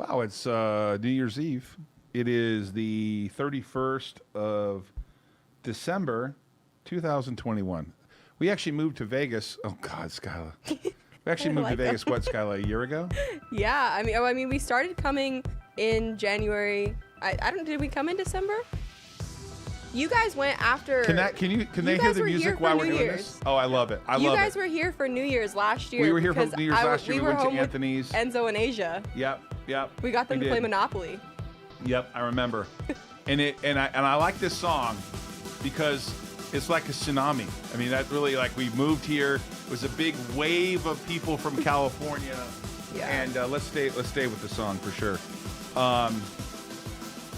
Wow, it's New Year's Eve. It is the 31st of December, 2021. We actually moved to Vegas. Oh, God, Skyla. We actually moved to Vegas, what, Skyla, a year ago? Yeah, I mean, we started coming in January. I don't. Did we come in December? You guys went after. Can they hear the music while we're doing this? Oh, I love it. I love it. You guys were here for New Year's last year. We were here for New Year's last year. We went to Anthony's. Enzo and Asia. Yep. We got them to play Monopoly. Yep, I remember. and I like this song because it's like a tsunami. I mean, that really, like, we moved here. It was a big wave of people from California. Yeah. And let's stay with the song for sure.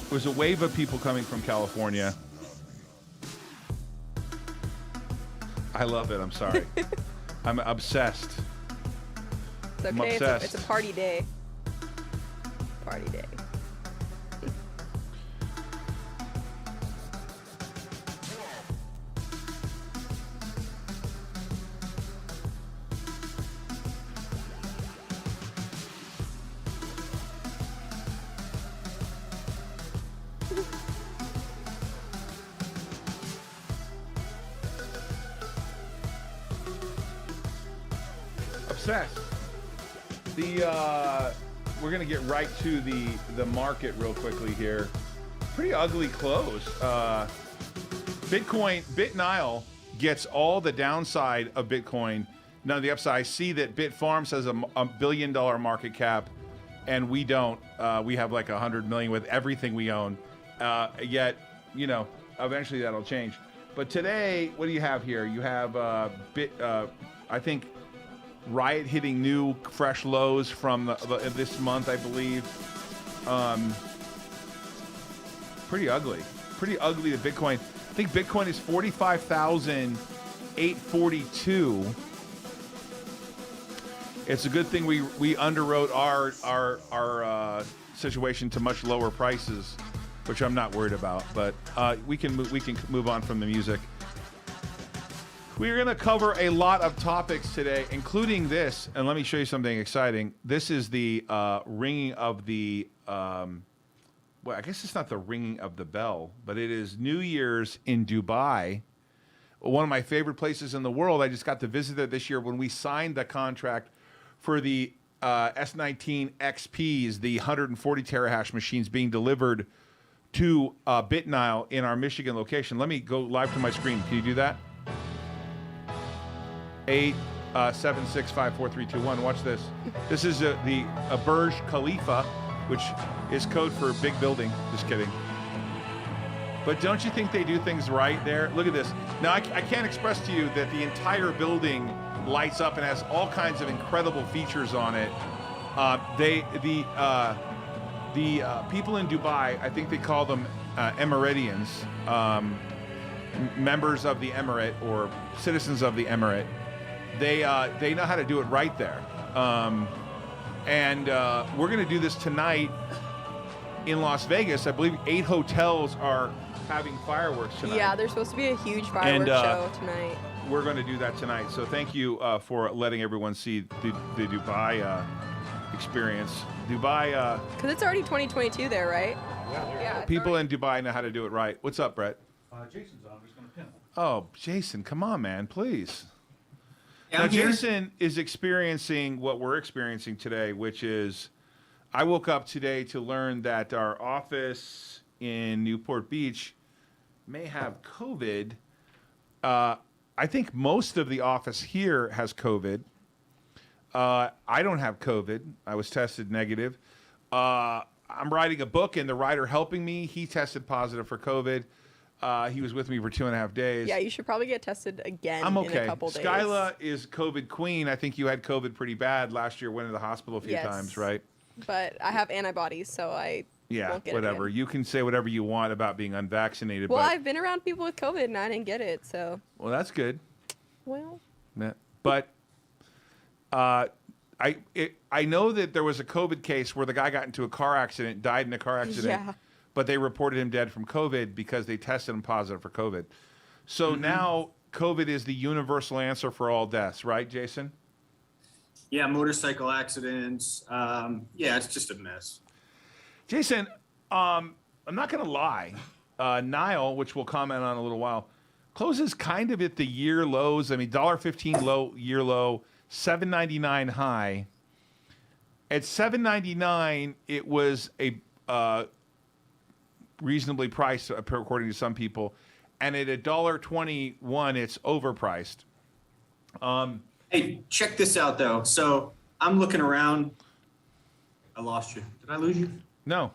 It was a wave of people coming from California. I love it. I'm sorry. I'm obsessed. It's okay. I'm obsessed. It's a party day. Party day. Obsessed. We're gonna get right to the market real quickly here. Pretty ugly close. BitNile gets all the downside of Bitcoin, none of the upside. I see that Bitfarms has a $1 billion market cap, and we don't. We have like 100 million with everything we own. Yet, you know, eventually that'll change. But today, what do you have here? You have I think, Riot hitting new fresh lows from this month, I believe. Pretty ugly. Pretty ugly, the Bitcoin. I think Bitcoin is 45,842. It's a good thing we underwrote our situation to much lower prices, which I'm not worried about. But we can move on from the music. We're going to cover a lot of topics today, including this, and let me show you something exciting. This is the ringing of the, well, I guess it's not the ringing of the bell, but it is New Year's in Dubai, one of my favorite places in the world. I just got to visit there this year when we signed the contract for the S19 XPs, the 140 terahash machines being delivered to BitNile in our Michigan location. Let me go live to my screen. Can you do that? 8765431. Watch this. This is the Burj Khalifa, which is code for big building. Just kidding. But don't you think they do things right there? Look at this. Now I can't express to you that the entire building lights up and has all kinds of incredible features on it. The people in Dubai, I think they call them Emiratians, members of the Emirate or citizens of the Emirate. They know how to do it right there. And we're going to do this tonight in Las Vegas. I believe 8 hotels are having fireworks tonight. Yeah, there's supposed to be a huge fireworks show tonight. We're going to do that tonight. So thank you for letting everyone see the Dubai experience. Dubai... Because it's already 2022 there, right? Yeah. People in Dubai know how to do it right. What's up, Brett? Jason's on. I'm just going to pin him. Oh, Jason, come on, man, please. Yeah, now, Jason is experiencing what we're experiencing today, which is I woke up today to learn that our office in Newport Beach may have COVID. I think most of the office here has COVID. I don't have COVID. I was tested negative. I'm writing a book, and the writer helping me, he tested positive for COVID. He was with me for 2.5 days. Yeah, you should probably get tested again I'm okay. in a couple days. Skyla is COVID queen. I think you had COVID pretty bad last year, went to the hospital a few times, right? But I have antibodies, so I won't get whatever. it again. You can say whatever you want about being unvaccinated. Well, but, I've been around people with COVID, and I didn't get it, so. Well, that's good. Well. Yeah. But I know that there was a COVID case where the guy got into a car accident, died in a car accident. Yeah. But they reported him dead from COVID because they tested him positive for COVID. So now COVID is the universal answer for all deaths, right, Jason? Yeah, motorcycle accidents. Yeah, it's just a mess. Jason, I'm not going to lie. Nile, which we'll comment on in a little while, closes kind of at the year lows. I mean, $1.15 low, year low, $7.99 high. At $7.99, it was a reasonably priced, according to some people, and at $1.21, it's overpriced. Hey, check this out though. So I'm looking around. I lost you. Did I lose you? No.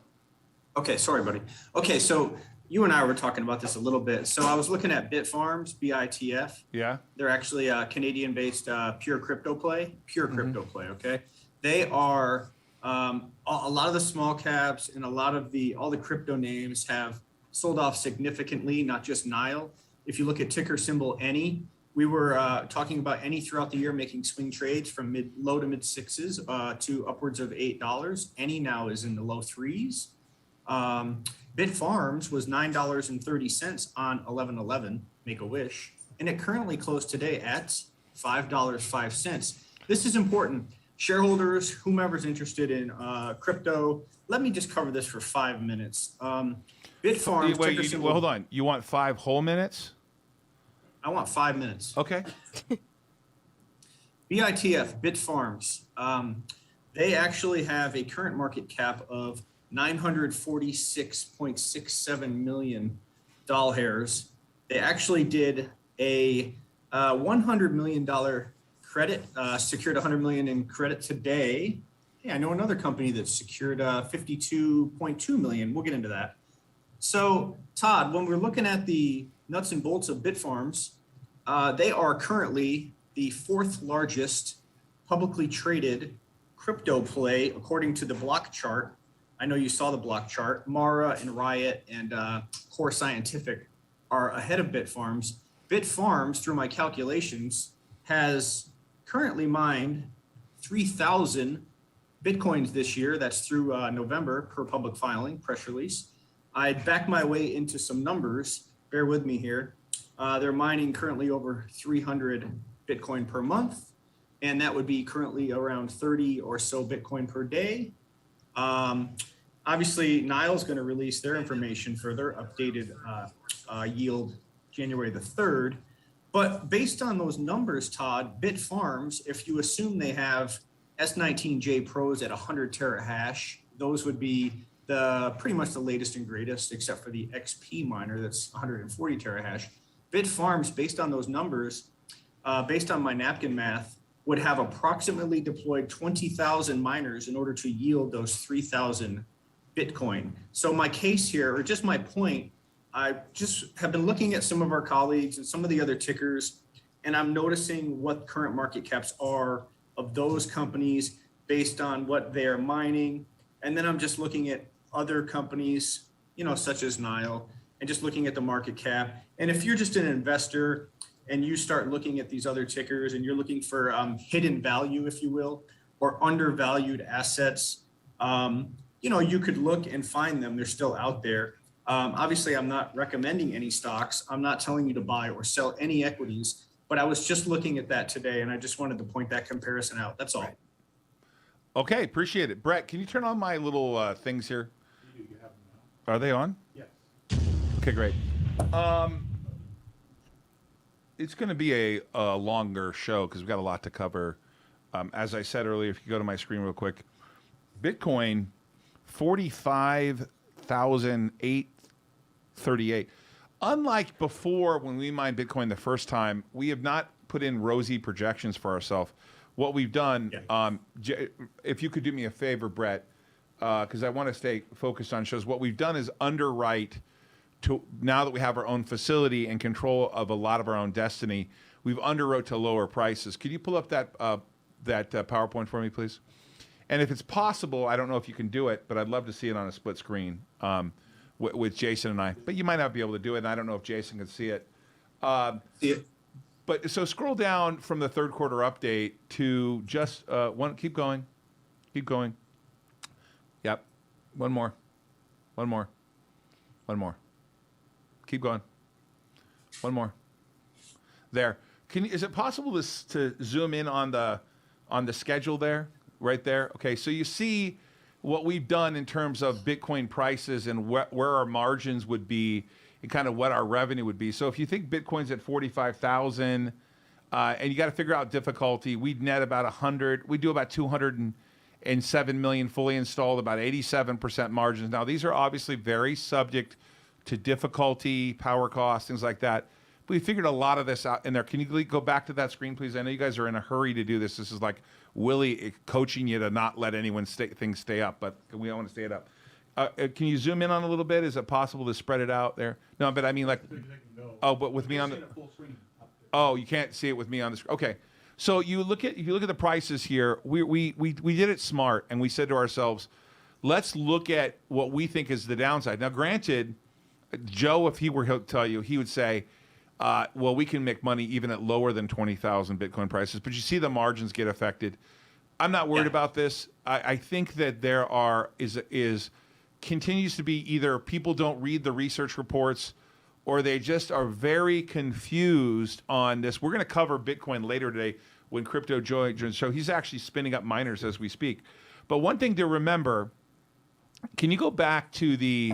Okay, sorry, buddy. Okay, so you and I were talking about this a little bit. So I was looking at Bitfarms, BITF. Yeah. They're actually a Canadian-based pure crypto play. Crypto play. Okay, they are a lot of the small caps and a lot of all the crypto names have sold off significantly. Not just Nile. If you look at ticker symbol any, we were talking about any throughout the year making swing trades from low to mid sixes to upwards of $8. Any now is in the low threes. Bitfarms was $9.30 on 11/11, make a wish, and it currently closed today at $5.05. This is important. Shareholders, whomever's interested in crypto, let me just cover this for 5 minutes. Bitfarms. Wait, well, hold on. You want 5 whole minutes? I want 5 minutes. Okay. BITF, Bitfarms. They actually have a current market cap of $946.67 million. They actually did a $100 million credit, secured $100 million in credit today. Hey, I know another company that secured $52.2 million. We'll get into that. So, Todd, when we're looking at the nuts and bolts of Bitfarms, they are currently the 4th largest publicly traded crypto play according to the block chart. I know you saw the block chart. Mara and Riot and Core Scientific are ahead of Bitfarms. Bitfarms, through my calculations, has currently mined 3,000 Bitcoins this year. That's through November per public filing, press release. I backed my way into some numbers. Bear with me here. They're mining currently over 300 Bitcoin per month, and that would be currently around 30 or so Bitcoin per day. Obviously, Nile's going to release their information for their updated yield January the 3rd. But based on those numbers, Todd, Bitfarms, if you assume they have S19J Pros at 100 terahash, those would be pretty much the latest and greatest, except for the XP miner that's 140 terahash. Bitfarms, based on those numbers, based on my napkin math, would have approximately deployed 20,000 miners in order to yield those 3,000 Bitcoin. So my case here, or just my point, I just have been looking at some of our colleagues and some of the other tickers, and I'm noticing what current market caps are of those companies based on what they're mining. And then I'm just looking at other companies, such as Nile, and just looking at the market cap. And if you're just an investor and you start looking at these other tickers and you're looking for hidden value, if you will, or undervalued assets, you could look and find them. They're still out there. Obviously, I'm not recommending any stocks. I'm not telling you to buy or sell any equities, but I was just looking at that today, and I just wanted to point that comparison out. That's all. Right. Okay, appreciate it. Brett, can you turn on my little things here? You have them now. Are they on? Yes. Okay, great. It's going to be a longer show because we've got a lot to cover. As I said earlier, if you go to my screen real quick, Bitcoin, 45,838. Unlike before when we mined Bitcoin the first time, we have not put in rosy projections for ourselves. What we've done, if you could do me a favor, Brett, because I want to stay focused on shows, what we've done is underwrite to, now that we have our own facility and control of a lot of our own destiny, we've underwrote to lower prices. Could you pull up that PowerPoint for me, please? And if it's possible, I don't know if you can do it, but I'd love to see it on a split screen with Jason and I. But you might not be able to do it, and I don't know if Jason can see it. See it. But so scroll down from the third quarter update to just one. Keep going. Keep going. Yep. One more. One more. One more. Keep going. One more. There. Is it possible to zoom in on the schedule there? Right there. Okay, so you see what we've done in terms of Bitcoin prices and where our margins would be and kind of what our revenue would be. So if you think Bitcoin's at 45,000 and you got to figure out difficulty, we'd net about 100. We do about 207 million fully installed, about 87% margins. Now, these are obviously very subject to difficulty, power costs, things like that. But we figured a lot of this out in there. Can you go back to that screen, please? I know you guys are in a hurry to do this. This is like Willie coaching you to not let anyone things stay up, but we don't want to stay it up. Can you zoom in on a little bit? Is it possible to spread it out there? No, but I mean like, oh, but with me on the, oh, you can't see it with me on the screen. Okay. So if you look at the prices here, we did it smart, and we said to ourselves, let's look at what we think is the downside. Now, granted, Joe, if he were to tell you, he would say, well, we can make money even at lower than 20,000 Bitcoin prices, but you see the margins get affected. I'm not worried about this. I think that there continues to be either people don't read the research reports or they just are very confused on this. We're going to cover Bitcoin later today when Crypto joins the show. He's actually spinning up miners as we speak. But one thing to remember, can you go back to the,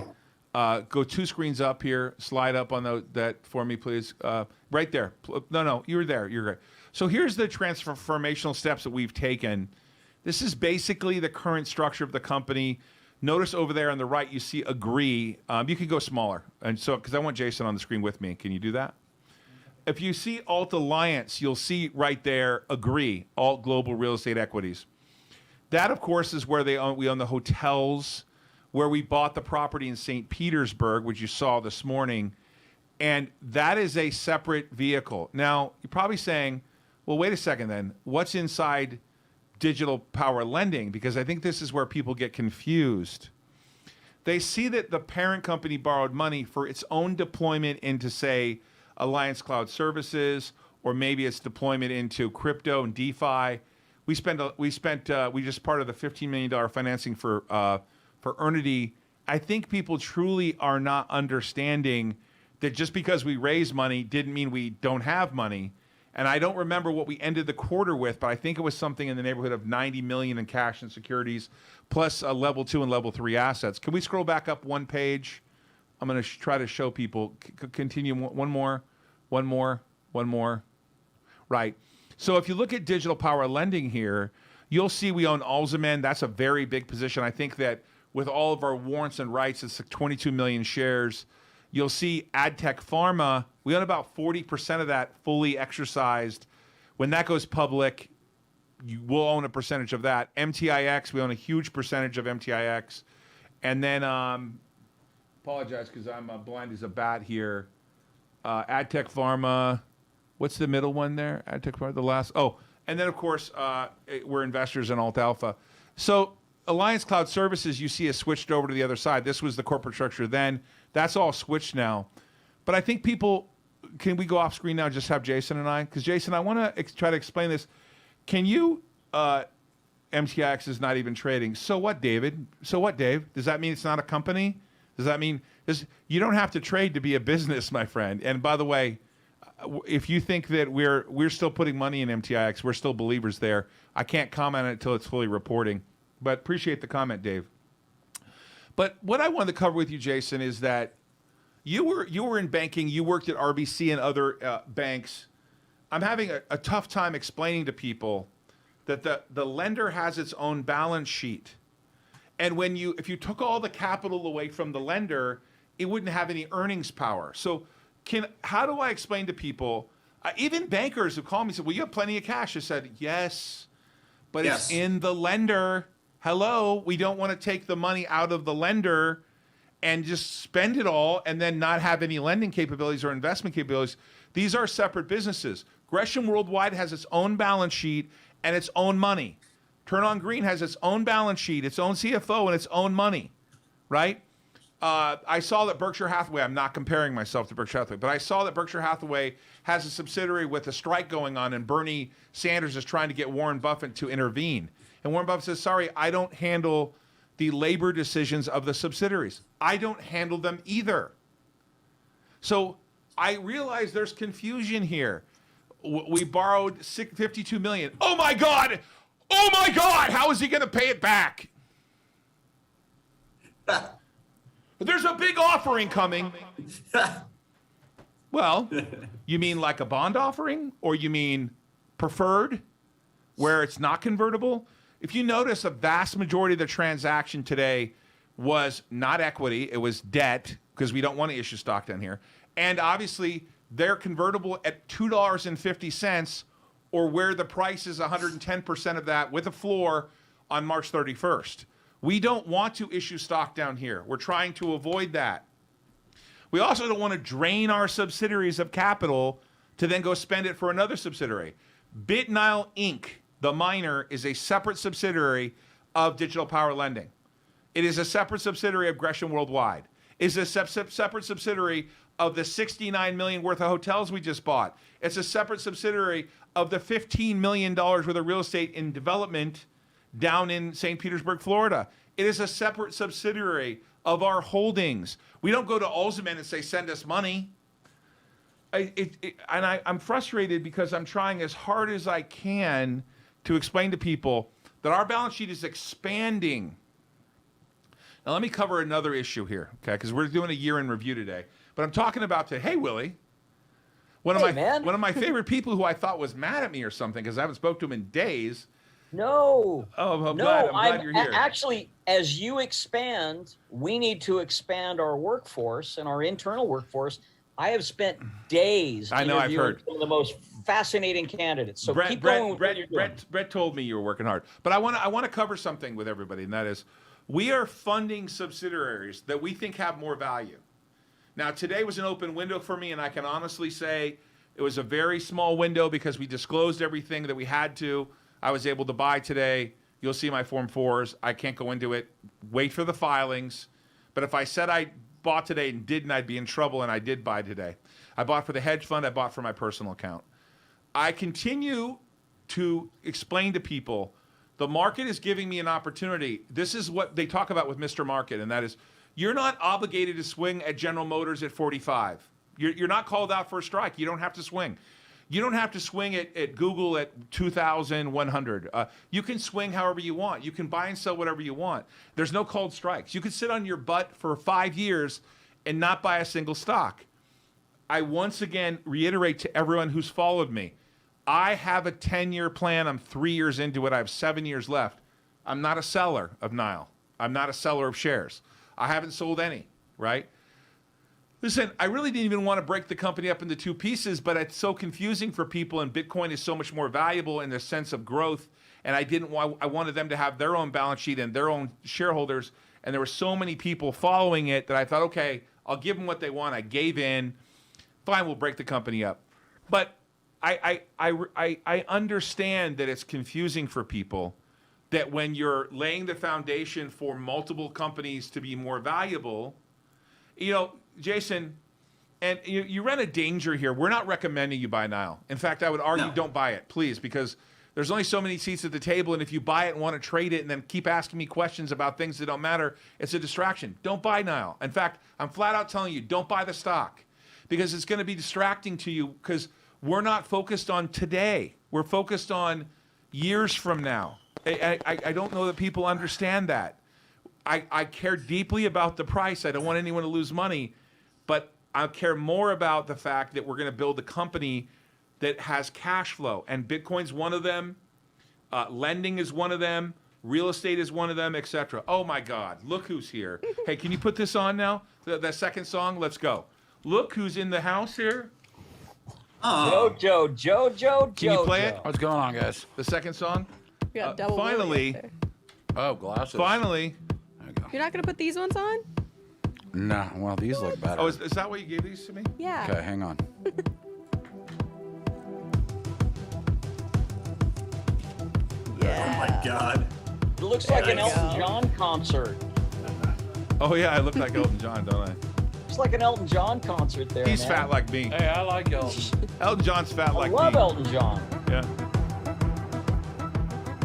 go 2 screens up here, slide up on that for me, please. Right there. No, you were there. You're great. So here's the transformational steps that we've taken. This is basically the current structure of the company. Notice over there on the right, you see agree. You can go smaller. And so, because I want Jason on the screen with me. Can you do that? If you see Alt Alliance, you'll see right there, agree, Alt Global Real Estate Equities. That, of course, is where we own the hotels, where we bought the property in St. Petersburg, which you saw this morning. And that is a separate vehicle. Now, you're probably saying, well, wait a second then. What's inside Digital Power Lending? Because I think this is where people get confused. They see that the parent company borrowed money for its own deployment into, say, Alliance Cloud Services, or maybe its deployment into crypto and DeFi. We just part of the $15 million financing for Earnity. I think people truly are not understanding that just because we raise money didn't mean we don't have money. And I don't remember what we ended the quarter with, but I think it was something in the neighborhood of 90 million in cash and securities, plus level 2 and level 3 assets. Can we scroll back up one page? I'm going to try to show people. Continue one more. Right. So if you look at Digital Power Lending here, you'll see we own Alzheimer. That's a very big position. I think that with all of our warrants and rights, it's like 22 million shares. You'll see AdTech Pharma. We own about 40% of that fully exercised. When that goes public, you will own a percentage of that. MTIX, we own a huge percentage of MTIX. And then, apologize because I'm blind as a bat here. AdTech Pharma, what's the middle one there? AdTech Pharma, the last. Oh, and then, of course, we're investors in Alt Alpha. So Alliance Cloud Services, you see, has switched over to the other side. This was the corporate structure then. That's all switched now. But I think people, can we go off screen now, just have Jason and I? Because Jason, I want to try to explain this. Can you, MTX is not even trading. So what, David? So what, Dave? Does that mean it's not a company? Does that mean, you don't have to trade to be a business, my friend. And by the way, if you think that we're still putting money in MTIX, we're still believers there. I can't comment on it until it's fully reporting. But appreciate the comment, Dave. But what I wanted to cover with you, Jason, is that you were in banking. You worked at RBC and other banks. I'm having a tough time explaining to people that the lender has its own balance sheet. And if you took all the capital away from the lender, it wouldn't have any earnings power. So how do I explain to people, even bankers who call me and say, well, you have plenty of cash. I said, yes, but it's in the lender. Hello, we don't want to take the money out of the lender and just spend it all and then not have any lending capabilities or investment capabilities. These are separate businesses. Gresham Worldwide has its own balance sheet and its own money. Turn On Green has its own balance sheet, its own CFO, and its own money, right? I saw that Berkshire Hathaway, I'm not comparing myself to Berkshire Hathaway, but I saw that Berkshire Hathaway has a subsidiary with a strike going on, and Bernie Sanders is trying to get Warren Buffett to intervene. And Warren Buffett says, sorry, I don't handle the labor decisions of the subsidiaries. I don't handle them either. So I realize there's confusion here. We borrowed $52 million. Oh my God! Oh my God! How is he going to pay it back? There's a big offering coming. Well, you mean like a bond offering, or you mean preferred, where it's not convertible? If you notice, a vast majority of the transaction today was not equity, it was debt, because we don't want to issue stock down here. And obviously, they're convertible at $2.50, or where the price is 110% of that with a floor on March 31st. We don't want to issue stock down here. We're trying to avoid that. We also don't want to drain our subsidiaries of capital to then go spend it for another subsidiary. BitNile Inc., the miner, is a separate subsidiary of Digital Power Lending. It is a separate subsidiary of Gresham Worldwide. It is a separate subsidiary of the $69 million worth of hotels we just bought. It's a separate subsidiary of the $15 million worth of real estate in development down in St. Petersburg, Florida. It is a separate subsidiary of our holdings. We don't go to Alzheimer and say, send us money. I'm frustrated because I'm trying as hard as I can to explain to people that our balance sheet is expanding. Now, let me cover another issue here, okay? Because we're doing a year in review today. But I'm talking about hey, Willie, one of my favorite people who I thought was mad at me or something because I haven't spoke to him in days. No. Oh, I'm glad you're here. Actually, as you expand, we need to expand our workforce and our internal workforce. I have spent days interviewing some of the most fascinating candidates. So keep going with what you're doing. Brett told me you were working hard. But I want to cover something with everybody, and that is we are funding subsidiaries that we think have more value. Now, today was an open window for me, and I can honestly say it was a very small window because we disclosed everything that we had to. I was able to buy today. You'll see my Form 4s. I can't go into it. Wait for the filings. But if I said I bought today and didn't, I'd be in trouble, and I did buy today. I bought for the hedge fund. I bought for my personal account. I continue to explain to people the market is giving me an opportunity. This is what they talk about with Mr. Market, and that is you're not obligated to swing at General Motors at 45. You're not called out for a strike. You don't have to swing. You don't have to swing at Google at 2,100. You can swing however you want. You can buy and sell whatever you want. There's no called strikes. You can sit on your butt for 5 years and not buy a single stock. I once again reiterate to everyone who's followed me, I have a 10-year plan. I'm 3 years into it. I have 7 years left. I'm not a seller of Nile. I'm not a seller of shares. I haven't sold any, right? Listen, I really didn't even want to break the company up into two pieces, but it's so confusing for people, and Bitcoin is so much more valuable in the sense of growth, and I wanted them to have their own balance sheet and their own shareholders, and there were so many people following it that I thought, okay, I'll give them what they want. I gave in. Fine, we'll break the company up. But I understand that it's confusing for people that when you're laying the foundation for multiple companies to be more valuable, you know, Jason, and you run a danger here. We're not recommending you buy Nile. In fact, I would argue don't buy it, please, because there's only so many seats at the table, and if you buy it and want to trade it and then keep asking me questions about things that don't matter, it's a distraction. Don't buy Nile. In fact, I'm flat out telling you, don't buy the stock because it's going to be distracting to you because we're not focused on today. We're focused on years from now. I don't know that people understand that. I care deeply about the price. I don't want anyone to lose money, but I care more about the fact that we're going to build a company that has cash flow, and Bitcoin's one of them. Lending is one of them. Real estate is one of them, etc. Oh my God! Look who's here. Hey, can you put this on now? The second song. Let's go. Look who's in the house here. Jojo. Can you play it? What's going on, guys? The second song. We got double finally. Willie up there. Oh, glasses. Finally. There we go. You're not gonna put these ones on? No, well, these look better. Oh, is that why you gave these to me? Yeah. Okay, hang on. Yeah. Oh my God. It looks like an Elton John concert. Oh yeah, I look like Elton John, don't I? It's like an Elton John concert there, He's man. fat like me. Hey, I like Elton. Elton John's fat I like love me. Elton John. Yeah.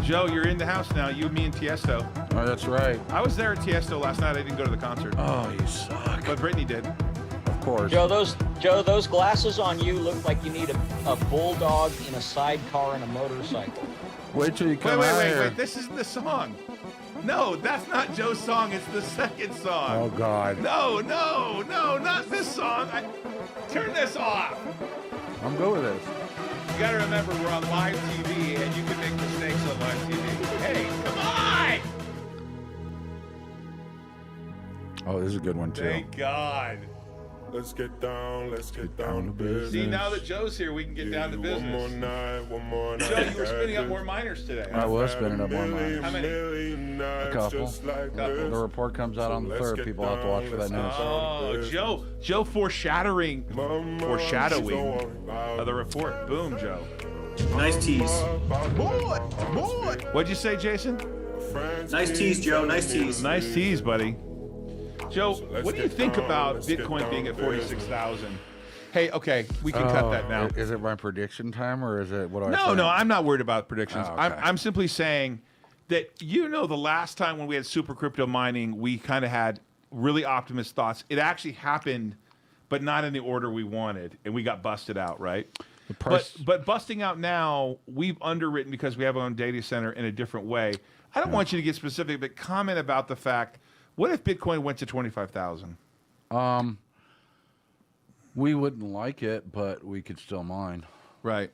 Joe, you're in the house now. You, me, and Tiesto. Oh, that's right. I was there at Tiesto last night. I didn't go to the concert, Oh, you suck. but Brittany did. Of course. Joe, those glasses on you look like you need a bulldog in a sidecar and a motorcycle. Wait till you come out here. Wait. This isn't the song. No, that's not Joe's song. It's the second song. Oh God. No, not this song. Turn this off. I'm good with this. You gotta remember we're on live TV and you can make mistakes on live TV. Hey, come on! Oh, this is a good one too. Thank God. Let's get down to business. See, now that Joe's here, we can get down to business. One more night. Joe, you were spinning up more miners today. I was spinning up more money. How many? A couple. The report comes out on the 3rd. People have to watch for that news. Oh, Joe foreshadowing of the report. Boom, Joe. Nice tease. Boy. What'd you say, Jason? Nice tease, Joe. Nice tease. Nice tease, buddy. Joe, what do you think about Bitcoin being at 46,000? Hey, okay, we can cut that now. Is it my prediction time or is it what do I No, think? no, I'm not worried about predictions. Oh, okay. I'm simply saying that, the last time when we had super crypto mining, we kind of had really optimist thoughts. It actually happened, but not in the order we wanted, and we got busted out, right? The price, But busting out now, we've underwritten because we have our own data center in a different way. I don't want you to get specific, but comment about the fact, what if Bitcoin went to 25,000? we wouldn't like it, but we could still mine. Right.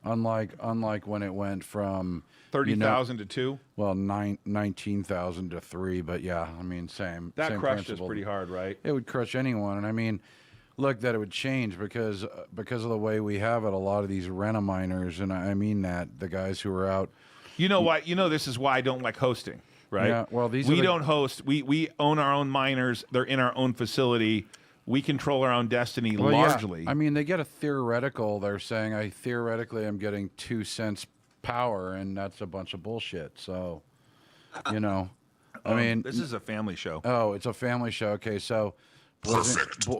Unlike when it went from 30,000 to 2? Well, 19,000 to 3, but yeah, I mean, same. That same crushed us principle. pretty hard, right? It would crush anyone, and I mean, look, that it would change because of the way we have it. A lot of these rent miners, and I mean that the guys who are out. You know why? This is why I don't like hosting, right? Yeah, well, we don't host. We own our own miners. They're in our own facility. We control our own destiny largely. Yeah. I mean, they get a theoretical. They're saying, theoretically I'm getting 2 cents power, and that's a bunch of bullshit. So, I mean, this is a family show. Oh, it's a family show. Okay, so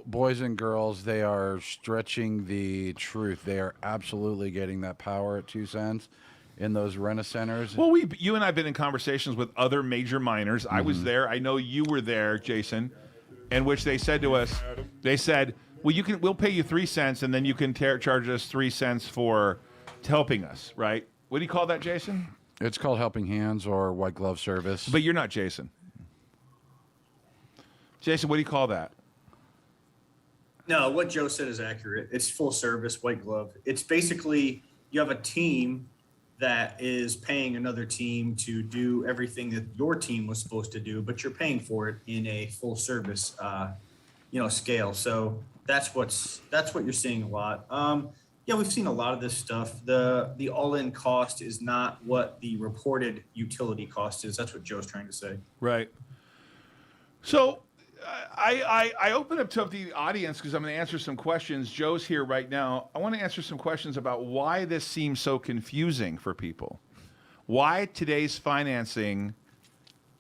boys and girls, they are stretching the truth. They are absolutely getting that power at 2 cents in those rent centers. Well, you and I have been in conversations with other major miners. I was there. I know you were there, Jason, in which they said to us, well, we'll pay you 3 cents, and then you can charge us 3 cents for helping us, right? What do you call that, Jason? It's called helping hands or white glove service. But you're not Jason. Jason, what do you call that? No, what Joe said is accurate. It's full service, white glove. It's basically you have a team that is paying another team to do everything that your team was supposed to do, but you're paying for it in a full service, scale. So that's what you're seeing a lot. Yeah, we've seen a lot of this stuff. The all-in cost is not what the reported utility cost is. That's what Joe's trying to say. Right. So I open up to the audience because I'm going to answer some questions. Joe's here right now. I want to answer some questions about why this seems so confusing for people. Why today's financing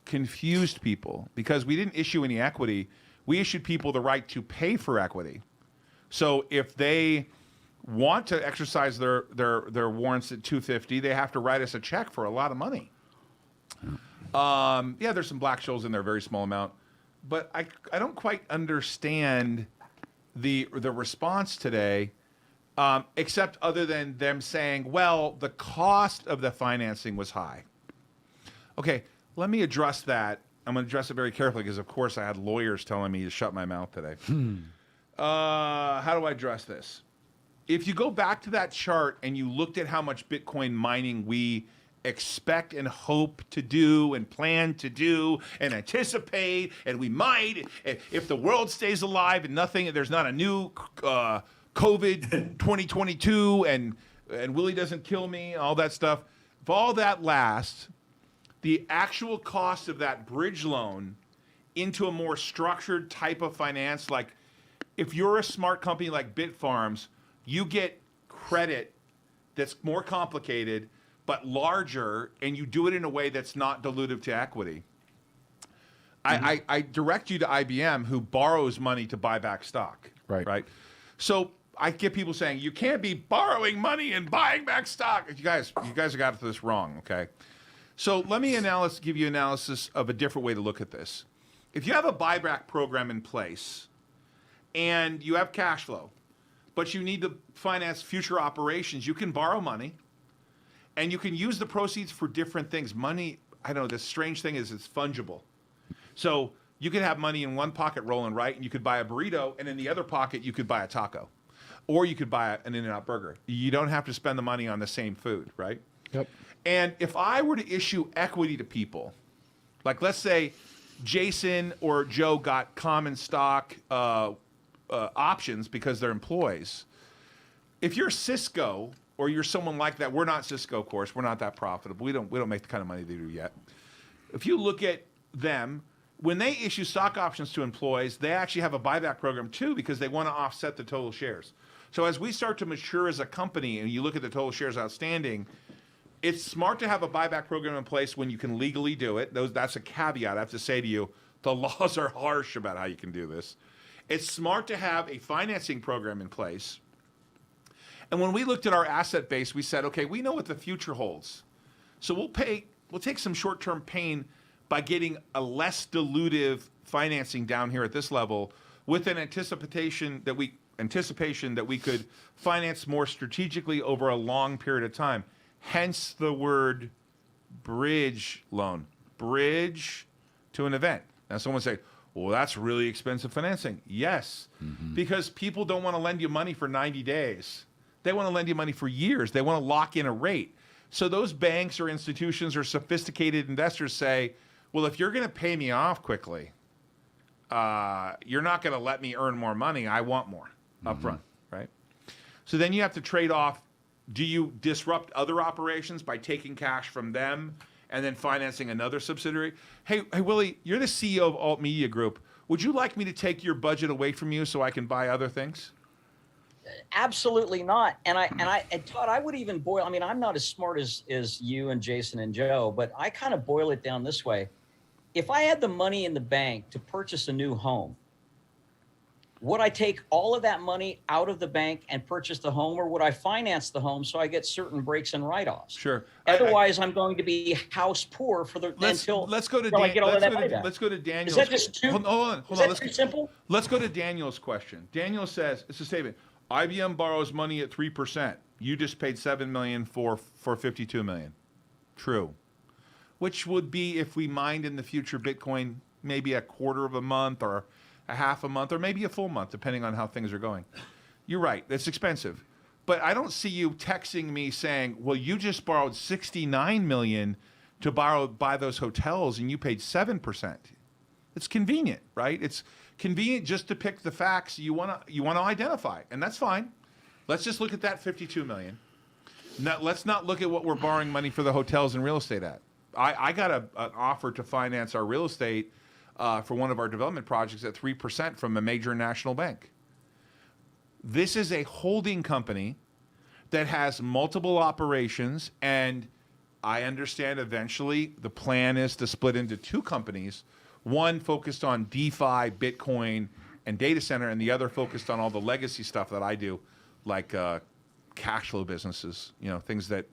confused people? Because we didn't issue any equity. We issued people the right to pay for equity. So if they want to exercise their warrants at $250, they have to write us a check for a lot of money. Yeah, there's some black shoals in there, very small amount. But I don't quite understand the response today, except other than them saying, well, the cost of the financing was high. Okay, let me address that. I'm going to address it very carefully because, of course, I had lawyers telling me to shut my mouth today. How do I address this? If you go back to that chart and you looked at how much Bitcoin mining we expect and hope to do and plan to do and anticipate, and we might, if the world stays alive and there's not a new COVID 2022 and Willie doesn't kill me, all that stuff. If all that lasts, the actual cost of that bridge loan into a more structured type of finance, like if you're a smart company like Bitfarms, you get credit that's more complicated but larger, and you do it in a way that's not dilutive to equity. I direct you to IBM, who borrows money to buy back stock. Right. So I get people saying, you can't be borrowing money and buying back stock. You guys have got this wrong, okay? So let me give you analysis of a different way to look at this. If you have a buyback program in place and you have cash flow, but you need to finance future operations, you can borrow money, and you can use the proceeds for different things. Money I don't know, the strange thing is it's fungible. So you could have money in one pocket rolling right, and you could buy a burrito, and in the other pocket you could buy a taco, or you could buy an In-N-Out burger. You don't have to spend the money on the same food, right? Yep. And if I were to issue equity to people, like let's say Jason or Joe got common stock options because they're employees. If you're Cisco or you're someone like that, we're not Cisco, of course. We're not that profitable. We don't make the kind of money they do yet. If you look at them, when they issue stock options to employees, they actually have a buyback program too because they want to offset the total shares. So as we start to mature as a company and you look at the total shares outstanding, it's smart to have a buyback program in place when you can legally do it. That's a caveat. I have to say to you, the laws are harsh about how you can do this. It's smart to have a financing program in place. And when we looked at our asset base, we said, okay, we know what the future holds. So we'll take some short-term pain by getting a less dilutive financing down here at this level with an anticipation that we could finance more strategically over a long period of time. Hence the word bridge loan. Bridge to an event. Now someone say, well, that's really expensive financing. Yes, because people don't want to lend you money for 90 days. They want to lend you money for years. They want to lock in a rate. So those banks or institutions or sophisticated investors say, well, if you're going to pay me off quickly, you're not going to let me earn more money. I want more upfront, right? So then you have to trade off. Do you disrupt other operations by taking cash from them and then financing another subsidiary? Hey, Willie, you're the CEO of Ault Media Group. Would you like me to take your budget away from you so I can buy other things? Absolutely not. And Todd, I would even boil. I mean, I'm not as smart as you and Jason and Joe, but I kind of boil it down this way. If I had the money in the bank to purchase a new home, would I take all of that money out of the bank and purchase the home, or would I finance the home so I get certain breaks and write-offs? Sure. Otherwise, I'm going to be house poor for the until I get all of that money back. Let's go to Daniel's. Is that just too? Hold on. Is that too simple? Let's go to Daniel's question. Daniel says, it's a statement. IBM borrows money at 3%. You just paid $7 million for $52 million. True. Which would be, if we mined in the future Bitcoin, maybe a quarter of a month or a half a month or maybe a full month, depending on how things are going. You're right. That's expensive. But I don't see you texting me saying, well, you just borrowed $69 million to buy those hotels and you paid 7%. It's convenient, right? It's convenient just to pick the facts you want to identify, and that's fine. Let's just look at that $52 million. Now, let's not look at what we're borrowing money for the hotels and real estate at. I got an offer to finance our real estate for one of our development projects at 3% from a major national bank. This is a holding company that has multiple operations, and I understand eventually the plan is to split into two companies, one focused on DeFi, Bitcoin, and data center, and the other focused on all the legacy stuff that I do, like cash flow businesses, things that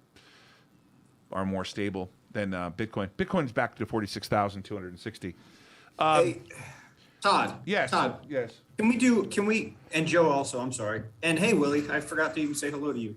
are more stable than Bitcoin. Bitcoin's back to 46,260. Hey, Todd. Yes. Todd. Yes. Can we, and Joe also, I'm sorry. And hey, Willie, I forgot to even say hello to you.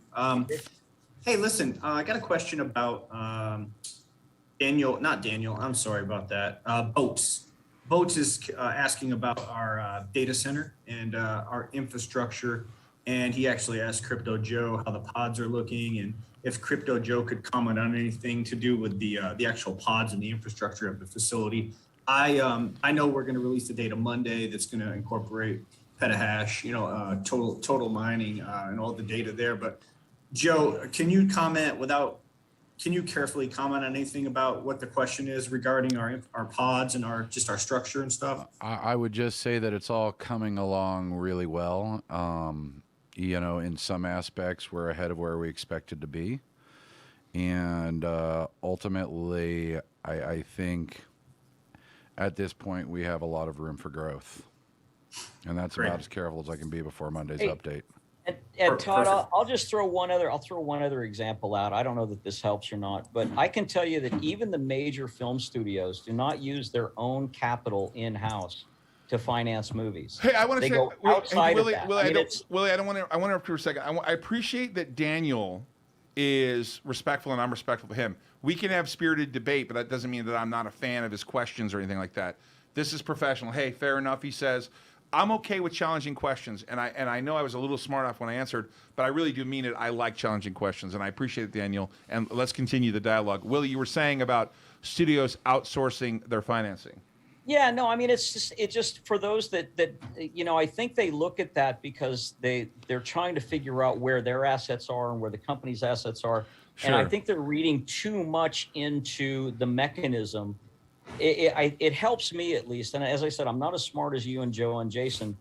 Hey, listen, I got a question about not Daniel, I'm sorry about that. Boats. Boats is asking about our data center and our infrastructure. And he actually asked Crypto Joe how the pods are looking and if Crypto Joe could comment on anything to do with the actual pods and the infrastructure of the facility. I know we're going to release the data Monday that's going to incorporate petahash, total mining and all the data there. But Joe, can you carefully comment on anything about what the question is regarding our pods and our structure and stuff? I would just say that it's all coming along really well. In some aspects, we're ahead of where we expected to be. And ultimately, I think at this point, we have a lot of room for growth. And that's Great. about as careful as I can be before Monday's update. And Todd, I'll just throw one other example out. I don't know that this helps or not, but I can tell you that even the major film studios do not use their own capital in-house to finance movies. Hey, I want to say, go outside Willie, of that. Willie, I want to interrupt for a second. I appreciate that Daniel is respectful and I'm respectful of him. We can have spirited debate, but that doesn't mean that I'm not a fan of his questions or anything like that. This is professional. Hey, fair enough, he says. I'm okay with challenging questions, and I know I was a little smart off when I answered, but I really do mean it. I like challenging questions, and I appreciate it, Daniel. And let's continue the dialogue. Willie, you were saying about studios outsourcing their financing. Yeah, no, I mean, it's just for those that I think they look at that because they're trying to figure out where their assets are and where the company's assets are. Sure. And I think they're reading too much into the mechanism. It helps me at least. And as I said, I'm not as smart as you and Joe and Jason,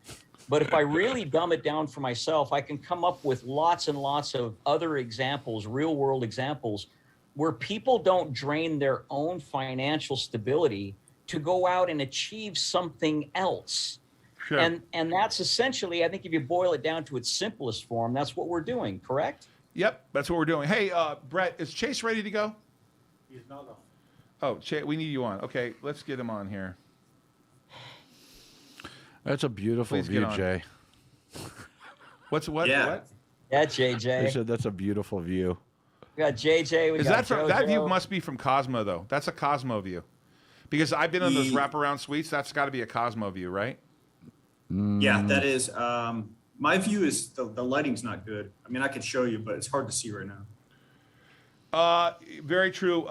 but if I really dumb it down for myself, I can come up with lots and lots of other examples, real world examples, where people don't drain their own financial stability to go out and achieve something else. Sure. And that's essentially, I think if you boil it down to its simplest form, that's what we're doing, correct? Yep, that's what we're doing. Hey, Brett, is Chase ready to go? He's not on. Oh, Chase, we need you on. Okay, let's get him on here. That's a beautiful Please get view, on. Jay. What? Yeah. What? Yeah, I JJ. said that's a beautiful view. We got JJ. We Is got that from that view? JoJo. Must be from Cosmo though. That's a Cosmo view, because I've been on those wraparound suites. That's got to be a Cosmo view, right? Yeah, that is. My view is the lighting's not good. I mean, I could show you, but it's hard to see right now. Very true.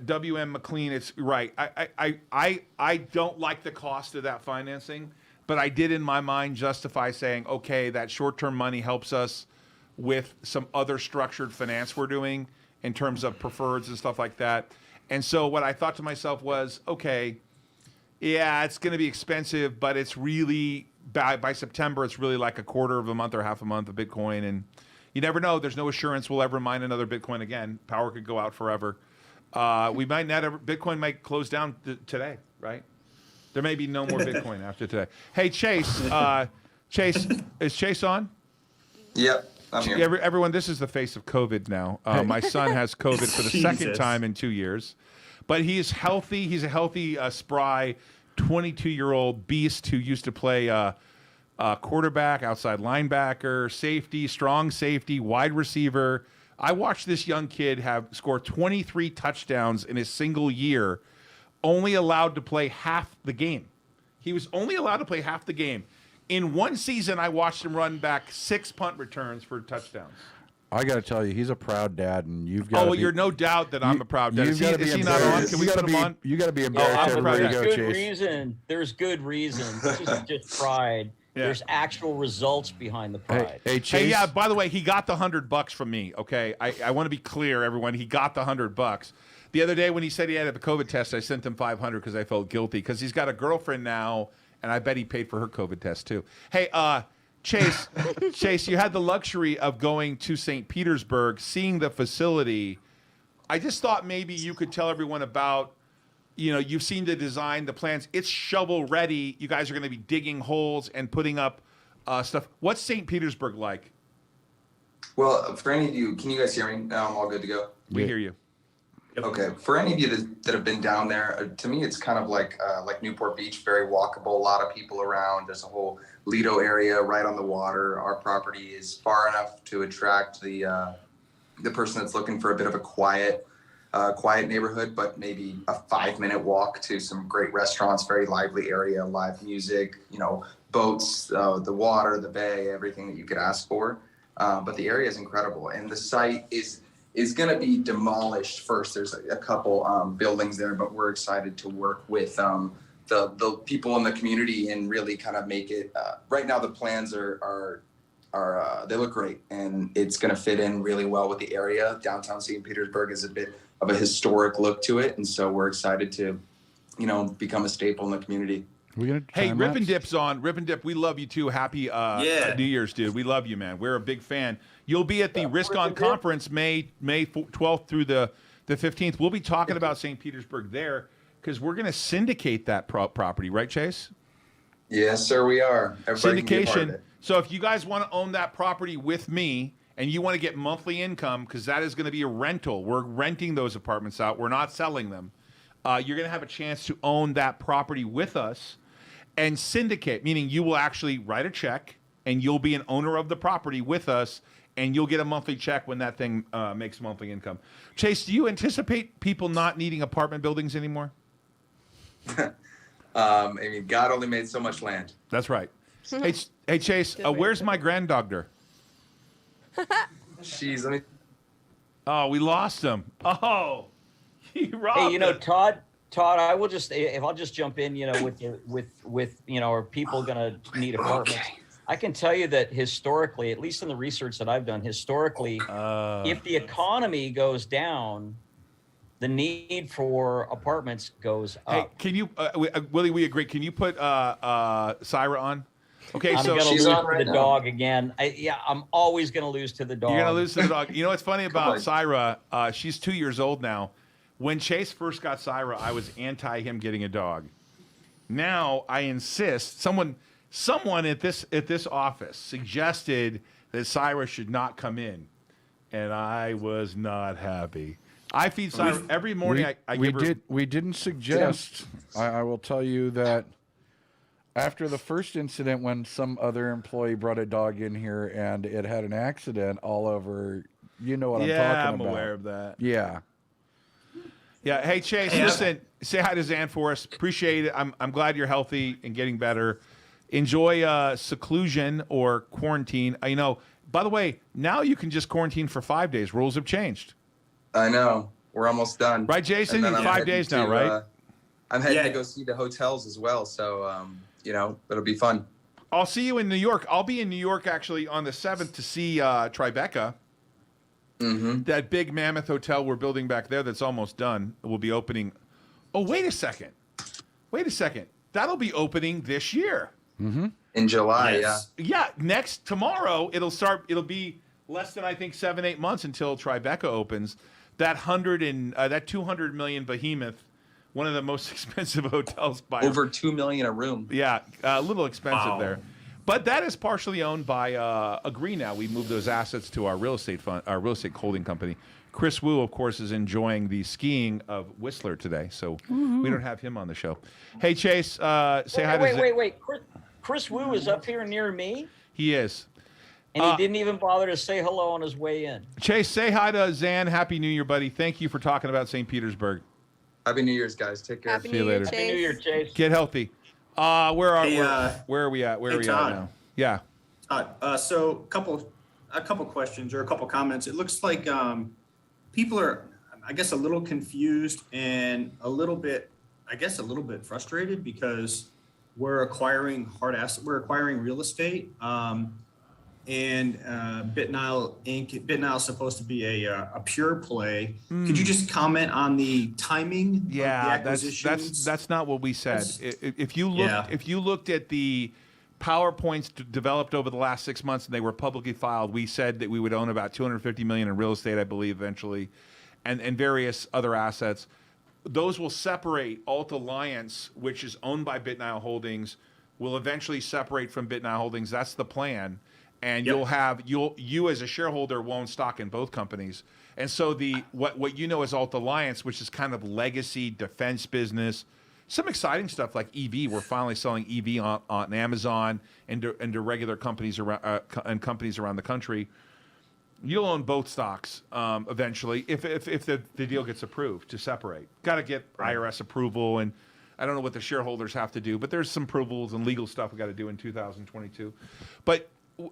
WM McLean, it's right. I don't like the cost of that financing, but I did in my mind justify saying, okay, that short-term money helps us with some other structured finance we're doing in terms of preferreds and stuff like that. And so what I thought to myself was, okay, yeah, it's going to be expensive, but it's really, by September, it's really like a quarter of a month or half a month of Bitcoin. And you never know. There's no assurance we'll ever mine another Bitcoin again. Power could go out forever. We might not ever, Bitcoin might close down today, right? There may be no more Bitcoin after today. Hey, Chase, Chase, is Chase on? Yep, I'm here. Everyone, this is the face of COVID now. My son has COVID for the second Jesus. time in 2 years. But he is healthy. He's a healthy, spry, 22-year-old beast who used to play quarterback, outside linebacker, safety, strong safety, wide receiver. I watched this young kid score 23 touchdowns in a single year, only allowed to play half the game. He was only allowed to play half the game. In one season, I watched him run back 6 punt returns for touchdowns. I got to tell you, he's a proud dad, and you've got. Oh, well, you're no doubt that I'm a proud dad. Is he not on? Can we put him on? You got to be embarrassed everywhere you go, There's Chase. good reason. There's good reason. This isn't just pride. Yeah. There's actual results behind the pride. Hey, Chase. Hey, yeah, by the way, he got the $100 from me, okay? I want to be clear, everyone. He got the $100. The other day when he said he had a COVID test, I sent him 500 because I felt guilty because he's got a girlfriend now, and I bet he paid for her COVID test too. Hey, Chase, Chase, you had the luxury of going to St. Petersburg, seeing the facility. I just thought maybe you could tell everyone about, you've seen the design, the plans. It's shovel ready. You guys are going to be digging holes and putting up stuff. What's St. Petersburg like? Well, for any of you, can you guys hear me? Now I'm all good to go. We hear you. Okay. For any of you that have been down there, to me, it's kind of like Newport Beach, very walkable. A lot of people around. There's a whole Lido area right on the water. Our property is far enough to attract the person that's looking for a bit of a quiet neighborhood, but maybe a 5-minute walk to some great restaurants, very lively area, live music, boats, the water, the bay, everything that you could ask for. But the area is incredible, and the site is going to be demolished first. There's a couple buildings there, but we're excited to work with the people in the community and really kind of make it. Right now, the plans are they look great, and it's going to fit in really well with the area. Downtown St. Petersburg is a bit of a historic look to it, and so we're excited to, become a staple in the community. Hey, Rip and Dip's on. Rip and Dip, we love you too. Happy New Year's, dude. We love you, man. We're a big fan. You'll be at the Risk On Conference May 12th through the 15th. We'll be talking about St. Petersburg there because we're going to syndicate that property, right, Chase? Yes, sir, we are. Everybody can be a part of Syndication. it. So if you guys want to own that property with me and you want to get monthly income, because that is going to be a rental. We're renting those apartments out. We're not selling them. You're going to have a chance to own that property with us and syndicate, meaning you will actually write a check and you'll be an owner of the property with us, and you'll get a monthly check when that thing makes monthly income. Chase, do you anticipate people not needing apartment buildings anymore? I mean, God only made so much land. That's right. Hey Chase, where's my granddogger? Jeez, let me. Oh, we lost him. Oh, he robbed. Hey, you know, it. Todd, I will just, if I'll just jump in, you know, with you know, are people going to need apartments? Okay. I can tell you that historically, at least in the research that I've done, historically, if the economy goes down, the need for apartments goes up. Hey, can you, Willie? We agree. Can you put Syra on? Okay, I'm so gonna she's lose on to right the now. dog again. I'm always gonna lose to the dog. you're gonna lose to the dog. You know what's funny about on. Syra? She's 2 years old now. When Chase first got Syra, I was anti him getting a dog. Now I insist. Someone at this office suggested that Syra should not come in, and I was not happy. I feed Syra every morning. I give her. We didn't suggest. I will tell you that after the first incident, when some other employee brought a dog in here and it had an accident all over, you know what I'm talking about. I'm aware of that. Yeah. Yeah. Hey, Chase, listen, say hi to Zan for us. Appreciate it. I'm glad you're healthy and getting better. Enjoy seclusion or quarantine. You know, by the way, now you can just quarantine for 5 days. Rules have changed. I know. We're almost done. Right, Jason? And then You're I'm 5 heading days now, to, right? I'm heading Yeah. to go see the hotels as well. So, you know, it'll be fun. I'll see you in New York. I'll be in New York actually on the 7th to see Tribeca. Mm-hmm. That big mammoth hotel we're building back there that's almost done will be opening. Oh, wait a second. That'll be opening this year. In July, Yes. Yeah, tomorrow it'll be less than I think 7-8 months until Tribeca opens. That 200 million behemoth, one of the most expensive hotels by yeah. Over $2 million a room. Yeah, a little expensive Wow. there. But that is partially owned by Agree now. We moved those assets to our real estate fund, our real estate holding company. Chris Wu, of course, is enjoying the skiing of Whistler today, so we don't have him on the show. Hey, Chase, say hi to Wait. Chris Wu is up here near me, He is. and he didn't even bother to say hello on his way in. Chase, say hi to Zan. Happy New Year, buddy. Thank you for talking about St. Petersburg. Happy New Year's, guys. Take care. Happy See you New Year, later. Chase. Happy New Year, Chase. Get healthy. Where are we at? Hey, Where are we at Todd. now? Yeah. So a couple questions or a couple comments. It looks like people are, I guess, a little confused and a little bit frustrated because we're acquiring hard assets. We're acquiring real estate, and BitNile Inc. BitNile is supposed to be a pure play. Could you just comment on the timing of the Yeah, acquisitions? that's not what we said. That's- If you looked at the PowerPoints developed over the last 6 months and they were publicly filed, we said that we would own about 250 million in real estate, I believe, eventually, and various other assets. Those will separate. Alt Alliance, which is owned by BitNile Holdings, will eventually separate from BitNile Holdings. That's the plan. And Yep. you as a shareholder will own stock in both companies. And so what you know as Alt Alliance, which is kind of legacy defense business, some exciting stuff like EV. We're finally selling EV on Amazon and to regular companies around and companies around the country. You'll own both stocks eventually if the deal gets approved to separate. Got to get IRS approval, and I don't know what the shareholders have to do, but there's some approvals and legal stuff we got to do in 2022. But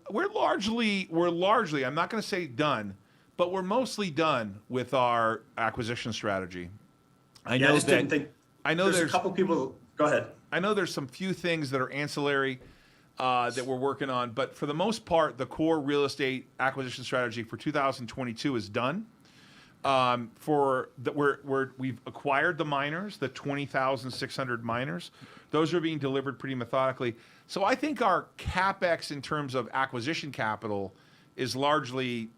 we're largely, I'm not going to say done, but we're mostly done with our acquisition strategy. I know there's a couple people. Go ahead. I know there's some few things that are ancillary that we're working on, but for the most part, the core real estate acquisition strategy for 2022 is done. We've acquired the miners, the 20,600 miners. Those are being delivered pretty methodically. So I think our CapEx in terms of acquisition capital is largely,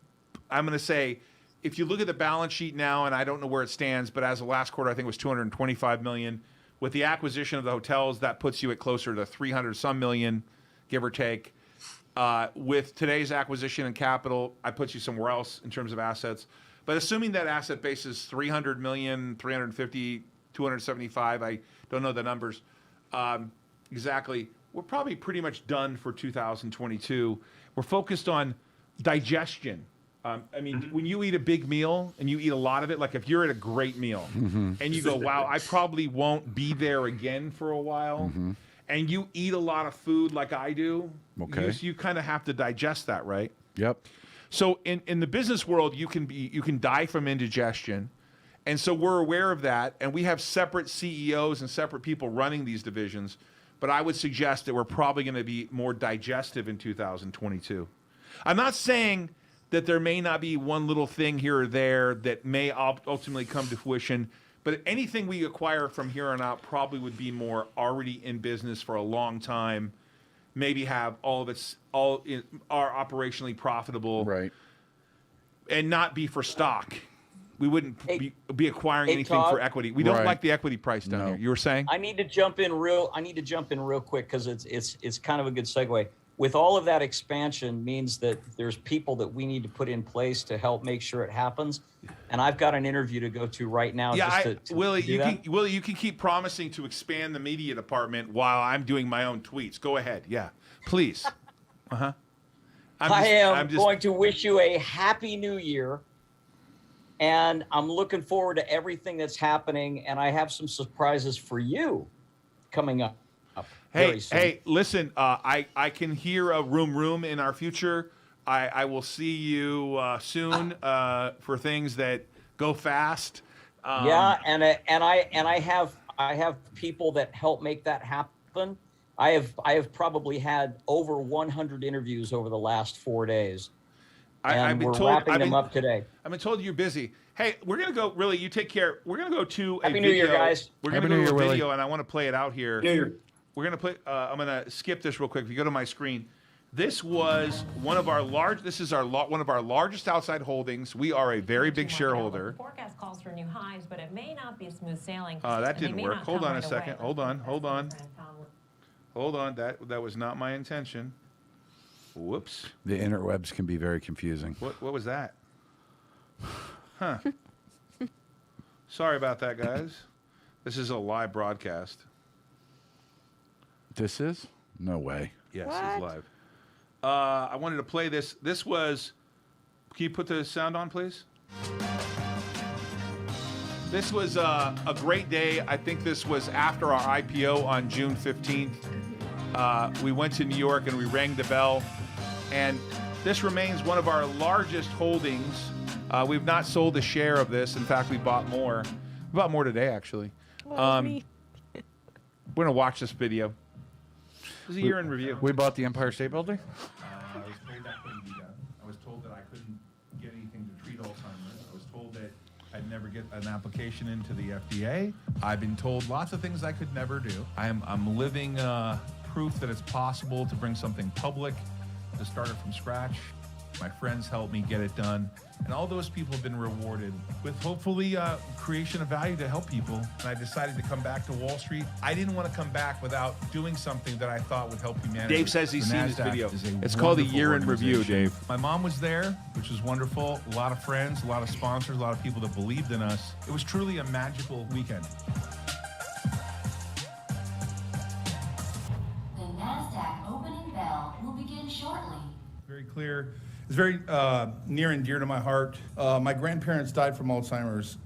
I'm going to say, if you look at the balance sheet now, and I don't know where it stands, but as of last quarter, I think it was 225 million. With the acquisition of the hotels, that puts you at closer to 300 some million, give or take. With today's acquisition and capital, I put you somewhere else in terms of assets. But assuming that asset base is 300 million, 350, 275, I don't know the numbers exactly. We're probably pretty much done for 2022. We're focused on digestion. I mean, when you eat a big meal and you eat a lot of it, like if you're at a great meal and you go, wow, I probably won't be there again for a while, and you eat a lot of food like I do, you kind of have to digest that, right? Yep. So in the business world, you can die from indigestion. And so we're aware of that, and we have separate CEOs and separate people running these divisions, but I would suggest that we're probably going to be more digestive in 2022. I'm not saying that there may not be one little thing here or there that may ultimately come to fruition, but anything we acquire from here on out probably would be more already in business for a long time, maybe have are operationally profitable, Right. and not be for stock. We wouldn't be acquiring anything Todd? for equity. We don't Right. like the equity price down here. You were saying? I need to jump in real quick because it's kind of a good segue. With all of that expansion means that there's people that we need to put in place to help make sure it happens. And I've got an interview to go to right now. Yeah, Willie, Willie, you can keep promising to expand the media department while I'm doing my own tweets. Go ahead. Yeah, please. I am going to wish you a happy new year. And I'm looking forward to everything that's happening. And I have some surprises for you coming up. Hey, listen, I can hear a room in our future. I will see you soon for things that go fast. Yeah, and I have people that help make that happen. I have probably had over 100 interviews over the last 4 days. I've been we're told, wrapping them up today. I've been told you're busy. Hey, we're gonna go. Really, you take care. We're gonna go to a Happy video. New Year, guys. We're gonna Happy go New to a Year, video, Willie. and I want to play it out here. We're gonna play. I'm gonna skip this real quick. If you go to my screen, this was one of our large. This is one of our largest outside holdings. We are a very big shareholder. The forecast calls for new highs, but it may not be smooth sailing. That didn't work. Hold on a second. Hold on. That was not my intention. Whoops. The interwebs can be very confusing. What was that? Huh. Sorry about that, guys. This is a live broadcast. This is? No way. Yes, What? it's live. I wanted to play this. This was. Can you put the sound on, please? This was a great day. I think this was after our IPO on June 15th. We went to New York and we rang the bell. And this remains one of our largest holdings. We've not sold a share of this. In fact, we bought more. We bought more today, actually. Me. We're going to watch this video. This is a year in review. We bought the Empire State Building? I was told that couldn't be done. I was told that I couldn't get anything to treat Alzheimer's. I was told that I'd never get an application into the FDA. I've been told lots of things I could never do. I'm living proof that it's possible to bring something public, to start it from scratch. My friends helped me get it done. And all those people have been rewarded with hopefully creation of value to help people. And I decided to come back to Wall Street. I didn't want to come back without doing something that I thought would help humanity. Dave says he's seen this video. It's called a year in review, Dave. My mom was there, which was wonderful. A lot of friends, a lot of sponsors, a lot of people that believed in us. It was truly a magical weekend. The NASDAQ opening bell will begin shortly. Very clear. It's very near and dear to my heart. My grandparents died from Alzheimer's.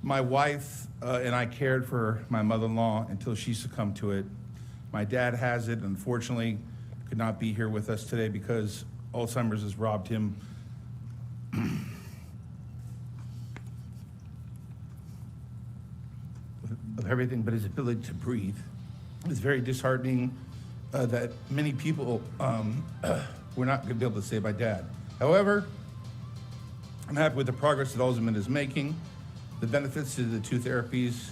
My wife and I cared for my mother-in-law until she succumbed to it. My dad has it, unfortunately, could not be here with us today because Alzheimer's has robbed him of everything but his ability to breathe. It's very disheartening that many people we're not going to be able to save my dad. However, I'm happy with the progress that Alzheimer's is making. The benefits to the two therapies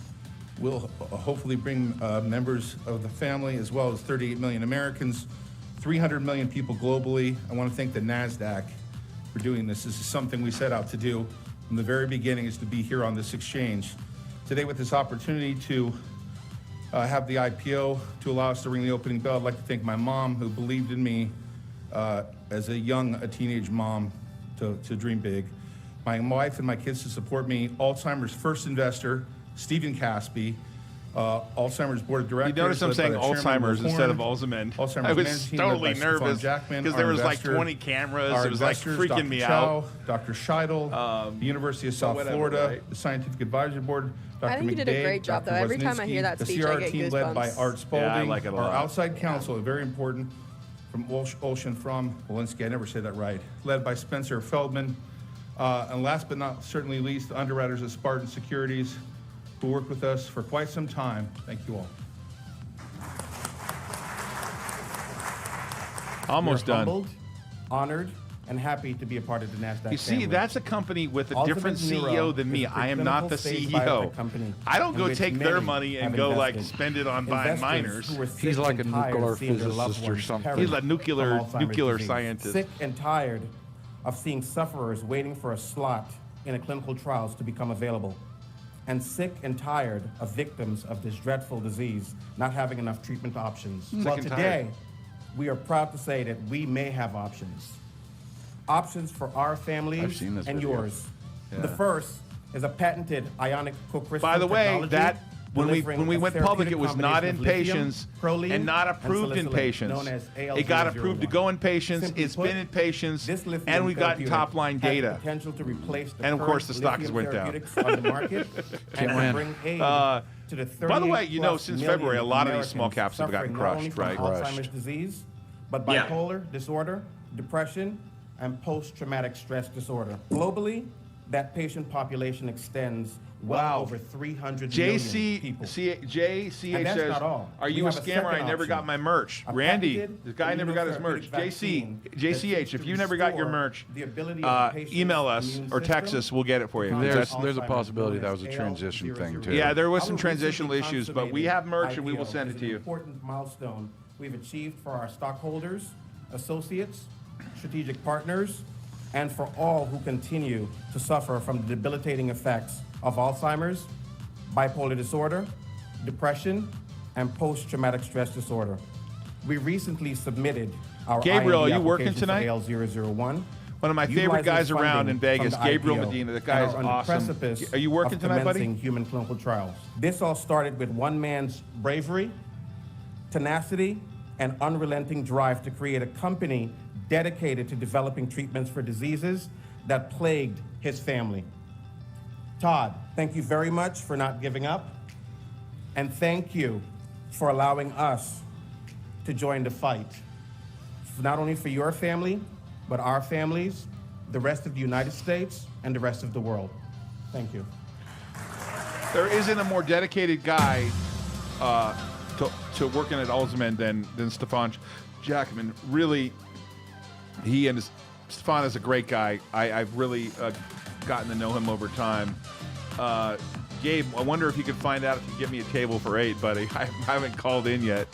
will hopefully bring members of the family, as well as 38 million Americans, 300 million people globally. I want to thank the NASDAQ for doing this. This is something we set out to do from the very beginning, is to be here on this exchange. Today, with this opportunity to have the IPO to allow us to ring the opening bell, I'd like to thank my mom, who believed in me as a teenage mom to dream big. My wife and my kids to support me. Alzheimer's first investor, Stephen Caspi, Alzheimer's Board of Directors. You notice I'm led by saying the chairman, Alzheimer's Will instead of Horn. Alzheimer's. Alzheimer's I was managing team totally led by Stefan nervous Jackman, because our there was like investor, 20 cameras. our It was like investors, freaking Dr. me Chow, out. Dr. Scheidel, the University of South whatever, Florida, right? the Scientific Advisory Board, Dr. I think you did a great job, Dr. though. Every time I Wozniacki, hear that the speech, CR I get team led by goosebumps. Art Spalding, Yeah, I like it a our lot. outside counsel, very important, from Ocean from Walensky, I never say that right, led by Spencer Feldman. And last but not certainly least, the underwriters of Spartan Securities, who worked with us for quite some time. Thank you all. Almost We're done. humbled, honored, and happy to be a part of the NASDAQ You see, family. that's a company with a Ultimate different Neuro CEO than is me. a I am not the preclinical-stage CEO. biotech company I don't in go which take their many money and have go like invested. spend it on buying Investors miners. who were sick He's like and a tired nuclear of seeing their loved physicist or ones something. perish He's a nuclear from Alzheimer's nuclear disease. scientist. Sick and tired of seeing sufferers waiting for a slot in a clinical trials to become available. And sick and tired of victims of this dreadful disease not having enough treatment options. Well, and today, tired. we are proud to say that we may have options. Options for our I've families seen this and video. yours. Yeah. The first is a patented ionic co-crystal By the way, technology that when we delivering went a public, it therapeutic was not in combination of lithium, patients proline, and not and approved in salicylate, patients. known as It got approved to AL001. go in patients. Simply It's put, been in patients, this lithium and we got therapeutic top line has the data. potential to replace the And of course, the current stock has lithium went down. therapeutics on the market and win. will bring aid to the 38 By the way, you know, plus since million February, a lot of these Americans small caps have gotten suffering not only crushed, from right? Alzheimer's disease, but Yeah. bipolar disorder, depression, and post-traumatic stress disorder. Globally, that patient population extends well over 300 million people. JCH And that's says, not all. "Are We you a have a scammer? I second never got option. my merch." A Randy, patented this guy never got his merch. vaccine that JCH, seeks if to you never got your restore merch, the ability of the patient's email us immune or text system us. We'll get it for you. to That's- combat There's a Alzheimer's, possibility known that was as a transition thing, AL001. too. Yeah, there was some Our transitional recently issues, but we consummated have merch and we will IPO send is it to an you. important milestone we've achieved for our stockholders, associates, strategic partners, and for all who continue to suffer from the debilitating effects of Alzheimer's, bipolar disorder, depression, and post-traumatic stress disorder. We recently submitted our Gabriel, IND are you working application for tonight? AL001. One of my favorite utilizing guys around funding in Vegas, from the Gabriel IPO, Medina. That guy and is are on the awesome. precipice Are you working of tonight, buddy? commencing human clinical trials. This all started with one man's bravery, tenacity, and unrelenting drive to create a company dedicated to developing treatments for diseases that plagued his family. Todd, thank you very much for not giving up, and thank you for allowing us to join the fight, not only for your family, but our families, the rest of the United States, and the rest of the world. Thank you. There isn't a more dedicated guy to working at Alzheimer than Stefan Jackman. Really, Stefan is a great guy. I've really gotten to know him over time. Gabe, I wonder if you could find out if you can get me a table for 8, buddy. I haven't called in yet.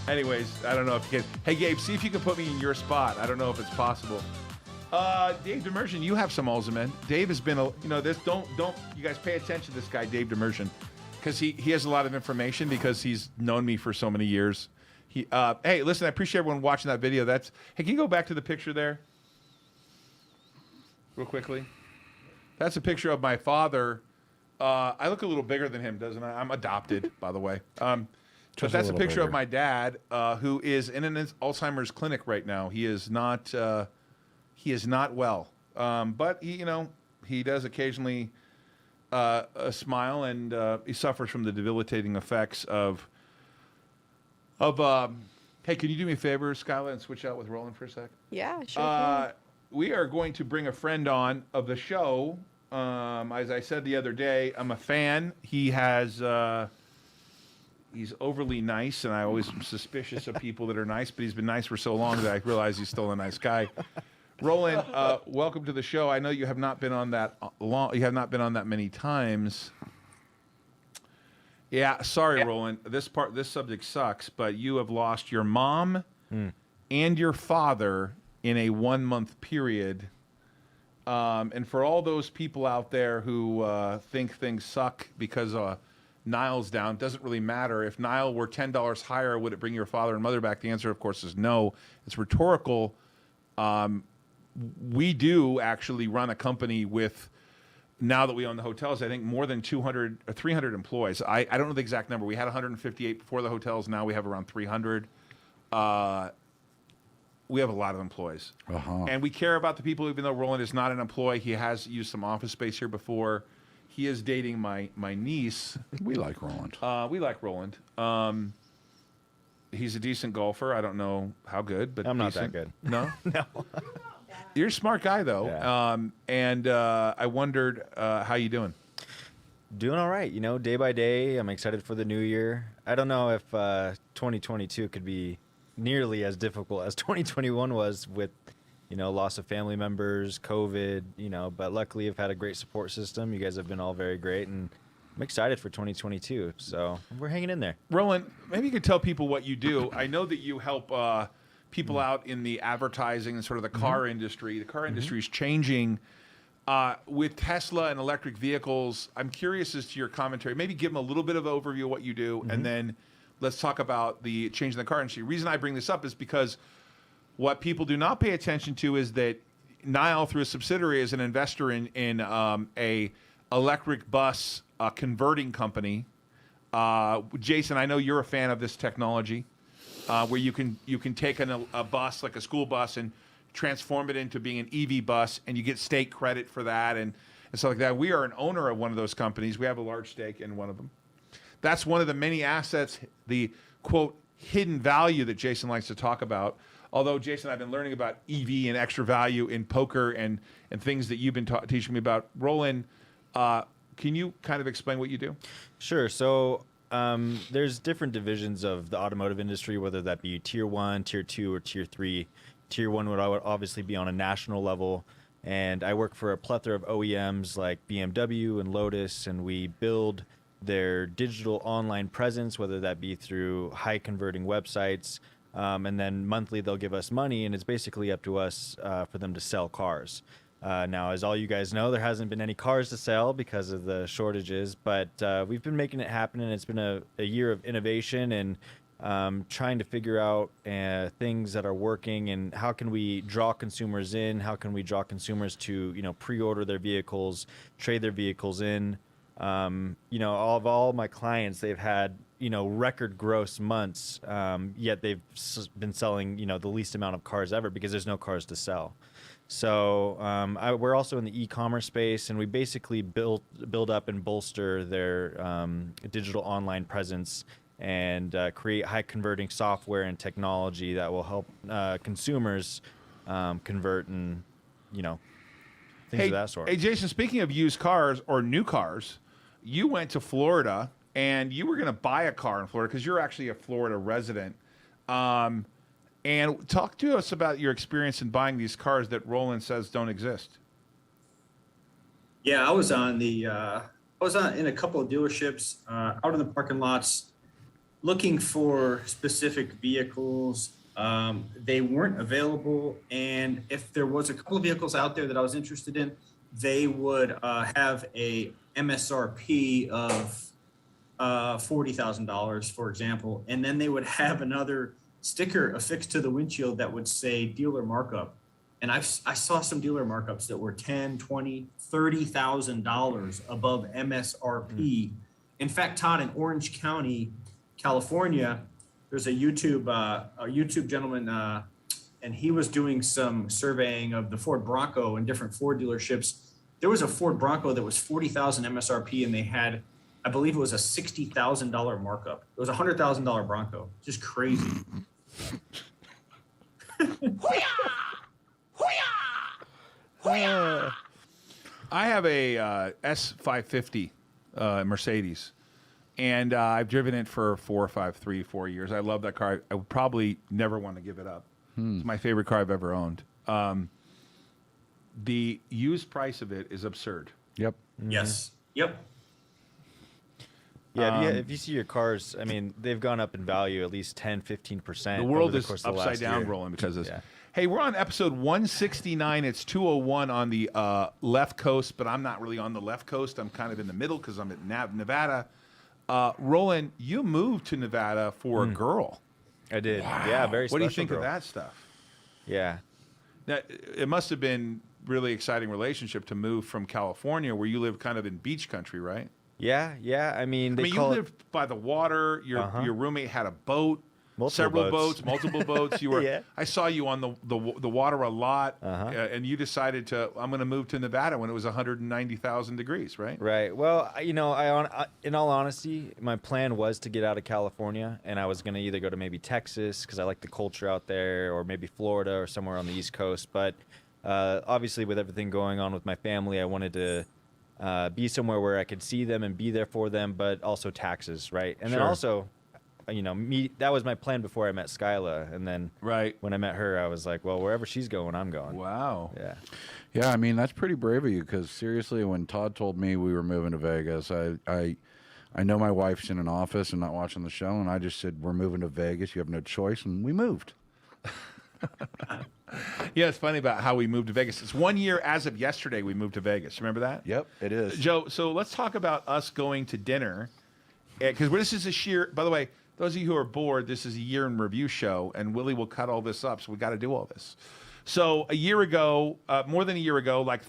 Anyways, I don't know if you can. Hey, Gabe, see if you can put me in your spot. I don't know if it's possible. Dave Demersion, you have some Alzheimer. Dave has been, don't you guys pay attention to this guy, Dave Demersion, because he has a lot of information because he's known me for so many years. Hey, listen, I appreciate everyone watching that video. Hey, can you go back to the picture there? Real quickly. That's a picture of my father. I look a little bigger than him, doesn't I? I'm adopted, by the way. But that's a picture of my dad, who is in an Alzheimer's clinic right now. He is not well, but he does occasionally smile, and he suffers from the debilitating effects of. Hey, can you do me a favor, Skyla, and switch out with Roland for a sec? Yeah, sure. We are going to bring a friend on of the show. As I said the other day, I'm a fan. He has. He's overly nice, and I always am suspicious of people that are nice, but he's been nice for so long that I realize he's still a nice guy. Roland, welcome to the show. I know you have not been on that long. You have not been on that many times. Yeah, sorry, Roland. This subject sucks, but you have lost your mom and your father in a 1-month period. And for all those people out there who think things suck because Nile's down, doesn't really matter. If Nile were $10 higher, would it bring your father and mother back? The answer, of course, is no. It's rhetorical. We do actually run a company with now that we own the hotels, I think more than 200 or 300 employees. I don't know the exact number. We had 158 before the hotels. Now we have around 300. We have a lot of employees. And we care about the people, even though Roland is not an employee. He has used some office space here before. He is dating my niece. We like Roland. We like Roland. He's a decent golfer. I don't know how good, but I'm not decent. that good. No? No. You're a smart guy, though. Yeah. I wondered how you doing? Doing all right. You know, day by day, I'm excited for the new year. I don't know if 2022 could be nearly as difficult as 2021 was with, you know, loss of family members, COVID, you know, but luckily I've had a great support system. You guys have been all very great, and I'm excited for 2022. So we're hanging in there. Roland, maybe you could tell people what you do. I know that you help people out in the advertising and sort of the car industry. The car industry is changing with Tesla and electric vehicles. I'm curious as to your commentary. Maybe give them a little bit of overview of what you do, and then let's talk about the change in the car industry. The reason I bring this up is because what people do not pay attention to is that Nile, through a subsidiary, is an investor in a electric bus converting company. Jason, I know you're a fan of this technology, where you can take a bus, like a school bus, and transform it into being an EV bus, and you get state credit for that and stuff like that. We are an owner of one of those companies. We have a large stake in one of them. That's one of the many assets, the, quote, hidden value that Jason likes to talk about. Although, Jason, I've been learning about EV and extra value in poker and things that you've been teaching me about. Roland, can you kind of explain what you do? Sure. So there's different divisions of the automotive industry, whether that be tier 1, tier 2, or tier 3. Tier 1 would obviously be on a national level. And I work for a plethora of OEMs like BMW and Lotus, and we build their digital online presence, whether that be through high converting websites, and then monthly they'll give us money, and it's basically up to us for them to sell cars. Now, as all you guys know, there hasn't been any cars to sell because of the shortages, but we've been making it happen, and it's been a year of innovation and trying to figure out things that are working, and how can we draw consumers in, how can we draw consumers to, you know, pre-order their vehicles, trade their vehicles in. You know, all of my clients, they've had, you know, record gross months, yet they've been selling, you know, the least amount of cars ever because there's no cars to sell. So we're also in the e-commerce space, and we basically build up and bolster their digital online presence and create high converting software and technology that will help consumers convert and, you know, things of that sort. Hey, Jason, speaking of used cars or new cars, you went to Florida and you were going to buy a car in Florida because you're actually a Florida resident. And talk to us about your experience in buying these cars that Roland says don't exist. Yeah, I was in a couple of dealerships out in the parking lots looking for specific vehicles. They weren't available, and if there was a couple of vehicles out there that I was interested in, they would have a MSRP of $40,000, for example, and then they would have another sticker affixed to the windshield that would say dealer markup. And I saw some dealer markups that were $10,000, $20,000, $30,000 above MSRP. In fact, Todd, in Orange County, California, there's a YouTube gentleman, and he was doing some surveying of the Ford Bronco in different Ford dealerships. There was a Ford Bronco that was $40,000 MSRP, and they had, I believe it was a $60,000 markup. It was a $100,000 Bronco. Just crazy. I have a S550 Mercedes, and I've driven it for 4 years. I love that car. I would probably never want to give it up. It's my favorite car I've ever owned. The used price of it is absurd. Yep. Yes. Yep. Yeah, if you see your cars, I mean, they've gone up in value at least 10, 15%. The world over the is course of the upside last down year. rolling because of this. Yeah. Hey, we're on episode 169. It's 2:01 on the left coast, but I'm not really on the left coast. I'm kind of in the middle because I'm at Nevada. Roland, you moved to Nevada for a girl. I did. Wow. Yeah, very special What do you think girl. of that stuff? Yeah. Now, it must have been really exciting relationship to move from California, where you live kind of in beach country, right? Yeah. I mean, you lived by the water. Your roommate had a boat. Multiple boats. You were. Yeah. I saw you on the water a lot, and you decided to. I'm going to move to Nevada when it was 190,000 degrees, right? Right. Well, you know, in all honesty, my plan was to get out of California, and I was going to either go to maybe Texas because I like the culture out there, or maybe Florida or somewhere on the East Coast. But obviously, with everything going on with my family, I wanted to be somewhere where I could see them and be there for them, but also taxes, right? And then also, you know, that was my plan before I met Skyla, and then when I met her, I was like, well, wherever she's going, I'm going. Wow. Yeah, I mean, that's pretty brave of you, because seriously, when Todd told me we were moving to Vegas, I know my wife's in an office and not watching the show, and I just said, we're moving to Vegas, you have no choice, and we moved. Yeah, it's funny about how we moved to Vegas. It's 1 year as of yesterday we moved to Vegas. Remember that? Yep, it is. Joe, so let's talk about us going to dinner, because this is a sheer, by the way, those of you who are bored, this is a year in review show, and Willie will cut all this up, so we got to do all this. So a year ago, more than a year ago, like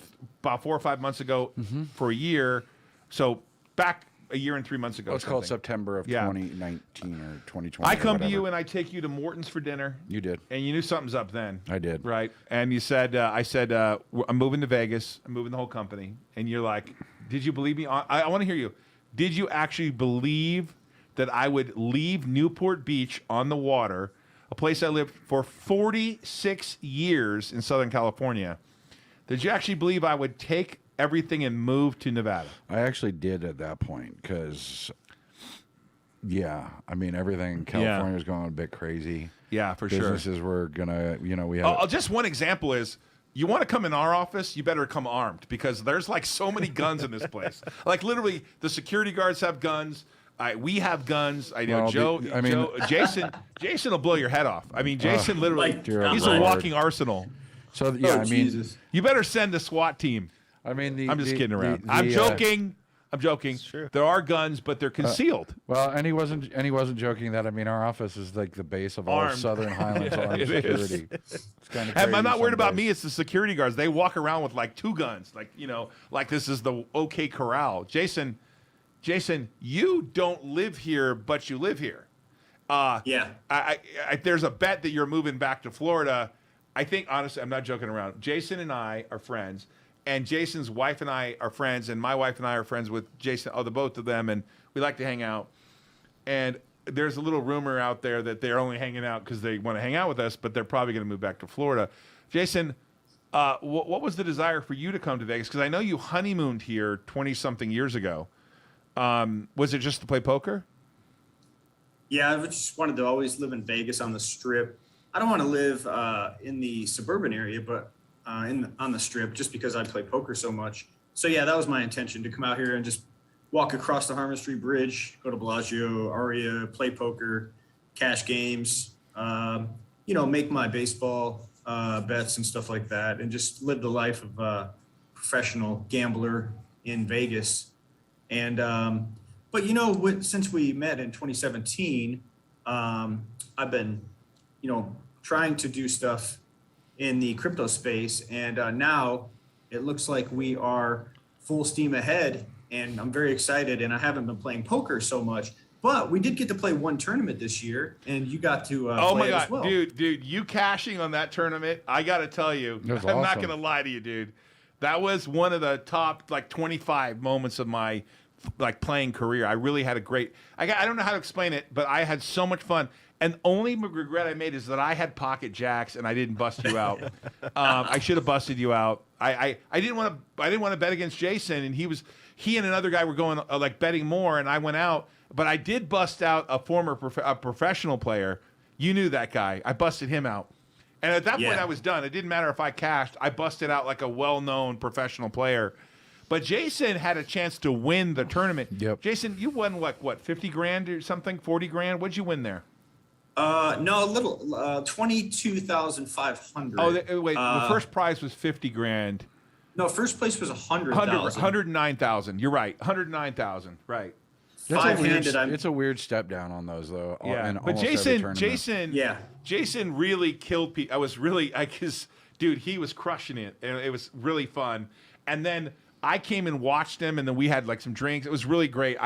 about 4 or 5 months ago, for a year, so back a year and 3 months ago. It's called September of 2019 or 2020. I come to you and I take you to Morton's for dinner. You did. And you knew something's up then. I did. Right. And you said, I said, I'm moving to Vegas. I'm moving the whole company. And you're like, did you believe me? I want to hear you. Did you actually believe that I would leave Newport Beach on the water, a place I lived for 46 years in Southern California? Did you actually believe I would take everything and move to Nevada? I actually did at that point, because, I mean, everything in California was going a bit crazy. Yeah, for sure. Businesses were going to, you know, we had... just one example is, you want to come in our office, you better come armed, because there's like so many guns in this place. Like literally, the security guards have guns. We have guns. I know Jason will blow your head off. I mean, Jason literally, he's a walking arsenal. So I mean, you better send a SWAT team. I mean, I'm just kidding around. I'm joking. I'm joking. There are guns, but they're concealed. Well, and he wasn't joking that. I mean, our office is like the base of all Southern Highlands armed security. It's kind of crazy. I'm not worried about me. It's the security guards. They walk around with like 2 guns, like like this is the OK Corral. Jason, you don't live here, but you live here. There's a bet that you're moving back to Florida. I think, honestly, I'm not joking around. Jason and I are friends, and Jason's wife and I are friends, and my wife and I are friends with Jason, the both of them, and we like to hang out. And there's a little rumor out there that they're only hanging out because they want to hang out with us, but they're probably going to move back to Florida. Jason, what was the desire for you to come to Vegas? Because I know you honeymooned here 20-something years ago. Was it just to play poker? Yeah, I just wanted to always live in Vegas on the Strip. I don't want to live in the suburban area, but on the Strip, just because I play poker so much. So yeah, that was my intention, to come out here and just walk across the Harmon Street Bridge, go to Bellagio, Aria, play poker, cash games, make my baseball bets and stuff like that, and just live the life of a professional gambler in Vegas. And but since we met in 2017, I've been trying to do stuff in the crypto space, and now it looks like we are full steam ahead, and I'm very excited. And I haven't been playing poker so much, but we did get to play one tournament this year, and you got to play it as well. Dude, you cashing on that tournament, I got to tell you, I'm awesome. Not going to lie to you, dude. That was one of the top 25 moments of my playing career. I really had a great, I don't know how to explain it, but I had so much fun. And only regret I made is that I had pocket jacks and I didn't bust you out. I should have busted you out. I didn't want to bet against Jason, and he and another guy were going betting more, and I went out. But I did bust out a former professional player. You knew that guy. I busted him out. And at that point I was done. It didn't matter if I cashed. I busted out like a well-known professional player. But Jason had a chance to win the tournament. Yep. Jason, you won what, 50 grand or something, 40 grand? What'd you win there? No, a little, 22,500. Oh, wait, the first prize was 50 grand. No, first place was 100,000. 109,000. You're right. 109,000. Right. It's a weird step down on those though. Yeah. But Jason really killed people. dude, he was crushing it, and it was really fun. And then I came and watched him, and then we had like some drinks. It was really great.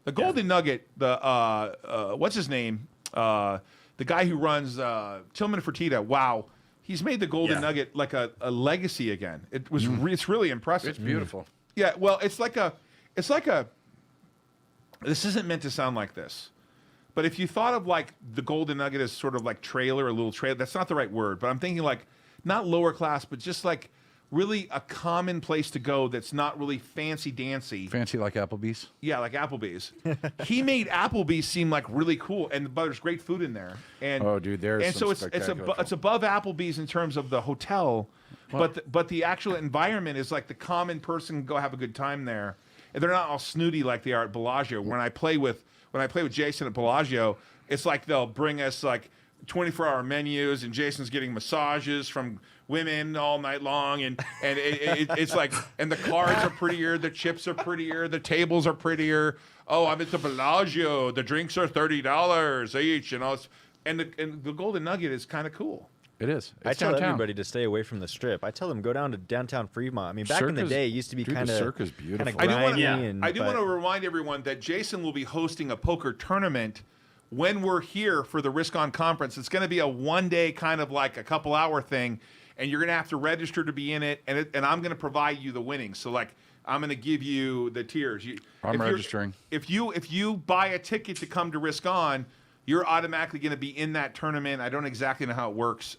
The Golden Nugget, the what's his name? The guy who runs Tillman Fertitta. Wow, he's made the Golden Nugget like a legacy again. It was it's really impressive. It's beautiful. Yeah, well, it's like a. This isn't meant to sound like this, but if you thought of like the Golden Nugget as sort of like trailer, a little trailer, that's not the right word. But I'm thinking like not lower class, but just like really a common place to go that's not really fancy dancy. Fancy like Applebee's? Yeah, like Applebee's. He made Applebee's seem like really cool, and but there's great food in there. And oh, dude, there's and so it's above Applebee's in terms of the hotel, but the actual environment is like the common person can go have a good time there. And they're not all snooty like they are at Bellagio. When I play with Jason at Bellagio, it's like they'll bring us like 24-hour menus, and Jason's getting massages from women all night long, and it's like, and the cards are prettier, the chips are prettier, the tables are prettier. Oh, I'm at the Bellagio. The drinks are $30 each, and all. And the Golden Nugget is kind of cool. It is. I tell everybody to stay away from the Strip. I tell them go down to downtown Fremont. I mean, back in the day, it used to be kind of Circus beautiful. I do want to remind everyone that Jason will be hosting a poker tournament when we're here for the Risk On conference. It's going to be a one-day kind of like a couple-hour thing, and you're going to have to register to be in it, and I'm going to provide you the winnings. So like I'm going to give you the tiers. I'm registering. If you buy a ticket to come to Risk On, you're automatically going to be in that tournament. I don't exactly know how it works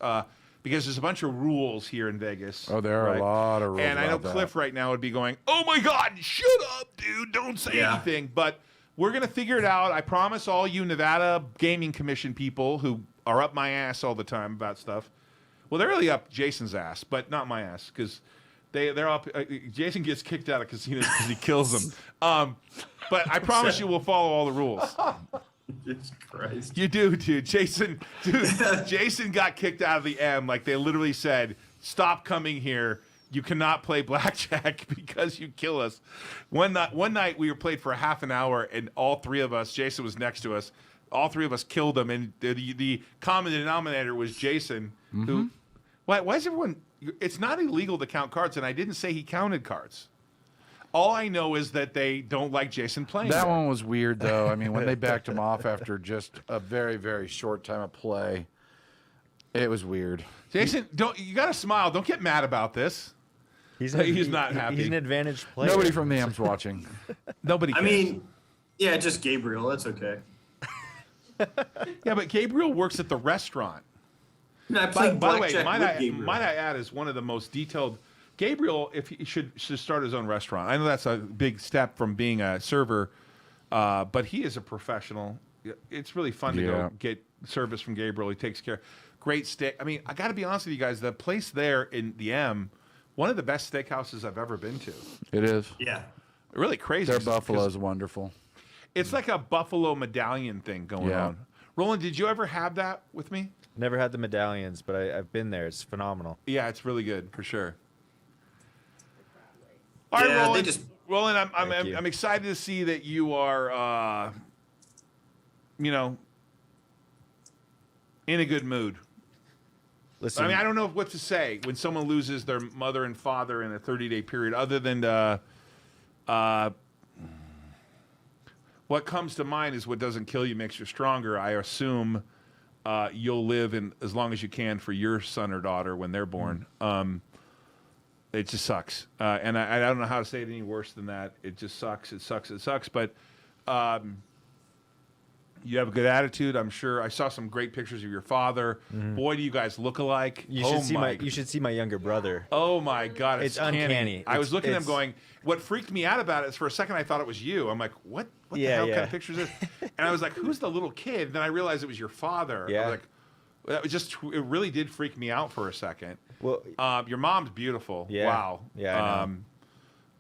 because there's a bunch of rules here in Vegas. Oh, there are a lot of rules. And I know Cliff right now would be going, "Oh my God, shut up, dude! Don't say anything." But we're going to figure it out. I promise all you Nevada Gaming Commission people who are up my ass all the time about stuff. Well, they're really up Jason's ass, but not my ass because they're up. Jason gets kicked out of casinos because he kills them. But I promise you, we'll follow all the rules. Jesus Christ. You do, dude. Jason got kicked out of the M. Like they literally said, "Stop coming here. You cannot play blackjack because you kill us." One night we were played for a half an hour, and all three of us, Jason was next to us, all three of us killed him, and the common denominator was Jason. Who? Why is everyone? It's not illegal to count cards, and I didn't say he counted cards. All I know is that they don't like Jason playing. That one was weird, though. I mean, when they backed him off after just a very, very short time of play, it was weird. Jason, you got to smile. Don't get mad about this. He's not happy. He's an advantaged player. Nobody from the M's watching. Nobody cares. I mean, yeah, just Gabriel. That's okay. Yeah, but Gabriel works at the restaurant. I played by the way, blackjack might I add, is one of the most detailed. Gabriel, if he should start his own restaurant. I know that's a big step from being a server, but he is a professional. It's really fun to go get service from Gabriel. He takes care. Great steak. I mean, I got to be honest with you guys. The place there in the M, one of the best steakhouses I've ever been to. It is. Yeah. Really crazy. Their buffalo is wonderful. It's like a buffalo medallion thing going on. Roland, did you ever have that with me? Never had the medallions, but I've been there. It's phenomenal. Yeah, it's really good for sure. All right, Roland. I'm excited to see that you are, in a good mood. Listen, I mean, I don't know what to say when someone loses their mother and father in a 30-day period, other than what comes to mind is what doesn't kill you makes you stronger. I assume you'll live as long as you can for your son or daughter when they're born. It just sucks. And I don't know how to say it any worse than that. It just sucks. It sucks. It sucks. But you have a good attitude. I'm sure. I saw some great pictures of your father. Boy, do you guys look alike. You should see my younger brother. Oh, my God. It's uncanny. I was looking at him going, what freaked me out about it is for a second I thought it was you. I'm like, what the hell kind of pictures is this? And I was like, who's the little kid? Then I realized it was your father. Yeah. I was like, it really did freak me out for a second. Well, your mom's beautiful. Yeah. Wow. Yeah.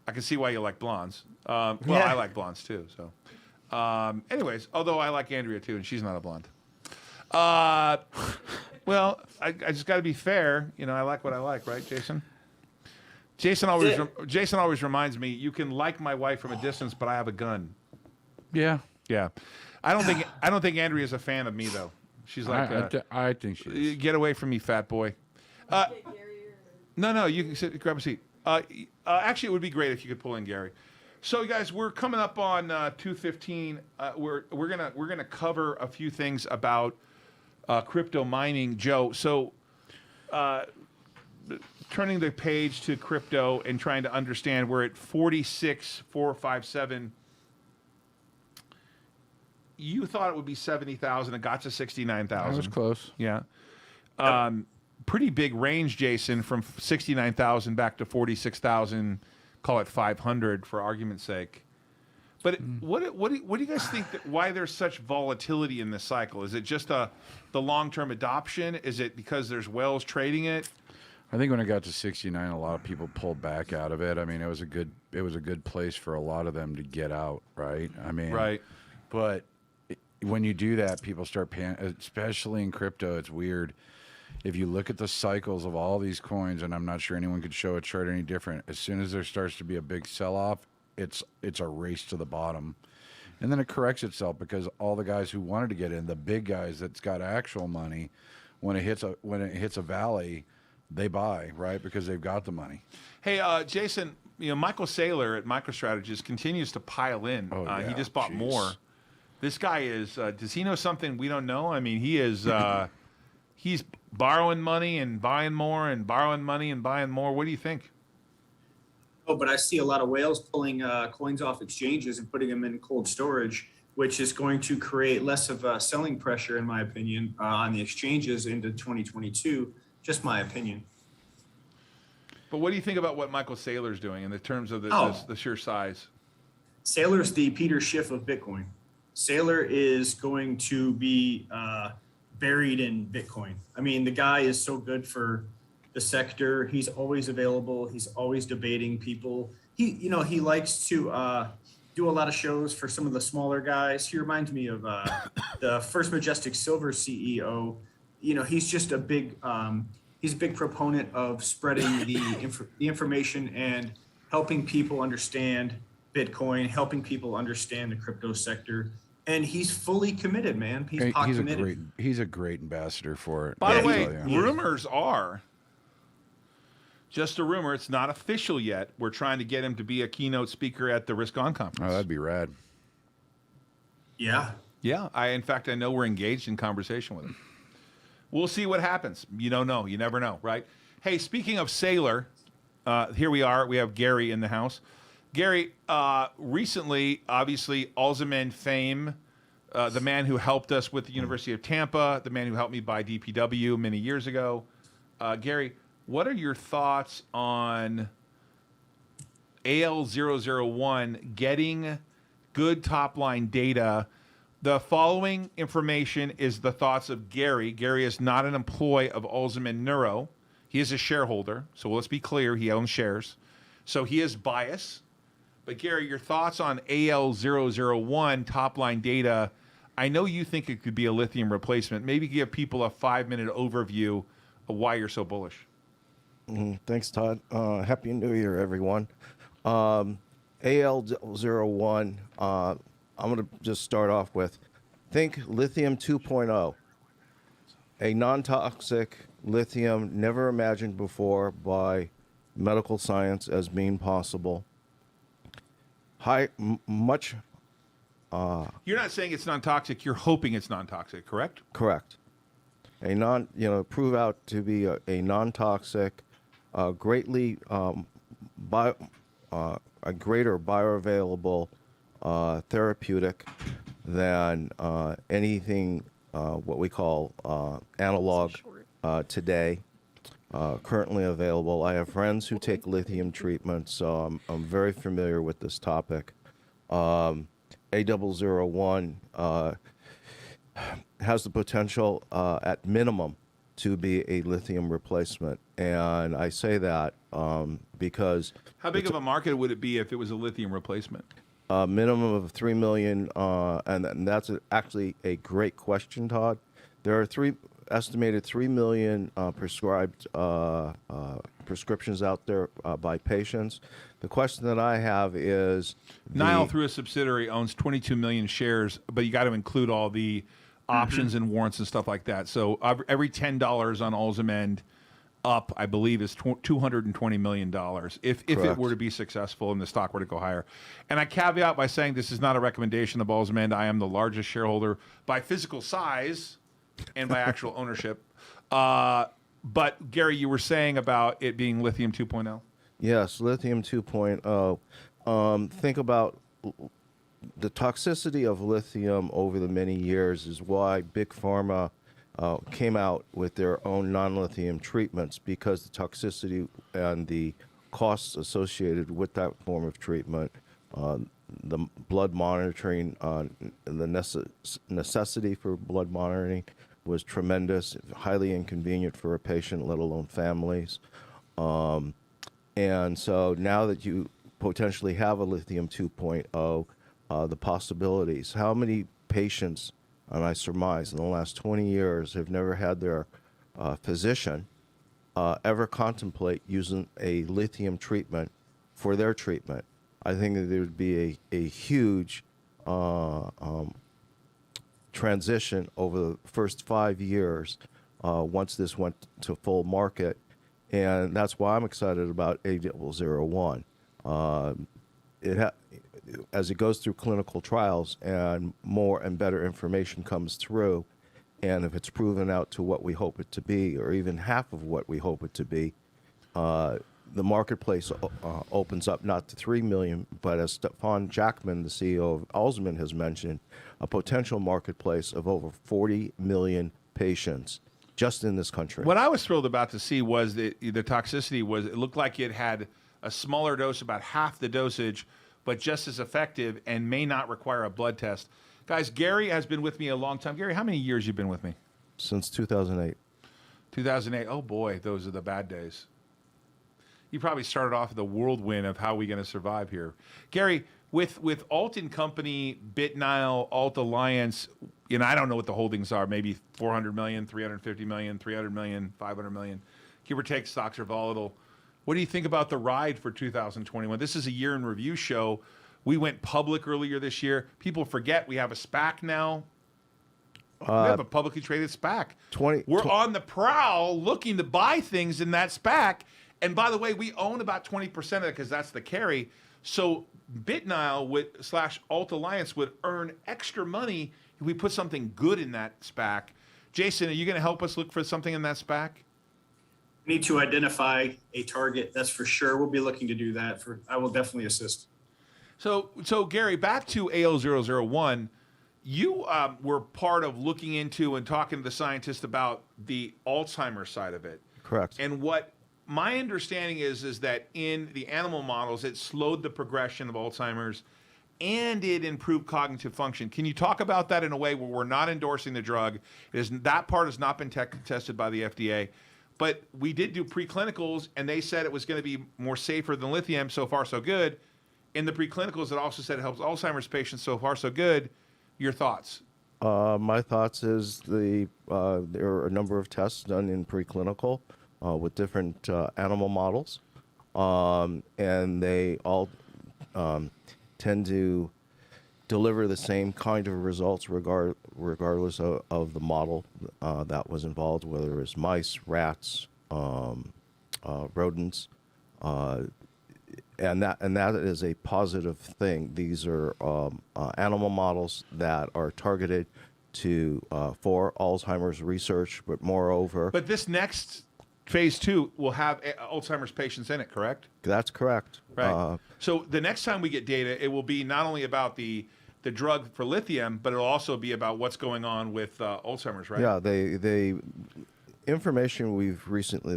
I can see why you like blondes. I like blondes too. So, anyways, although I like Andrea too, and she's not a blonde. Well, I just got to be fair. I like what I like, right, Jason? Jason always reminds me, you can like my wife from a distance, but I have a gun. Yeah. Yeah. I don't think Andrea's a fan of me though. She's like, I think she is. Get away from me, fat boy. No, you can sit, grab a seat. Actually, it would be great if you could pull in Gary. So, guys, we're coming up on 2:15. We're gonna cover a few things about crypto mining, Joe. So, turning the page to crypto and trying to understand, we're at 46,457. You thought it would be 70,000. It got to 69,000. That was close. Yeah. Pretty big range, Jason, from 69,000 back to 46,000. Call it 500 for argument's sake. But what do you guys think? Why there's such volatility in this cycle? Is it just the long-term adoption? Is it because there's whales trading it? I think when it got to 69, a lot of people pulled back out of it. I mean, it was a good place for a lot of them to get out, right? I mean, right. But when you do that, people start paying, especially in crypto. It's weird. If you look at the cycles of all these coins, and I'm not sure anyone could show a chart any different, as soon as there starts to be a big sell-off, it's a race to the bottom. And then it corrects itself because all the guys who wanted to get in, the big guys that's got actual money, when it hits a valley, they buy, right? Because they've got the money. Hey, Jason, Michael Saylor at MicroStrategies continues to pile in. Oh, yeah. He just bought more. This guy is, does he know something we don't know? I mean, he is, he's borrowing money and buying more and borrowing money and buying more. What do you think? Oh, but I see a lot of whales pulling coins off exchanges and putting them in cold storage, which is going to create less of a selling pressure, in my opinion, on the exchanges into 2022. Just my opinion. But what do you think about what Michael Saylor's doing in the terms of the sheer size? Saylor's the Peter Schiff of Bitcoin. Saylor is going to be buried in Bitcoin. I mean, the guy is so good for the sector. He's always available. He's always debating people. He likes to do a lot of shows for some of the smaller guys. He reminds me of the First Majestic Silver CEO. He's just a big proponent of spreading the information and helping people understand Bitcoin, helping people understand the crypto sector. And he's fully committed, man. He's committed. He's a great ambassador for it. By the way, rumors are, just a rumor, it's not official yet. We're trying to get him to be a keynote speaker at the Risk On conference. Oh, that'd be rad. Yeah. Yeah. In fact, I know we're engaged in conversation with him. We'll see what happens. You don't know. You never know, right? Hey, speaking of Saylor, here we are. We have Gary in the house. Gary, recently, obviously, Alzheimer fame, the man who helped us with the University of Tampa, the man who helped me buy DPW many years ago. Gary, what are your thoughts on AL001 getting good top-line data? The following information is the thoughts of Gary. Gary is not an employee of Alzheimer Neuro. He is a shareholder, so let's be clear, he owns shares. So he is biased. But Gary, your thoughts on AL001 top-line data. I know you think it could be a lithium replacement. Maybe give people a 5-minute overview of why you're so bullish. Thanks, Todd. Happy New Year, everyone. AL01, I'm going to just start off with, think lithium 2.0, a non-toxic lithium never imagined before by medical science as being possible. You're not saying it's non-toxic. You're hoping it's non-toxic, correct? Correct. Prove out to be a non-toxic, greatly a greater bioavailable therapeutic than anything what we call analog today. Currently available. I have friends who take lithium treatment, so I'm very familiar with this topic. A001 has the potential, at minimum, to be a lithium replacement, and I say that because how big of a market would it be if it was a lithium replacement? Minimum of 3 million, and that's actually a great question, Todd. There are estimated 3 million prescribed prescriptions out there by patients. The question that I have is... Nile, through a subsidiary, owns 22 million shares, but you got to include all the options and warrants and stuff like that. So every $10 on Alzheimer up, I believe, is $220 million if it Correct. were to be successful and the stock were to go higher. And I caveat by saying this is not a recommendation of Balzamanda. I am the largest shareholder by physical size and by actual ownership. But Gary, you were saying about it being lithium 2.0? Yes, lithium 2.0. Think about the toxicity of lithium over the many years is why Big Pharma came out with their own non-lithium treatments, because the toxicity and the costs associated with that form of treatment, the blood monitoring, the necessity for blood monitoring was tremendous, highly inconvenient for a patient, let alone families. And so now that you potentially have a lithium 2.0, the possibilities, how many patients, and I surmise in the last 20 years, have never had their physician ever contemplate using a lithium treatment for their treatment? I think that there would be a huge transition over the first 5 years once this went to full market. And that's why I'm excited about A001. As it goes through clinical trials and more and better information comes through, and if it's proven out to what we hope it to be, or even half of what we hope it to be, the marketplace opens up not to 3 million, but as Stefan Jackman, the CEO of Alzheimer, has mentioned, a potential marketplace of over 40 million patients just in this country. What I was thrilled about to see was the toxicity was, it looked like it had a smaller dose, about half the dosage, but just as effective and may not require a blood test. Guys, Gary has been with me a long time. Gary, how many years you been with me? Since 2008. 2008. Oh boy, those are the bad days. You probably started off the whirlwind of how we going to survive here. Gary, with Ault & Company, BitNile, Ault Alliance, I don't know what the holdings are, maybe 400 million, 350 million, 300 million, 500 million. Give or take, stocks are volatile. What do you think about the ride for 2021? This is a year in review show. We went public earlier this year. People forget we have a SPAC now. We have a publicly traded SPAC. We're on the prowl looking to buy things in that SPAC. And by the way, we own about 20% of it because that's the carry. So BitNile / Ault Alliance would earn extra money if we put something good in that SPAC. Jason, are you going to help us look for something in that SPAC? We need to identify a target, that's for sure. We'll be looking to do that. I will definitely assist. So Gary, back to AL001, you were part of looking into and talking to the scientists about the Alzheimer's side of it. Correct. And what my understanding is that in the animal models, it slowed the progression of Alzheimer's and it improved cognitive function. Can you talk about that in a way where we're not endorsing the drug? That part has not been tested by the FDA. But we did do preclinicals, and they said it was going to be more safer than lithium. So far, so good. In the preclinicals, it also said it helps Alzheimer's patients. So far, so good. Your thoughts? My thoughts is there are a number of tests done in preclinical with different animal models, and they all tend to deliver the same kind of results regardless of the model that was involved, whether it's mice, rats, rodents, and that is a positive thing. These are animal models that are targeted for Alzheimer's research, but moreover. But this next phase 2 will have Alzheimer's patients in it, correct? That's correct. Right. So the next time we get data, it will be not only about the drug for lithium, but it'll also be about what's going on with Alzheimer's, right? Yeah, the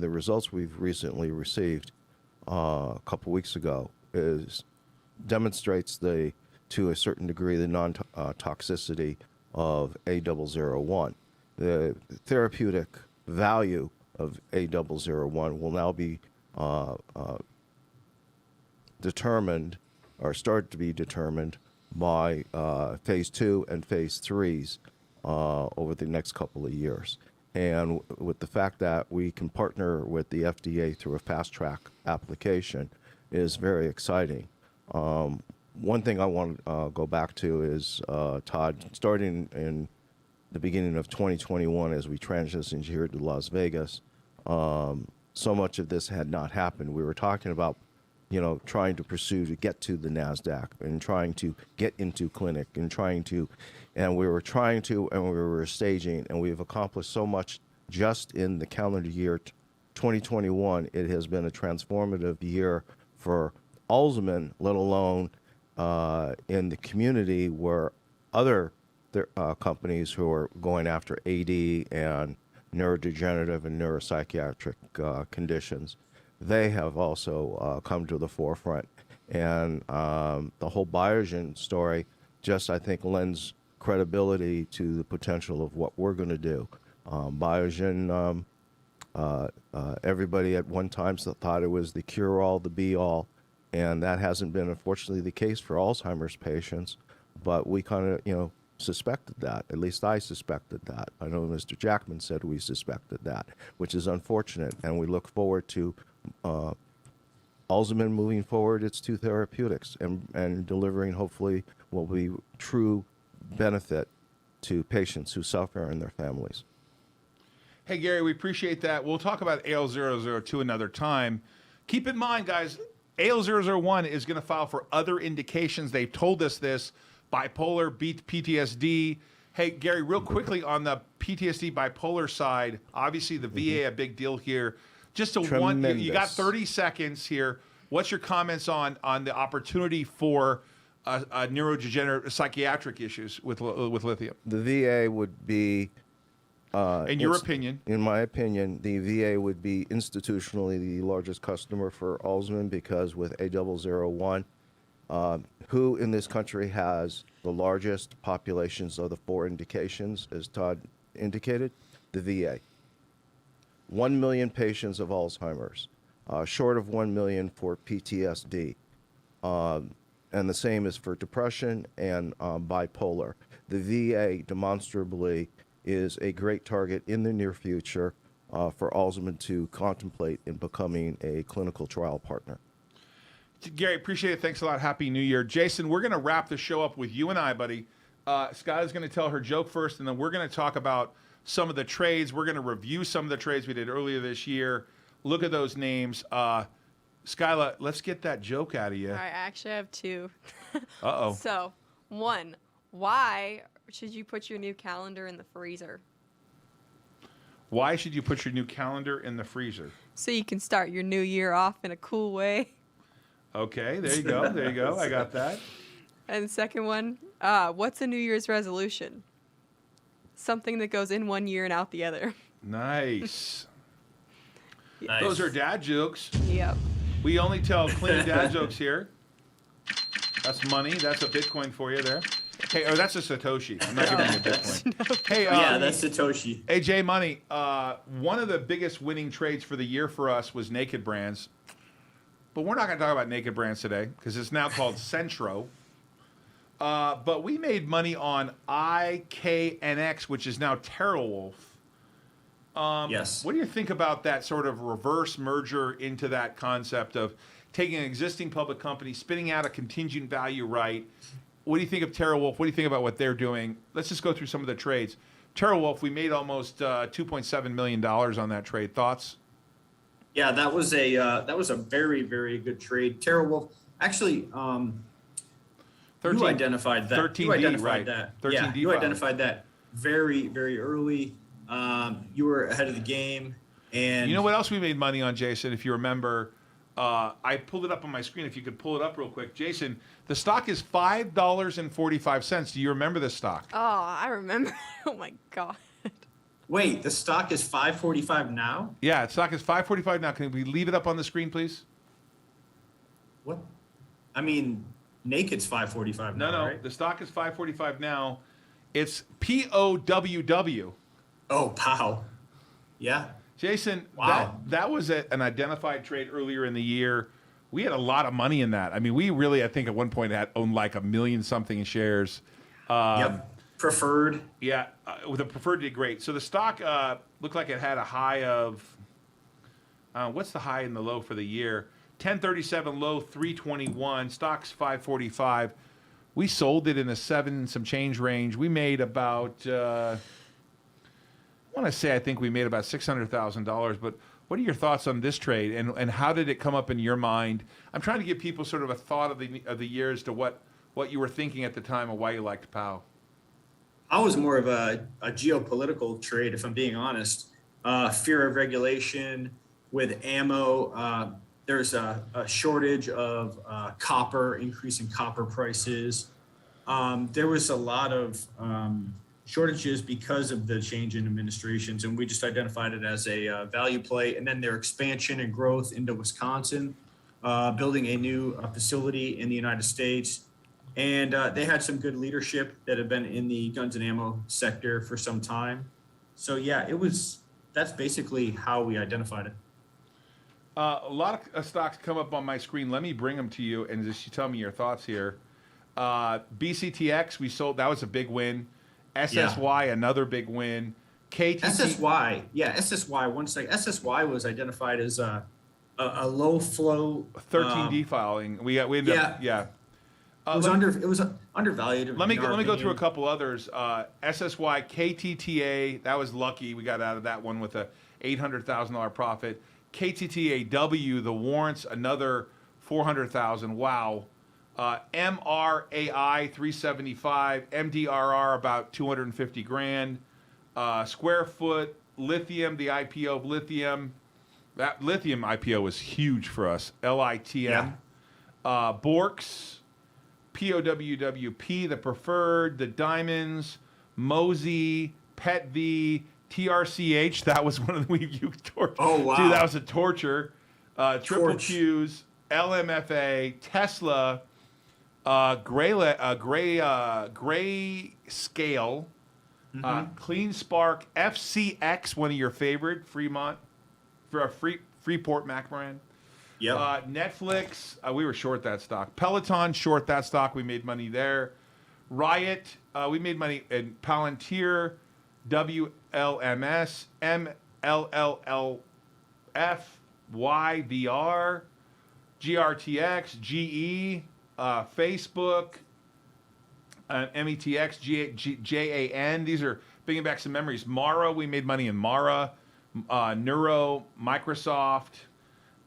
results we've recently received a couple weeks ago demonstrates to a certain degree the non-toxicity of A001. The therapeutic value of A001 will now be determined, or start to be determined, by phase 2 and phase 3s over the next couple of years. And with the fact that we can partner with the FDA through a fast track application is very exciting. One thing I want to go back to is, Todd, starting in the beginning of 2021, as we transitioned here to Las Vegas, so much of this had not happened. We were talking about, trying to pursue to get to the NASDAQ and trying to get into clinic and we were staging, and we've accomplished so much just in the calendar year 2021. It has been a transformative year for Alzheimer, let alone in the community where other companies who are going after AD and neurodegenerative and neuropsychiatric conditions, they have also come to the forefront. And the whole Biogen story just, I think, lends credibility to the potential of what we're going to do. Biogen, everybody at one time thought it was the cure-all, the be-all, and that hasn't been, unfortunately, the case for Alzheimer's patients. But we kind of, suspected that. At least I suspected that. I know Mr. Jackman said we suspected that, which is unfortunate. And we look forward to Alzheimer moving forward its two therapeutics and delivering, hopefully, what will be true benefit to patients who suffer and their families. Hey, Gary, we appreciate that. We'll talk about AL002 another time. Keep in mind, guys, AL001 is going to file for other indications. They've told us this. Bipolar, PTSD. Hey, Gary, real quickly on the PTSD bipolar side, obviously the VA a big deal here. Just you got 30 seconds here. What's your comments on the opportunity for neurodegenerative psychiatric issues with lithium? The VA would be, in your opinion, in my opinion, the VA would be institutionally the largest customer for Alzheimer, because with A001, who in this country has the largest populations of the 4 indications, as Todd indicated? The VA. 1 million patients of Alzheimer's, short of 1 million for PTSD. And the same is for depression and bipolar. The VA demonstrably is a great target in the near future for Alzheimer to contemplate in becoming a clinical trial partner. Gary, appreciate it. Thanks a lot. Happy New Year. Jason, we're going to wrap the show up with you and I, buddy. Skyla's going to tell her joke first, and then we're going to talk about some of the trades. We're going to review some of the trades we did earlier this year. Look at those names. Skyla, let's get that joke out of you. All right, I actually have 2. Uh-oh. So, 1, why should you put your new calendar in the freezer? Why should you put your new calendar in the freezer? So you can start your new year off in a cool way. Okay, there you go. There you go. I got that. And the second one, what's a New Year's resolution? Something that goes in one year and out the other. Nice. Those are dad jokes. Yep. We only tell clean dad jokes here. That's money. That's a Bitcoin for you there. Hey, or that's a Satoshi. I'm not giving you a Bitcoin. Hey, yeah, that's Satoshi. Hey, Jay Money. One of the biggest winning trades for the year for us was Naked Brands. But we're not going to talk about Naked Brands today because it's now called Centro. But we made money on IKNX, which is now TeraWulf. Yes. What do you think about that sort of reverse merger into that concept of taking an existing public company, spinning out a contingent value right? What do you think of TeraWulf? What do you think about what they're doing? Let's just go through some of the trades. TeraWulf, we made almost $2.7 million on that trade. Thoughts? Yeah, that was a very, very good trade. TeraWulf, actually, 13, you identified that. 13D, you identified right. that. 13D yeah, you file. identified that very, very early. You were ahead of the game. And you know what else we made money on, Jason? If you remember, I pulled it up on my screen. If you could pull it up real quick, Jason. The stock is $5.45. Do you remember this stock? Oh, I remember. Oh my God. Wait, the stock is $5.45 now? Yeah, the stock is $5.45 now. Can we leave it up on the screen, please? What? I mean, Naked's $5.45 now, No, right? the stock is $5.45 now. It's POWW. Oh, pow. Yeah. Jason, wow. that was an identified trade earlier in the year. We had a lot of money in that. I mean, we really, I think at one point owned like 1 million something shares. Yep. Preferred. Yeah, the preferred did great. So the stock looked like it had a high of, what's the high and the low for the year? 1037, low 321, stock's 545. We sold it in the 7 and some change range. We made about, I think we made about $600,000. But What are your thoughts on this trade, and how did it come up in your mind? I'm trying to give people sort of a thought of the year as to what you were thinking at the time and why you liked POW. I was more of a geopolitical trade, if I'm being honest. Fear of regulation with ammo. There's a shortage of copper, increasing copper prices. There was a lot of shortages because of the change in administrations, and we just identified it as a value play. And then their expansion and growth into Wisconsin, building a new facility in the United States. And they had some good leadership that have been in the guns and ammo sector for some time. So yeah, that's basically how we identified it. A lot of stocks come up on my screen. Let me bring them to you and just tell me your thoughts here. BCTX, we sold. That was a big win. SSY, another big win. KTT. SSY, yeah, SSY. One second. SSY was identified as a low flow 13D filing. We ended up, yeah. It was undervalued. Let me go through a couple others. SSY, KTTA, that was lucky. We got out of that one with a $800,000 profit. KTTAW, the warrants, another $400,000. Wow. MRAI 375, MDRR about 250 grand. Square Foot, Lithium, the IPO of Lithium. That Lithium IPO was huge for us. LITM. Borks, POWWP, the preferred, the diamonds, Mosey, PETV, TRCH. That was one of the you torture. Oh wow, dude, that was a torture. Triple Qs, LMFA, Tesla, Gray Scale, Clean Spark, FCX, one of your favorite, Fremont, for a Freeport McMoran. Yep. Netflix, we were short that stock. Peloton, short that stock. We made money there. Riot, we made money in Palantir, WLMS, MLLLF, YVR, GRTX, GE, Facebook, METX, JAN. These are bringing back some memories. Mara, we made money in Mara. Neuro, Microsoft,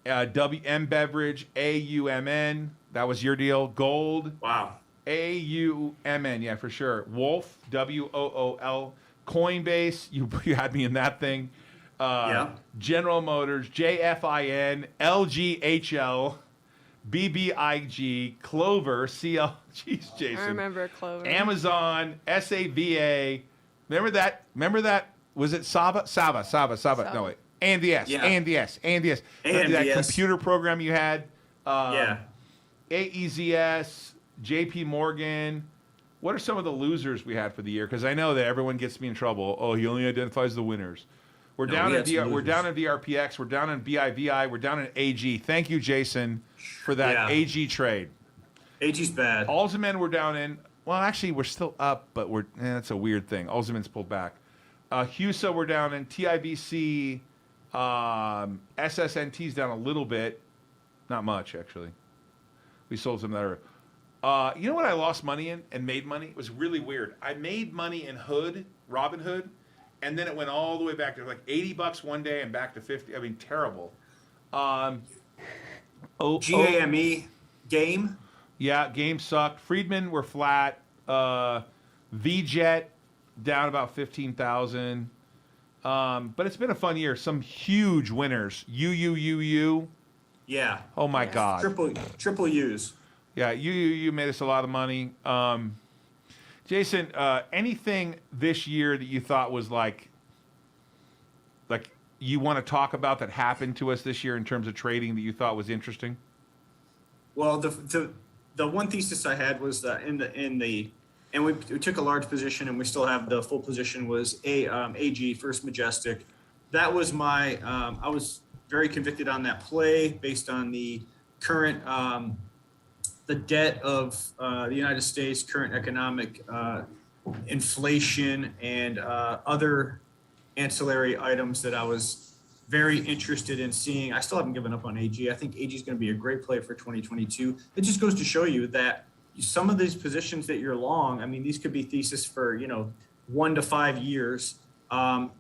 WM Beverage, AUMN. That was your deal. Gold. Wow. AUMN, yeah, for sure. Wolf, WOOL. Coinbase, you had me in that thing. General Motors, JFIN, LGHL, BBIG, Clover, CL. Jeez, Jason. I remember Clover. Amazon, SAVA. Remember that? Was it Saba? No, wait. And the S. That computer program you had. AEZS, JP Morgan. What are some of the losers we had for the year? Because I know that everyone gets me in trouble. Oh, he only identifies the winners. We're down in VRPX. We're down in BIVI. We're down in AG. Thank you, Jason, for that AG trade. AG's bad. Alzheimer we're down in. Well, actually, we're still up, but that's a weird thing. Alzheimer's pulled back. HUSA we're down in. TIVC, SSNT's down a little bit. Not much, actually. We sold some that are. You know what I lost money in and made money? It was really weird. I made money in Robinhood, and then it went all the way back to like $80 one day and back to 50. I mean, terrible. GAME, Game? Yeah, Game sucked. Friedman were flat. VJet down about 15,000. But it's been a fun year. Some huge winners. UUUU. Yeah. Oh my God. Triple U's. Yeah, you made us a lot of money. Jason, anything this year that you thought was like you want to talk about that happened to us this year in terms of trading that you thought was interesting? Well, the one thesis I had was that and we took a large position and we still have the full position was AG, First Majestic. That was my I was very convicted on that play based on the current the debt of the United States, current economic inflation, and other ancillary items that I was very interested in seeing. I still haven't given up on AG. I think AG is going to be a great play for 2022. It just goes to show you that some of these positions that you're long, I mean, these could be thesis for 1 to 5 years.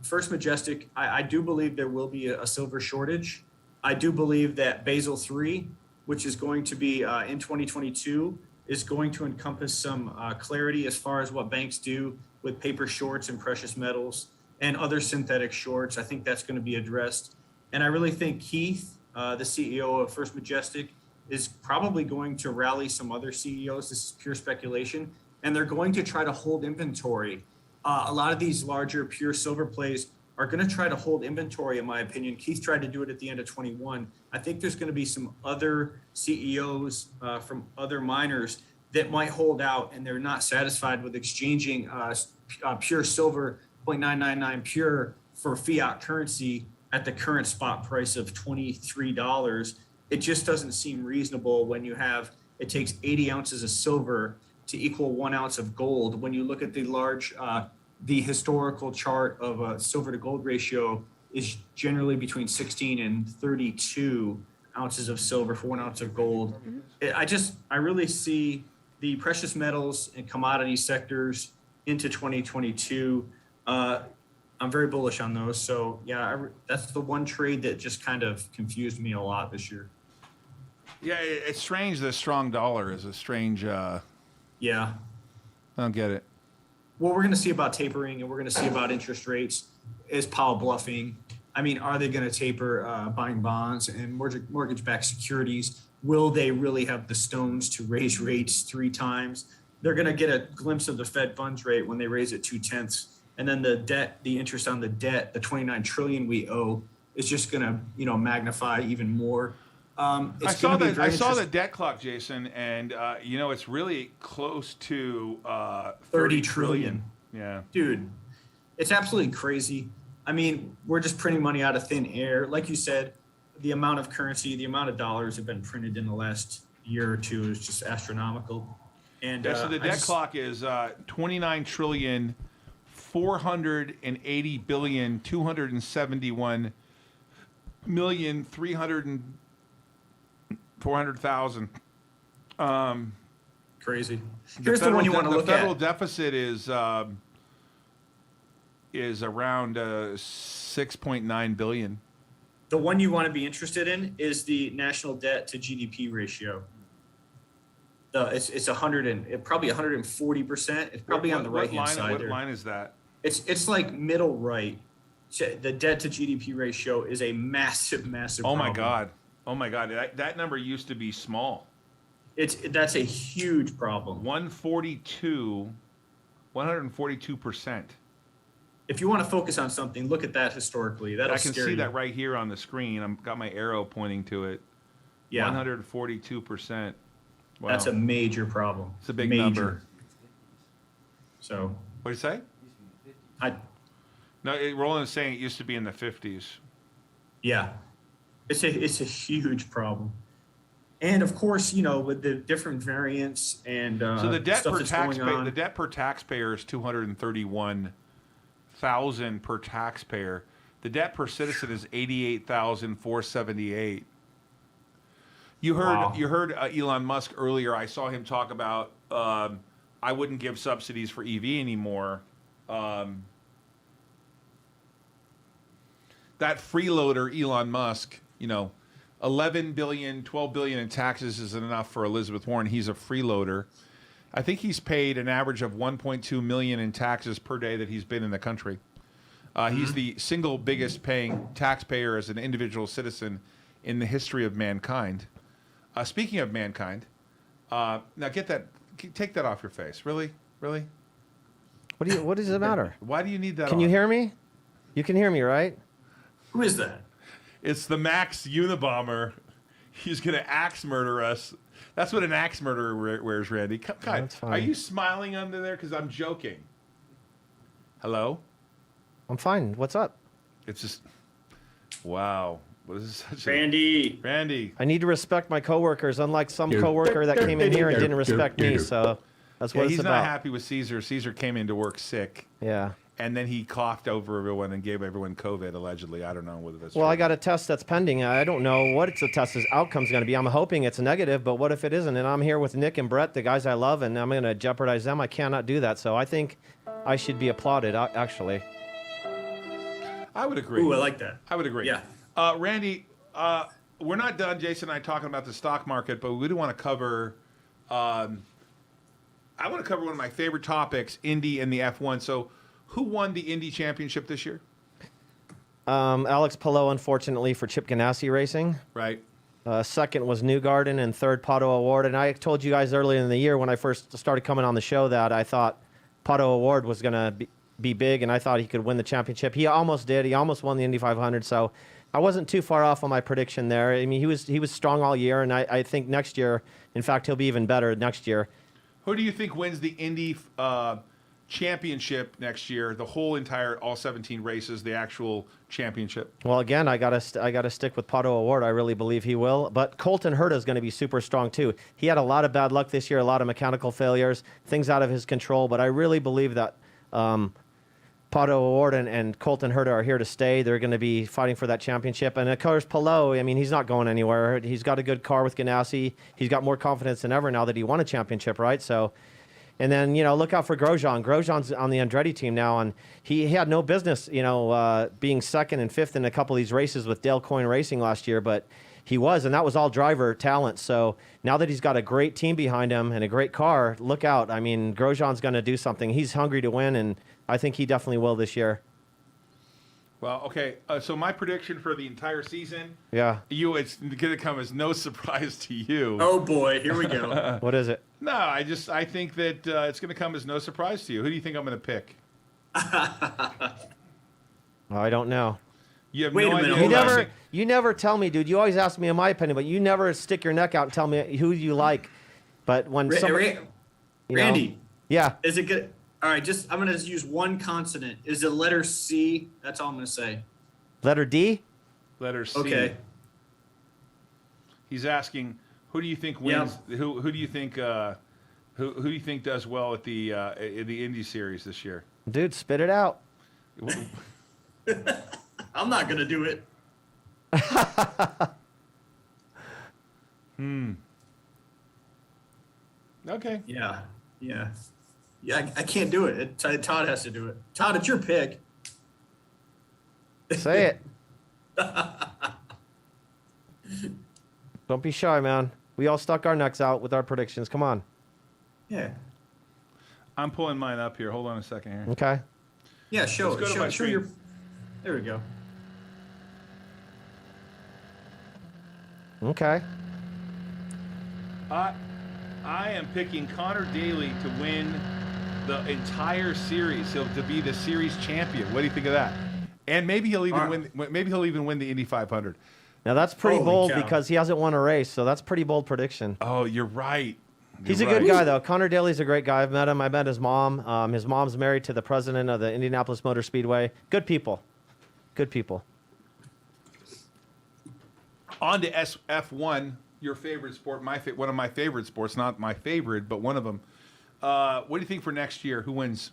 First Majestic, I do believe there will be a silver shortage. I do believe that Basel III, which is going to be in 2022, is going to encompass some clarity as far as what banks do with paper shorts and precious metals and other synthetic shorts. I think that's going to be addressed. And I really think Keith, the CEO of First Majestic, is probably going to rally some other CEOs. This is pure speculation. And they're going to try to hold inventory. A lot of these larger pure silver plays are going to try to hold inventory, in my opinion. Keith tried to do it at the end of 21. I think there's going to be some other CEOs from other miners that might hold out, and they're not satisfied with exchanging pure silver 0.999 pure for fiat currency at the current spot price of $23. It just doesn't seem reasonable when you have, it takes 80 ounces of silver to equal 1 ounce of gold. When you look at the large, the historical chart of a silver to gold ratio is generally between 16 and 32 ounces of silver for 1 ounce of gold. I really see the precious metals and commodity sectors into 2022. I'm very bullish on those. So yeah, that's the one trade that just kind of confused me a lot this year. Yeah, it's strange. The strong dollar is a strange. Yeah. I don't get it. What we're going to see about tapering and we're going to see about interest rates is Powell bluffing. I mean, are they going to taper buying bonds and mortgage-backed securities? Will they really have the stones to raise rates 3 times? They're going to get a glimpse of the Fed funds rate when they raise it 0.2. And then the debt, the interest on the debt, the 29 trillion we owe, is just going to, magnify even more. I saw the debt clock, Jason, and it's really close to 30 trillion. Yeah, dude, it's absolutely crazy. I mean, we're just printing money out of thin air. Like you said, the amount of currency, the amount of dollars have been printed in the last year or two is just astronomical. And so the debt clock is 29 trillion, 480 billion, 271 million, 400,000. Crazy. Here's the one you want to look at. The federal deficit is around 6.9 billion. The one you want to be interested in is the national debt to GDP ratio. It's probably 140%. It's probably on the right hand side. What line is that? It's like middle right. The debt to GDP ratio is a massive problem. Oh my God! That number used to be small. That's a huge problem. 142%. If you want to focus on something, look at that historically. I can see that right here on the screen. I've got my arrow pointing to it. Yeah. 142%. Wow. That's a major problem. It's a big number. So. What do you say? Roland is saying it used to be in the 50s. Yeah. It's a huge problem. And of course, with the different variants and so the debt stuff per that's going on. The debt per taxpayer is 231,000 per taxpayer. The debt per citizen is 88,478. You heard Elon Musk earlier. I saw him talk about I wouldn't give subsidies for EV anymore. That freeloader Elon Musk, 11 billion, 12 billion in taxes isn't enough for Elizabeth Warren. He's a freeloader. I think he's paid an average of 1.2 million in taxes per day that he's been in the country. He's the single biggest paying taxpayer as an individual citizen in the history of mankind. Speaking of mankind, now take that off your face. Really? What does it matter? Why do you need that? Can you hear me? You can hear me, right? Who is that? It's the Max Unabomber. He's going to axe murder us. That's what an axe murderer wears, Randy. God, are you smiling under there? Because I'm joking. Hello? I'm fine. What's up? It's just, wow. What is such Randy. Randy. I need to respect my coworkers, unlike some coworker that came in here and didn't respect me. So that's what it's about. He's not happy with Caesar. Caesar came into work sick. Yeah. And then he coughed over everyone and gave everyone COVID, allegedly. I don't know whether that's Well, true. I got a test that's pending. I don't know what the test's outcome's going to be. I'm hoping it's negative, but what if it isn't? And I'm here with Nick and Brett, the guys I love, and I'm going to jeopardize them. I cannot do that. So I think I should be applauded, actually. I would agree. Ooh, I like that. I would agree. Yeah. Randy, we're not done, Jason and I, talking about the stock market, but we do want to cover. I want to cover one of my favorite topics, Indy and the F1. So, who won the Indy Championship this year? Alex Palou, unfortunately, for Chip Ganassi Racing. Right. Second was Newgarden, and third, Pato O'Ward. And I told you guys earlier in the year when I first started coming on the show that I thought Pato O'Ward was going to be big, and I thought he could win the championship. He almost did. He almost won the Indy 500, so I wasn't too far off on my prediction there. I mean, he was strong all year, and I think next year, in fact, he'll be even better next year. Who do you think wins the Indy championship next year? The whole entire, all 17 races, the actual championship. Well, again, I gotta stick with Pato O'Ward. I really believe he will. But Colton Herta is going to be super strong too. He had a lot of bad luck this year, a lot of mechanical failures, things out of his control. But I really believe that Pato O'Ward and Colton Herta are here to stay. They're going to be fighting for that championship. And of course, Palou, I mean, he's not going anywhere. He's got a good car with Ganassi. He's got more confidence than ever now that he won a championship, right? So. And then, look out for Grosjean. Grosjean's on the Andretti team now, and he had no business, being second and fifth in a couple of these races with Dale Coyne Racing last year, but he was, and that was all driver talent. So now that he's got a great team behind him and a great car, look out. I mean, Grosjean's going to do something. He's hungry to win, and I think he definitely will this year. Well, okay. So my prediction for the entire season, yeah, it's going to come as no surprise to you. Oh boy, here we go. What is it? No, I think that it's going to come as no surprise to you. Who do you think I'm going to pick? I don't know. You have Wait no a minute, idea. You never tell me, dude. You always ask me in my opinion, but you never stick your neck out and tell me who you like. But when somebody, Randy, yeah, is it good? All right, I'm going to use one consonant. Is it letter C? That's all I'm going to say. Letter D? Letter C. Okay. He's asking, who do you think wins? Yep. Who do you think who do you think does well at the Indy Series this year? Dude, spit it out. I'm not going to do it. Okay. Yeah. I can't do it. Todd has to do it. Todd, it's your pick. Say it. Don't be shy, man. We all stuck our necks out with our predictions. Come on. Yeah. I'm pulling mine up here. Hold on a second here. Okay. Yeah, show your. There we go. Okay. I am picking Connor Daly to win the entire series. To be the series champion. What do you think of that? And maybe he'll even win. Maybe he'll even win the Indy 500. Now that's pretty bold because he hasn't won a race, so that's pretty bold prediction. Oh, you're right. He's a good guy though. Connor Daly's a great guy. I've met him. I met his mom. His mom's married to the president of the Indianapolis Motor Speedway. Good people. Good people. On to F1, your favorite sport. One of my favorite sports. Not my favorite, but one of them. What do you think for next year? Who wins?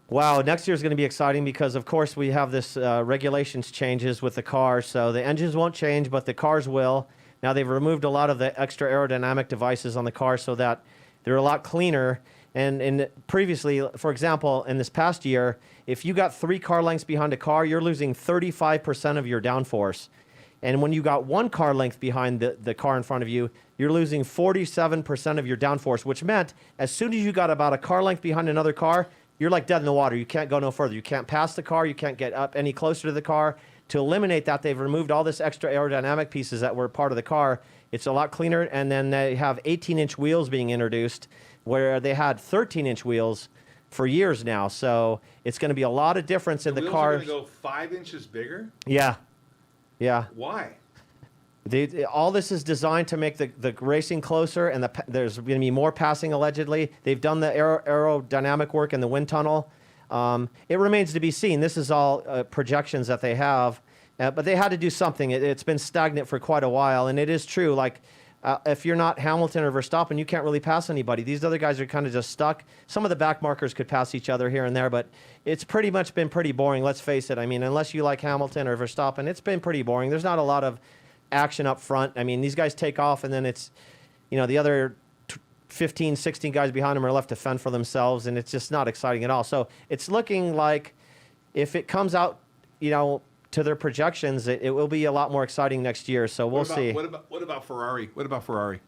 Wow, next year is going to be exciting because, of course, we have this regulations changes with the cars. So the engines won't change, but the cars will. Now, they've removed a lot of the extra aerodynamic devices on the car so that they're a lot cleaner. And previously, for example, in this past year, if you got 3 car lengths behind a car, you're losing 35% of your downforce. And when you got 1 car length behind the car in front of you, you're losing 47% of your downforce, which meant as soon as you got about a car length behind another car, you're like dead in the water. You can't go no further. You can't pass the car. You can't get up any closer to the car. To eliminate that, they've removed all this extra aerodynamic pieces that were part of the car. It's a lot cleaner. And then they have 18-inch wheels being introduced where they had 13-inch wheels for years now. So it's going to be a lot of difference in the cars. The wheels are going to go 5 inches bigger? Yeah. Yeah. Why? All this is designed to make the racing closer, and there's going to be more passing allegedly. They've done the aerodynamic work in the wind tunnel. It remains to be seen. This is all projections that they have, but they had to do something. It's been stagnant for quite a while, and it is true. Like if you're not Hamilton or Verstappen, you can't really pass anybody. These other guys are kind of just stuck. Some of the back markers could pass each other here and there, but it's pretty much been pretty boring. Let's face it. I mean, unless you like Hamilton or Verstappen, it's been pretty boring. There's not a lot of action up front. I mean, these guys take off, and then it's, the other 15, 16 guys behind them are left to fend for themselves, and it's just not exciting at all. So it's looking like if it comes out to their projections, it will be a lot more exciting next year. So we'll see. What about Ferrari? What about Ferrari?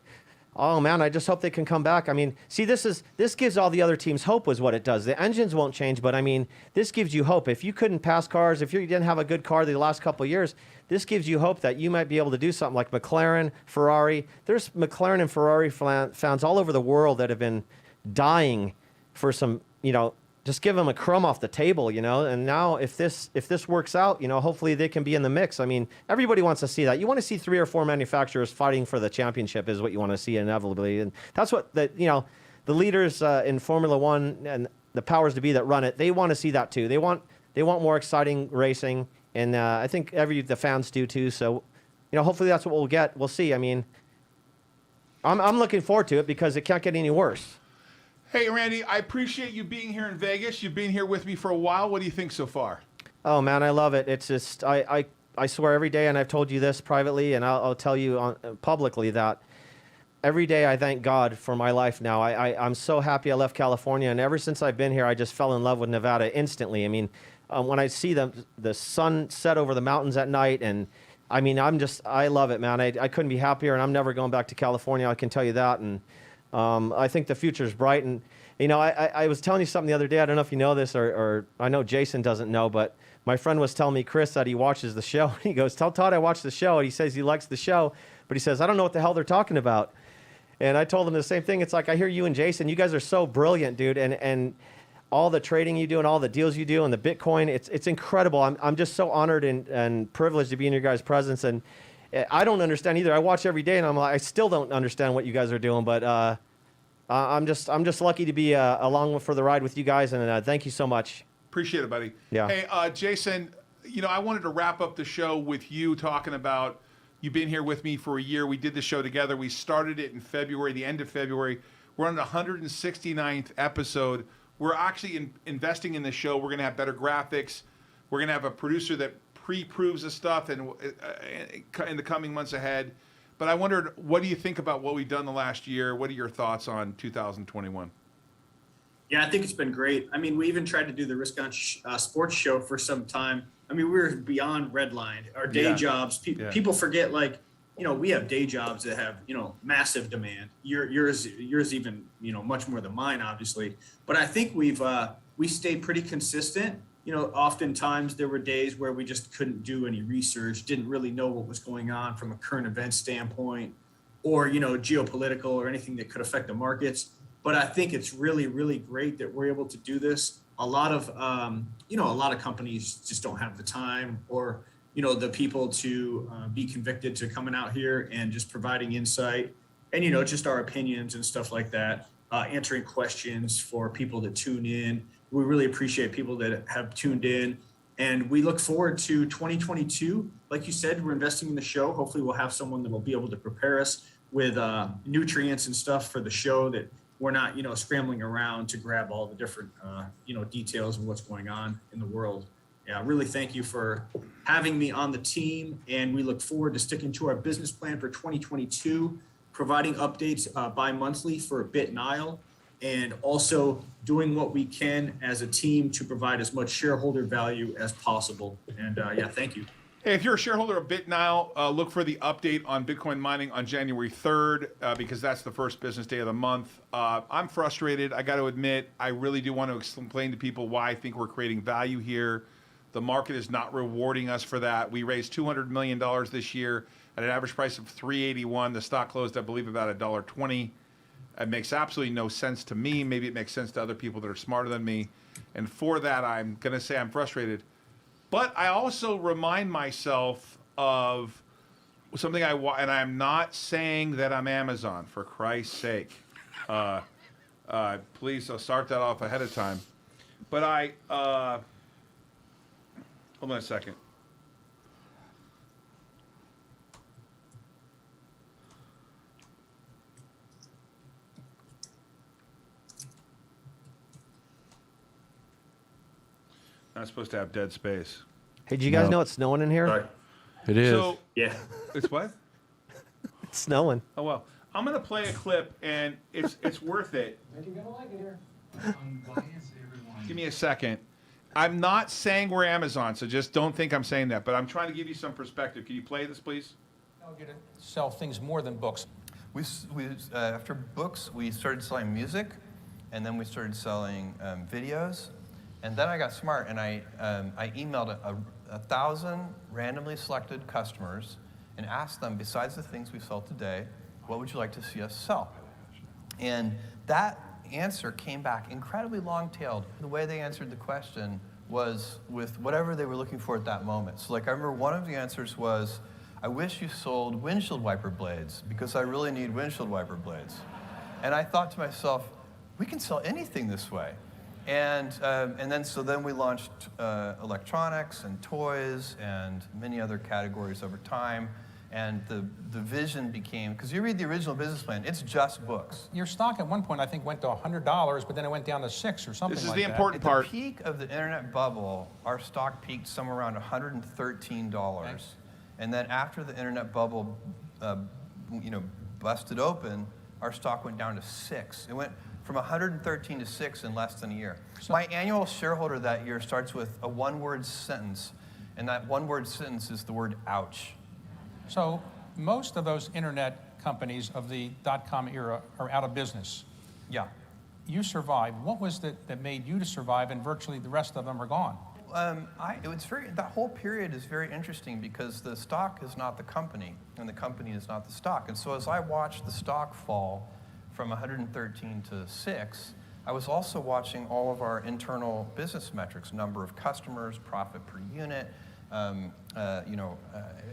Oh man, I just hope they can come back. I mean, see, this gives all the other teams hope, is what it does. The engines won't change, but I mean, this gives you hope. If you couldn't pass cars, if you didn't have a good car the last couple of years, this gives you hope that you might be able to do something like McLaren, Ferrari. There's McLaren and Ferrari fans all over the world that have been dying for some, just give them a crumb off the table, And now if this works out, hopefully they can be in the mix. I mean, everybody wants to see that. You want to see 3 or 4 manufacturers fighting for the championship is what you want to see inevitably. And that's what the leaders in Formula One and the powers to be that run it, they want to see that too. They want more exciting racing. And I think the fans do too. So, hopefully that's what we'll get. We'll see. I mean, I'm looking forward to it because it can't get any worse. Hey, Randy, I appreciate you being here in Vegas. You've been here with me for a while. What do you think so far? Oh, man, I love it. It's just, I swear every day, and I've told you this privately, and I'll tell you publicly that every day I thank God for my life now. I'm so happy I left California, and ever since I've been here, I just fell in love with Nevada instantly. I mean, when I see the sun set over the mountains at night, and I mean, I love it, man. I couldn't be happier, and I'm never going back to California, I can tell you that. And I think the future is bright. And, I was telling you something the other day. I don't know if you know this, or I know Jason doesn't know, but my friend was telling me, Chris, that he watches the show. He goes, tell Todd I watched the show. And he says he likes the show, but he says, I don't know what the hell they're talking about. And I told him the same thing. It's like, I hear you and Jason, you guys are so brilliant, dude. And all the trading you do and all the deals you do and the Bitcoin, it's incredible. I'm just so honored and privileged to be in your guys' presence. And I don't understand either. I watch every day, and I still don't understand what you guys are doing. But I'm just lucky to be along for the ride with you guys. And thank you so much. Appreciate it, buddy. Yeah. Hey, Jason, I wanted to wrap up the show with you talking about you've been here with me for a year. We did the show together. We started it in February, the end of February. We're on the 169th episode. We're actually investing in the show. We're going to have better graphics. We're going to have a producer that pre-proves the stuff and in the coming months ahead. But I wondered, what do you think about what we've done the last year? What are your thoughts on 2021? Yeah, I think it's been great. I mean, we even tried to do the Risk On Sports show for some time. I mean, we were beyond redlined. Our day jobs, people forget, we have day jobs that have, massive demand. Yours even, much more than mine, obviously. But I think we stayed pretty consistent. Oftentimes there were days where we just couldn't do any research, didn't really know what was going on from a current event standpoint or, geopolitical or anything that could affect the markets. But I think it's really, really great that we're able to do this. A lot of companies just don't have the time or, the people to be convicted to coming out here and just providing insight and, just our opinions and stuff like that, answering questions for people that tune in. We really appreciate people that have tuned in, and we look forward to 2022. Like you said, we're investing in the show. Hopefully we'll have someone that will be able to prepare us with nutrients and stuff for the show, that we're not, scrambling around to grab all the different, details of what's going on in the world. Yeah, really thank you for having me on the team, and we look forward to sticking to our business plan for 2022, providing updates bi-monthly for BitNile, and also doing what we can as a team to provide as much shareholder value as possible. And thank you. Hey, if you're a shareholder of BitNile, look for the update on Bitcoin mining on January 3rd, because that's the first business day of the month. I'm frustrated. I got to admit, I really do want to explain to people why I think we're creating value here. The market is not rewarding us for that. We raised $200 million this year at an average price of $3.81. The stock closed, I believe, about $1.20. It makes absolutely no sense to me. Maybe it makes sense to other people that are smarter than me. And for that, I'm going to say I'm frustrated. But I also remind myself of something and I'm not saying that I'm Amazon, for Christ's sake. Please, I'll start that off ahead of time. But hold on a second. Not supposed to have dead space. Hey, do you guys know it's snowing in here? Sorry. It is. So, yeah. It's what? It's snowing. Oh, well. I'm going to play a clip, and it's worth it. You're going to like it here. Give me a second. I'm not saying we're Amazon, so just don't think I'm saying that. But I'm trying to give you some perspective. Can you play this, please? You to sell things more than books. After books, we started selling music, and then we started selling videos. And then I got smart, and I emailed 1,000 randomly selected customers and asked them, besides the things we sell today, what would you like to see us sell? And that answer came back incredibly long-tailed. The way they answered the question was with whatever they were looking for at that moment. So like I remember one of the answers was, I wish you sold windshield wiper blades because I really need windshield wiper blades. And I thought to myself, we can sell anything this way. And then we launched electronics and toys and many other categories over time. And the vision became, because you read the original business plan, it's just books. Your stock at one point, I think, went to $100, but then it went down to $6 or something like that. This is the important part. At the peak of the internet bubble, our stock peaked somewhere around $113. Okay. And then after the internet bubble, busted open, our stock went down to $6. It went from 113 to 6 in less than a year. So my annual shareholder that year starts with a one-word sentence, and that one-word sentence is the word ouch. So most of those internet companies of the dot-com era are out of business. Yeah. You survived. What was that made you to survive, and virtually the rest of them are gone? That whole period is very interesting because the stock is not the company, and the company is not the stock. And so as I watched the stock fall from 113 to 6, I was also watching all of our internal business metrics, number of customers, profit per unit,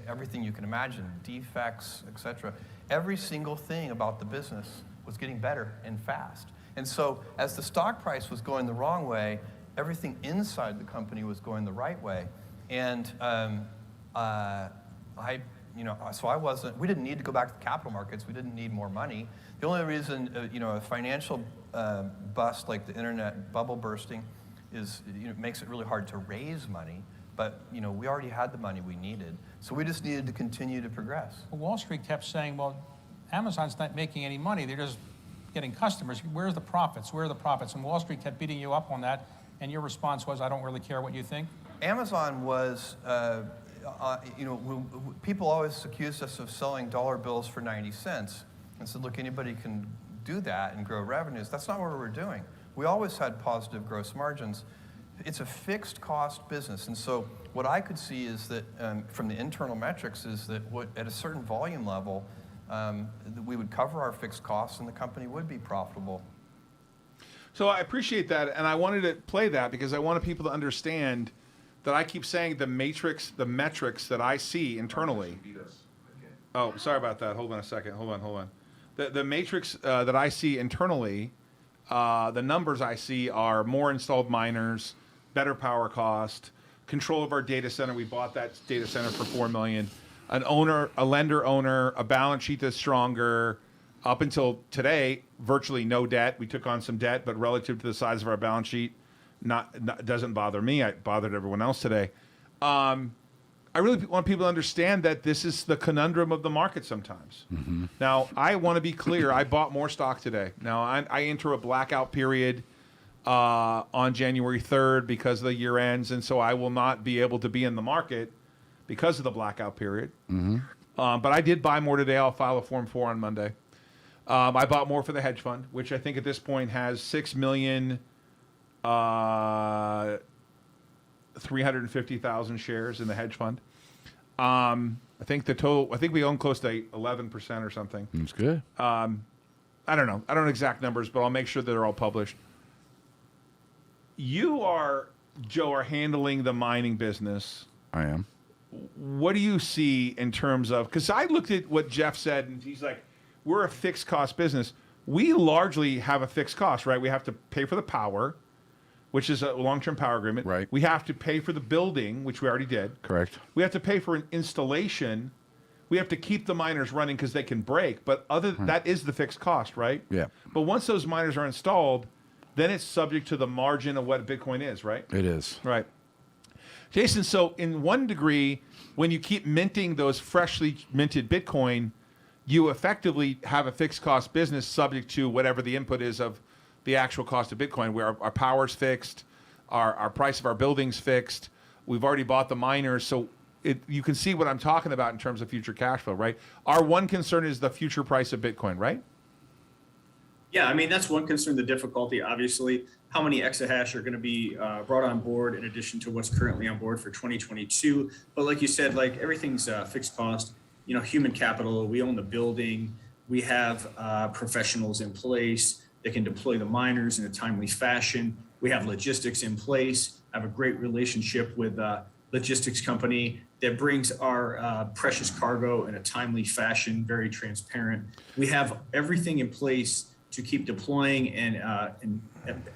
everything you can imagine, defects, etc. Every single thing about the business was getting better and fast. And so as the stock price was going the wrong way, everything inside the company was going the right way. And we didn't need to go back to the capital markets. We didn't need more money. The only reason, a financial bust like the internet bubble bursting makes it really hard to raise money. But, we already had the money we needed. So we just needed to continue to progress. Well, Wall Street kept saying, well, Amazon's not making any money. They're just getting customers. Where's the profits? Where are the profits? And Wall Street kept beating you up on that. And your response was, I don't really care what you think? Amazon was, people always accused us of selling dollar bills for 90 cents. And said, look, anybody can do that and grow revenues. That's not what we were doing. We always had positive gross margins. It's a fixed cost business. And so what I could see is that from the internal metrics is that at a certain volume level, we would cover our fixed costs and the company would be profitable. So I appreciate that, and I wanted to play that because I wanted people to understand that I keep saying the metrics that I see internally. Oh, sorry about that. Hold on a second. Hold on. The matrix that I see internally, the numbers I see are more installed miners, better power cost, control of our data center. We bought that data center for $4 million. A lender owner, a balance sheet that's stronger. Up until today, virtually no debt. We took on some debt, but relative to the size of our balance sheet, doesn't bother me. It bothered everyone else today. I really want people to understand that this is the conundrum of the market sometimes. Mm-hmm. Now, I want to be clear. I bought more stock today. Now, I enter a blackout period on January 3rd because the year ends, and so I will not be able to be in the market because of the blackout period. Mm-hmm. But I did buy more today. I'll file a Form 4 on Monday. I bought more for the hedge fund, which I think at this point has 6,350,000 shares in the hedge fund. I think we own close to 11% or something. That's good. I don't know. I don't know exact numbers, but I'll make sure that they're all published. You Joe, are handling the mining business. I am. What do you see in terms of, because I looked at what Jeff said, and he's like, we're a fixed cost business. We largely have a fixed cost, right? We have to pay for the power, which is a long-term power agreement. Right. We have to pay for the building, which we already did. Correct. We have to pay for an installation. We have to keep the miners running because they can break. But that is the fixed cost, right? Yeah. But once those miners are installed, then it's subject to the margin of what Bitcoin is, right? It is. Right. Jason, so in one degree, when you keep minting those freshly minted Bitcoin, you effectively have a fixed cost business subject to whatever the input is of the actual cost of Bitcoin, where our power's fixed, our price of our building's fixed. We've already bought the miners, so you can see what I'm talking about in terms of future cash flow, right? Our one concern is the future price of Bitcoin, right? Yeah, I mean, that's one concern, the difficulty, obviously. How many exahash are going to be brought on board in addition to what's currently on board for 2022? But like you said, like everything's fixed cost, human capital, we own the building, we have professionals in place that can deploy the miners in a timely fashion. We have logistics in place. I have a great relationship with a logistics company that brings our precious cargo in a timely fashion, very transparent. We have everything in place to keep deploying and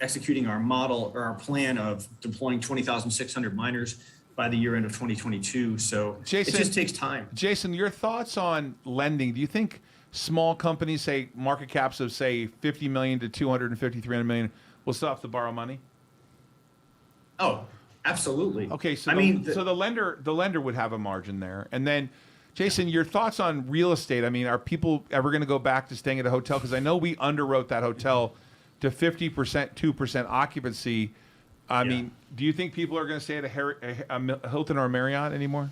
executing our model or our plan of deploying 20,600 miners by the year end of 2022. So Jason, it just takes time. Jason, your thoughts on lending? Do you think small companies, say market caps of say 50 million to 250, 300 million, will still have to borrow money? Oh, absolutely. Okay, so the lender would have a margin there, and then. Jason, your thoughts on real estate? I mean, are people ever going to go back to staying at a hotel? Because I know we underwrote that hotel to 50%, 2% occupancy. I mean, do you think people are going to stay at a Hilton or a Marriott anymore?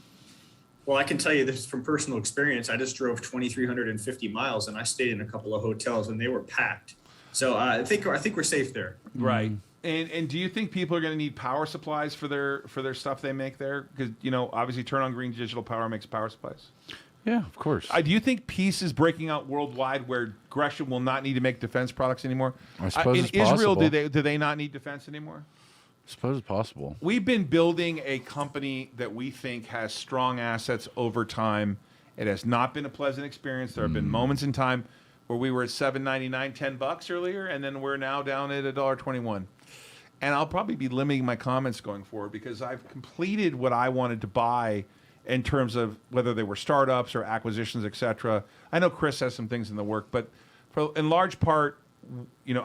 Well, I can tell you this from personal experience. I just drove 2,350 miles and I stayed in a couple of hotels and they were packed. So I think we're safe there. Right. And do you think people are going to need power supplies for their stuff they make there? Because obviously, Turn on Green Digital Power makes power supplies. Yeah, of course. Do you think peace is breaking out worldwide where Gresham will not need to make defense products anymore? I suppose in it's Israel, possible. do they not need defense anymore? I suppose it's possible. We've been building a company that we think has strong assets over time. It has not been a pleasant experience. There have been moments in time where we were at $7.99, $10 earlier, and then we're now down at $1.21. And I'll probably be limiting my comments going forward because I've completed what I wanted to buy in terms of whether they were startups or acquisitions, et cetera. I know Chris has some things in the work, but in large part,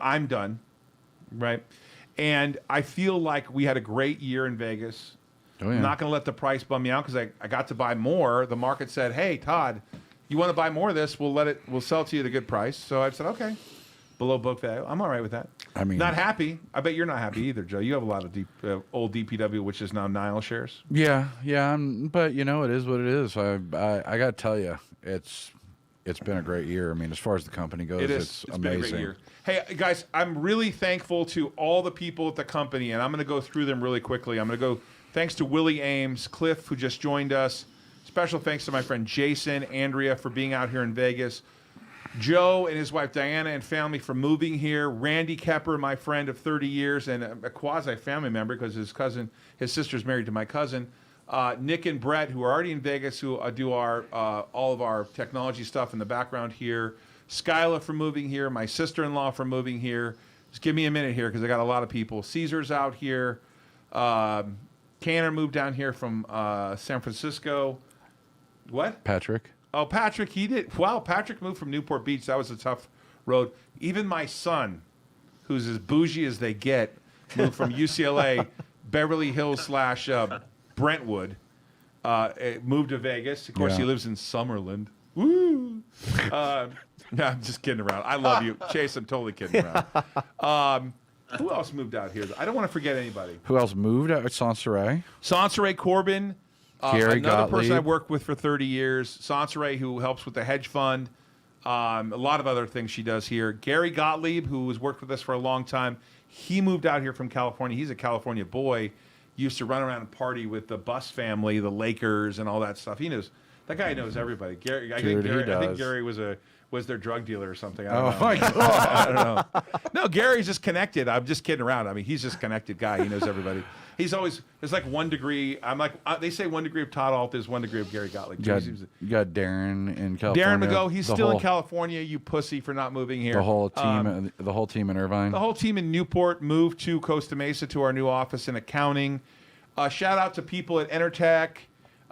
I'm done, right? And I feel like we had a great year in Vegas. Oh, yeah. I'm not going to let the price bum me out because I got to buy more. The market said, hey, Todd, you want to buy more of this? We'll sell it to you at a good price. So I said, okay. Below book value. I'm all right with that. I mean, not happy. I bet you're not happy either, Joe. You have a lot of old DPW, which is now Nile shares. Yeah. But it is what it is. I got to tell you, it's been a great year. I mean, as far as the company goes, it's amazing. Been a great year. Hey, guys, I'm really thankful to all the people at the company, and I'm going to go through them really quickly. I'm going to go thanks to Willie Ames, Cliff, who just joined us. Special thanks to my friend Jason, Andrea for being out here in Vegas. Joe and his wife Diana and family for moving here. Randy Kepper, my friend of 30 years and a quasi-family member because his sister's married to my cousin. Nick and Brett, who are already in Vegas, who do all of our technology stuff in the background here. Skyla for moving here. My sister-in-law for moving here. Just give me a minute here because I got a lot of people. Caesar's out here. Canner moved down here from San Francisco. What? Patrick. Oh, Patrick, he did. Wow, Patrick moved from Newport Beach. That was a tough road. Even my son, who's as bougie as they get, moved from UCLA, Beverly Hills / Brentwood, moved to Vegas. Of course, he lives in Summerlin. Woo! No, I'm just kidding around. I love you. Chase, I'm totally kidding around. Who else moved out here? I don't want to forget anybody. Who else moved out? Sansaray. Sansaray Corbin. Gary another person Gottlieb. I've worked with for 30 years. Sansaray, who helps with the hedge fund. A lot of other things she does here. Gary Gottlieb, who has worked with us for a long time. He moved out here from California. He's a California boy. Used to run around and party with the Bus family, the Lakers, and all that stuff. He knows. That guy knows everybody. I think Gary was their drug dealer or something. I don't know. My God. I don't know. No, Gary's just connected. I'm just kidding around. I mean, he's just a connected guy. He knows everybody. He's always, there's like 1 degree. I'm like, they say 1 degree of Todd Ault is 1 degree of Gary Gottlieb. You got Darren in California. Darren McGo, he's still in California, you pussy for not moving here. The whole team in Irvine. The whole team in Newport moved to Costa Mesa to our new office in accounting. Shout out to people at Enertech,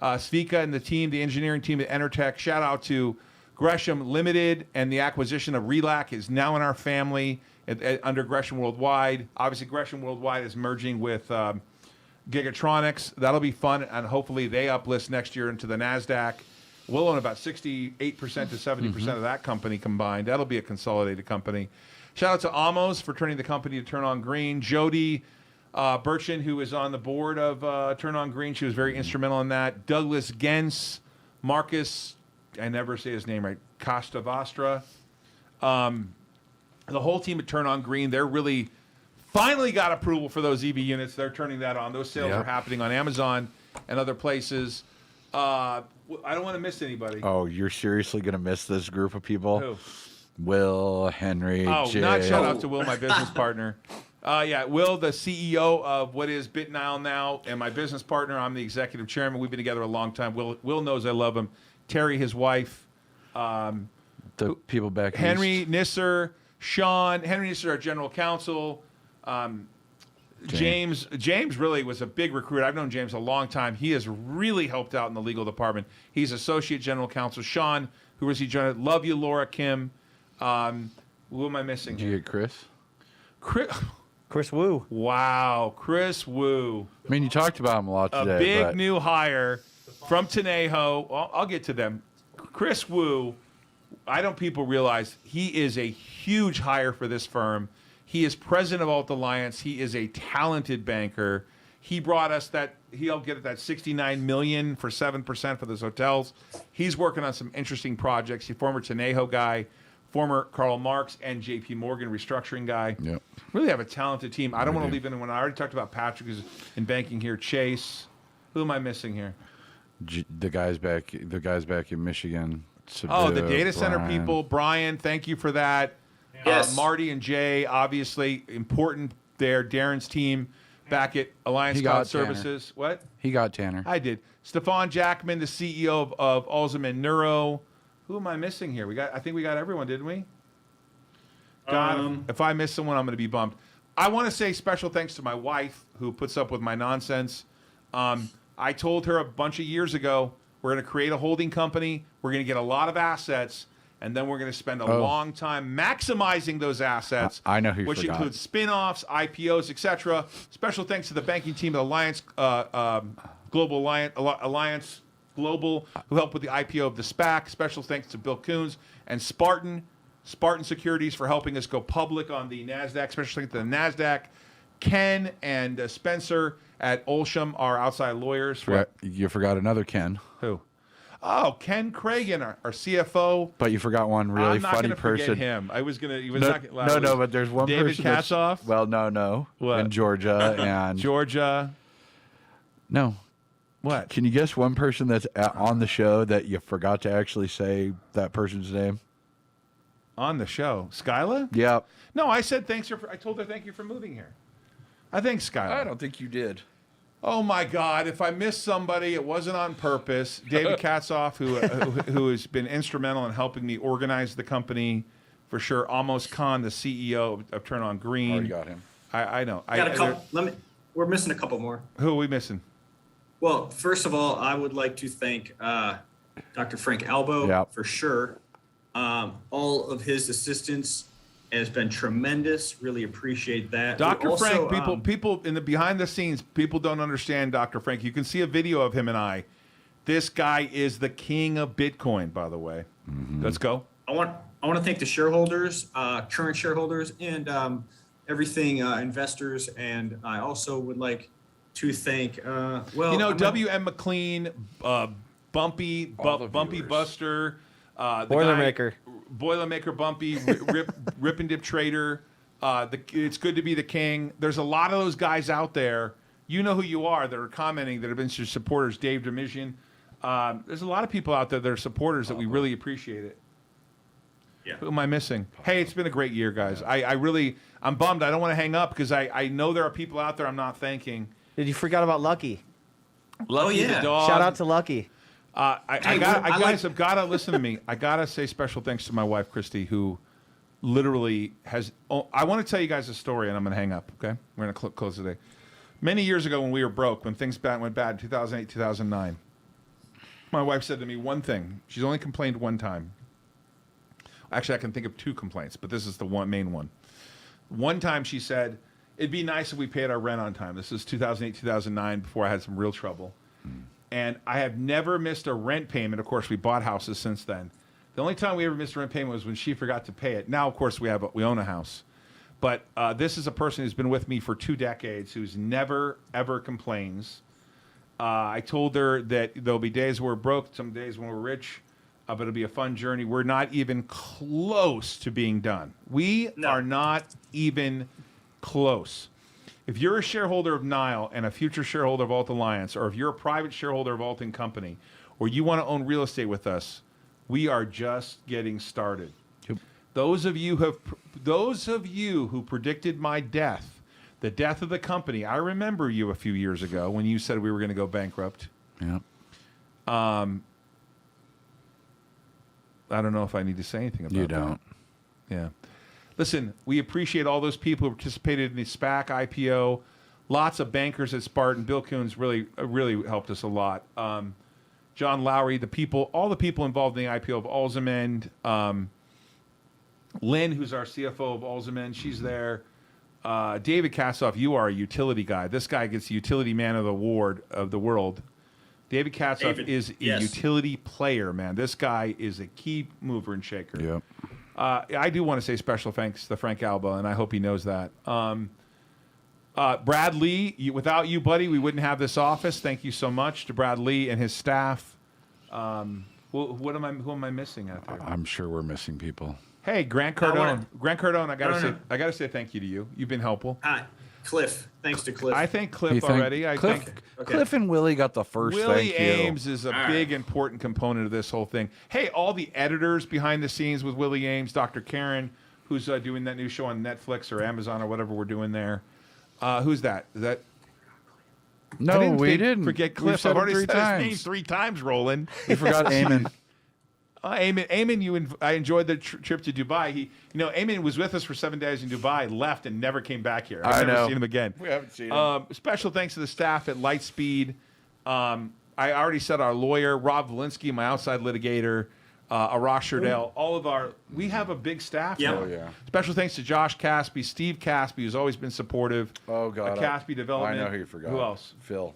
Svika and the team, the engineering team at Enertech. Shout out to Gresham Limited, and the acquisition of RELAC is now in our family under Gresham Worldwide. Obviously, Gresham Worldwide is merging with Gigatronics. That'll be fun, and hopefully they uplist next year into the NASDAQ. We'll own about 68% to 70% of that company combined. That'll be a consolidated company. Shout out to Amos for turning the company to Turn on Green. Jody, Burchin, who is on the board of Turn On Green. She was very instrumental in that. Douglas Gens, Marcus, I never say his name right, Costavastra. The whole team at Turn On Green, they're really finally got approval for those EV units. They're turning that on. Those sales are happening on Amazon and other places. I don't want to miss anybody. Oh, you're seriously going to miss this group of people? Who? Will, Henry, Jay. Not shout out to Will, my business partner. Will, the CEO of what is BitNile now, and my business partner. I'm the executive chairman. We've been together a long time. Will knows I love him. Terry, his wife. The people back Henry east. Nisser, Sean. Henry Nisser, our general counsel. James really was a big recruit. I've known James a long time. He has really helped out in the legal department. He's associate general counsel. Sean, who was he? Love you, Laura Kim. Who am I missing? Did you get Chris? Chris Wu. Wow, Chris Wu. I mean, you talked about him a lot today. A big new hire from Tenejo. Well, I'll get to them. Chris Wu. People realize he is a huge hire for this firm. He is president of Alt Alliance. He is a talented banker. He brought us he'll get that $69 million for 7% for those hotels. He's working on some interesting projects. He's a former Tenejo guy, former Karl Marx and JP Morgan restructuring guy. Yep. Really have a talented team. I don't want to leave anyone. I already talked about Patrick who's in banking here. Chase. Who am I missing here? The guys back in Michigan. The data center people. Brian, thank you for that. Yes. Marty and Jay, obviously important there. Darren's team back at Alliance Cloud Services. What? He got Tanner. I did. Stefan Jackman, the CEO of Alzheimer Neuro. Who am I missing here? I think we got everyone, didn't we? God, if I miss someone, I'm going to be bummed. I want to say special thanks to my wife who puts up with my nonsense. I told her a bunch of years ago, we're going to create a holding company. We're going to get a lot of assets. And then we're going to spend a long time maximizing those assets. I know who which forgot. includes spin-offs, IPOs, etc. Special thanks to the banking team at Alliance Global, who helped with the IPO of the SPAC. Special thanks to Bill Coons and Spartan Securities for helping us go public on the NASDAQ. Special thanks to the NASDAQ. Ken and Spencer at Olsham, our outside lawyers. You forgot another Ken. Who? Oh, Ken Cragen, our CFO. But you forgot one really funny person. I'm not going to forget him. I was going to. He was no, but there's one David person. David Katzoff? Well, no. What? In Georgia and Georgia. No. What? Can you guess one person that's on the show that you forgot to actually say that person's name? On the show, Skyla? Yeah. No, I said thanks. I told her thank you for moving here. I thank Skyla. I don't think you did. Oh my God! If I missed somebody, it wasn't on purpose. David Katzoff, who has been instrumental in helping me organize the company, for sure. Amos Khan, the CEO of Turn On Green. Already got him. I know. Got a couple. We're missing a couple more. Who are we missing? Well, first of all, I would like to thank Dr. Frank Albo for sure. All of his assistance has been tremendous. Really appreciate that. Dr. Frank, people in the behind the scenes, people don't understand Dr. Frank. You can see a video of him and I. This guy is the king of Bitcoin, by the way. Mm-hmm. Let's go. I want to thank the shareholders, current shareholders, and everything investors. And I also would like to thank W.M. McLean, Bumpy Buster, Boilermaker. Boilermaker Bumpy, Rip and Dip Trader. It's good to be the king. There's a lot of those guys out there. You know who you are that are commenting that have been your supporters. Dave Domitian. There's a lot of people out there that are supporters that we really appreciate it. Yeah. Who am I missing? Hey, it's been a great year, guys. I'm bummed. I don't want to hang up because I know there are people out there I'm not thanking. Did you forget about Lucky? Lucky the dog. Shout out to Lucky. Guys have got to listen to me. I got to say special thanks to my wife, Christy, who literally has... I want to tell you guys a story, and I'm going to hang up, okay? We're going to close today. Many years ago when we were broke, when things went bad, 2008, 2009, my wife said to me one thing. She's only complained one time. Actually, I can think of two complaints, but this is the main one. One time she said, it'd be nice if we paid our rent on time. This is 2008, 2009, before I had some real trouble. And I have never missed a rent payment. Of course, we bought houses since then. The only time we ever missed a rent payment was when she forgot to pay it. Now, of course, we own a house. But this is a person who's been with me for 2 decades, who's never, ever complains. I told her that there'll be days where we're broke, some days when we're rich, but it'll be a fun journey. We're not even close to being done. We are not even close. If you're a shareholder of Nile and a future shareholder of Ault Alliance, or if you're a private shareholder of Ault & Company, or you want to own real estate with us, we are just getting started. Yep. Those of you who predicted my death, the death of the company, I remember you a few years ago when you said we were going to go bankrupt. Yeah. I don't know if I need to say anything about that. You don't. Yeah. Listen, we appreciate all those people who participated in the SPAC IPO. Lots of bankers at Spartan. Bill Coons really helped us a lot. John Lowry, all the people involved in the IPO of Alzheimer. Lynn, who's our CFO of Alzheimer, she's there. David Kassoff, you are a utility guy. This guy gets the utility man of the world. David Kassoff is a utility player, man. This guy is a key mover and shaker. Yep. I do want to say special thanks to Frank Alba, and I hope he knows that. Brad Lee, without you, buddy, we wouldn't have this office. Thank you so much to Brad Lee and his staff. Who am I missing out there? I'm sure we're missing people. Hey, Grant Cardone. Grant Cardone, I gotta say thank you to you. You've been helpful. Cliff. Thanks to Cliff. I thank Cliff already. Cliff and Willie got the first Willie thank you. Ames is a big, important component of this whole thing. Hey, all the editors behind the scenes with Willie Ames, Dr. Karen, who's doing that new show on Netflix or Amazon or whatever we're doing there. Who's that? Is that? No, we didn't. Forget Cliff. I've already said his name 3 times, Roland. We forgot Eamon. Eamon, I enjoyed the trip to Dubai. Eamon was with us for 7 days in Dubai, left, and never came back here. I've never seen him again. We haven't seen him. Special thanks to the staff at Lightspeed. I already said our lawyer, Rob Valinsky, my outside litigator, Arash Sherdell. We have a big staff now. Oh, yeah. Special thanks to Josh Caspi, Steve Caspi, who's always been supportive. Oh, God. Caspi Development. I know who you forgot. Who else? Phil.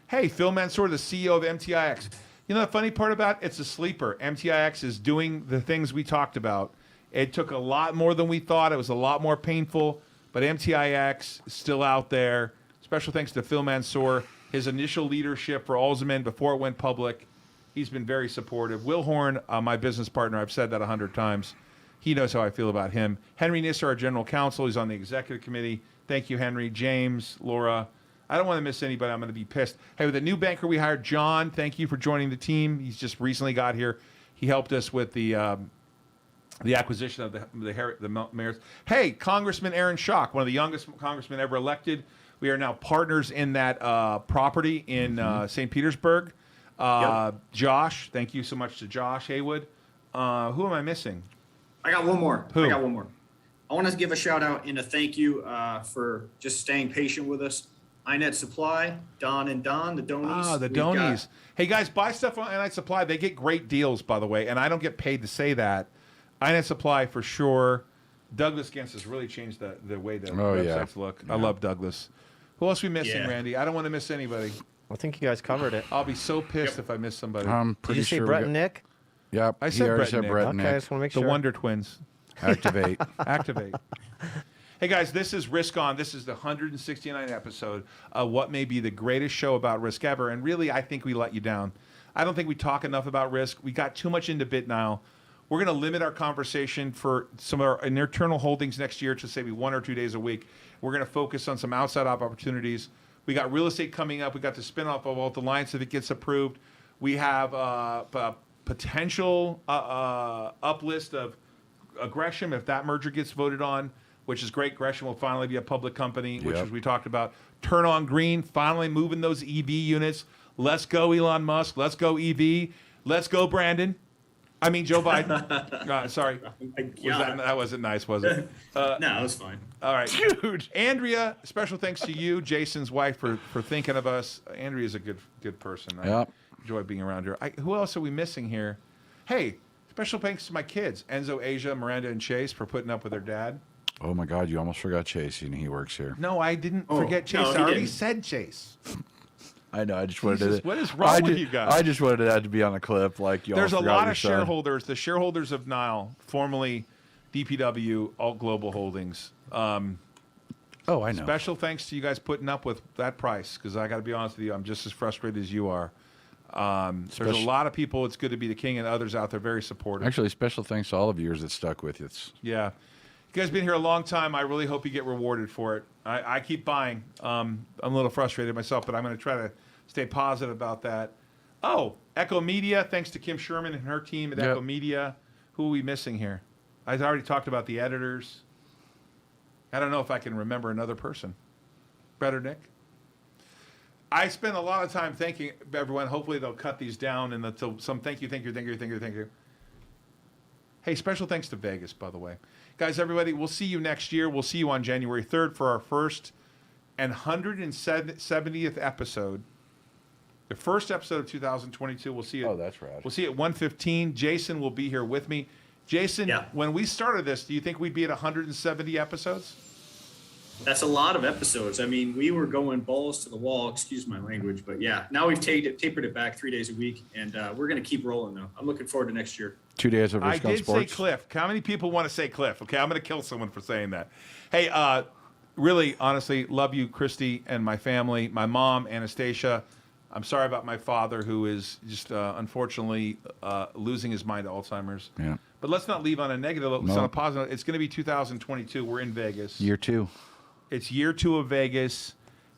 Hey, Phil Mansour, the CEO of MTIX. You know the funny part about it? It's a sleeper. MTIX is doing the things we talked about. It took a lot more than we thought. It was a lot more painful, but MTIX is still out there. Special thanks to Phil Mansour, his initial leadership for Alzheimer before it went public. He's been very supportive. Will Horn, my business partner, I've said that 100 times. He knows how I feel about him. Henry Nisser, our general counsel, he's on the executive committee. Thank you, Henry. James, Laura. I don't want to miss anybody. I'm going to be pissed. Hey, with the new banker we hired, John, thank you for joining the team. He's just recently got here. He helped us with the acquisition of the mayors. Hey, Congressman Aaron Schock, one of the youngest congressmen ever elected. We are now partners in that property in St. Petersburg. Josh, thank you so much to Josh Haywood. Who am I missing? I got one more. Who? I got one more. I want to give a shout out and a thank you for just staying patient with us. iNet Supply, Don and Don, the Donies. The Donies. Hey, guys, buy stuff on iNet Supply. They get great deals, by the way, and I don't get paid to say that. iNet Supply, for sure. Douglas Gantz has really changed the way the websites look. I love Douglas. Who else are we missing, Randy? I don't want to miss anybody. I think you guys covered it. I'll be so pissed if I miss somebody. I'm pretty Did you sure say Brett and Nick? Yep. I said Brett and Nick. Okay, I just want to make sure. The Wonder Twins. Activate. Activate. Hey, guys, this is Risk On. This is the 169th episode of what may be the greatest show about risk ever. And really, I think we let you down. I don't think we talk enough about risk. We got too much into BitNile. We're going to limit our conversation for some of our internal holdings next year to maybe 1 or 2 days a week. We're going to focus on some outside opportunities. We got real estate coming up. We got the spinoff of Ault Alliance if it gets approved. We have a potential uplist of Gresham if that merger gets voted on, which is great. Gresham will finally be a public company, which as we talked about. Turn on Green, finally moving those EV units. Let's go, Elon Musk. Let's go, EV. Let's go, Brandon. I mean, Joe Biden. Sorry. That wasn't nice, was it? No, it was fine. All right. Dude. Andrea, special thanks to you, Jason's wife, for thinking of us. Andrea's a good person. I enjoy being around her. Who else are we missing here? Hey, special thanks to my kids, Enzo, Asia, Miranda, and Chase, for putting up with their dad. Oh, my God. You almost forgot Chase. You know, he works here. No, I didn't forget Chase. I already said Chase. I know. I just wanted to. What is wrong with you guys? I just wanted that to be on a clip. Like you. There's a lot of shareholders. The shareholders of Nile, formerly DPW, Alt Global Holdings. Oh, I know. Special thanks to you guys putting up with that price, because I got to be honest with you, I'm just as frustrated as you are. There's a lot of people. It's good to be the king, and others out there very supportive. Actually, special thanks to all of yours that stuck with you. Yeah. You guys been here a long time. I really hope you get rewarded for it. I keep buying. I'm a little frustrated myself, but I'm going to try to stay positive about that. Oh, Echo Media. Thanks to Kim Sherman and her team at Echo Media. Who are we missing here? I already talked about the editors. I don't know if I can remember another person. Better, Nick? I spend a lot of time thanking everyone. Hopefully they'll cut these down and until some thank you. Hey, special thanks to Vegas, by the way. Guys, everybody, we'll see you next year. We'll see you on January 3rd for our first and 170th episode. The first episode of 2022. We'll see you. Oh, that's rad. We'll see you at 1:15. Jason will be here with me. Jason, when we started this, do you think we'd be at 170 episodes? That's a lot of episodes. I mean, we were going balls to the wall, excuse my language, but yeah, now we've tapered it back 3 days a week, and we're going to keep rolling, though. I'm looking forward to next year. 2 days of Risk on Sports. I did say Cliff. How many people want to say Cliff? Okay, I'm going to kill someone for saying that. Hey, really, honestly, love you, Christy, and my family, my mom, Anastasia. I'm sorry about my father, who is just unfortunately losing his mind to Alzheimer's. Yeah. But let's not leave on a negative note. Let's on a positive note. It's going to be 2022. We're in Vegas. Year 2. It's year 2 of Vegas.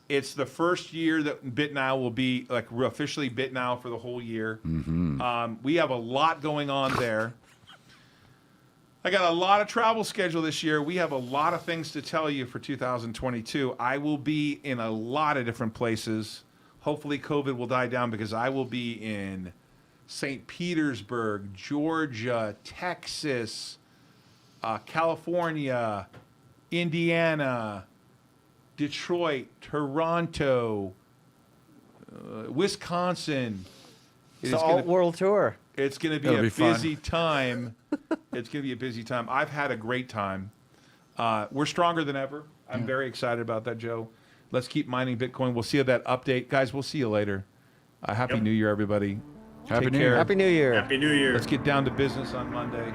It's the first year that BitNow will be like officially BitNow for the whole year. Mm-hmm. We have a lot going on there. I got a lot of travel scheduled this year. We have a lot of things to tell you for 2022. I will be in a lot of different places. Hopefully COVID will die down, because I will be in St. Petersburg, Georgia, Texas, California, Indiana, Detroit, Toronto, Wisconsin. It's an all-world tour. It's going to be a busy time. It's going to be a busy time. I've had a great time. We're stronger than ever. I'm very excited about that, Joe. Let's keep mining Bitcoin. We'll see you at that update. Guys, we'll see you later. Happy New Year, everybody. Happy Take New care. Year. Happy New Year. Happy New Year. Let's get down to business on Monday.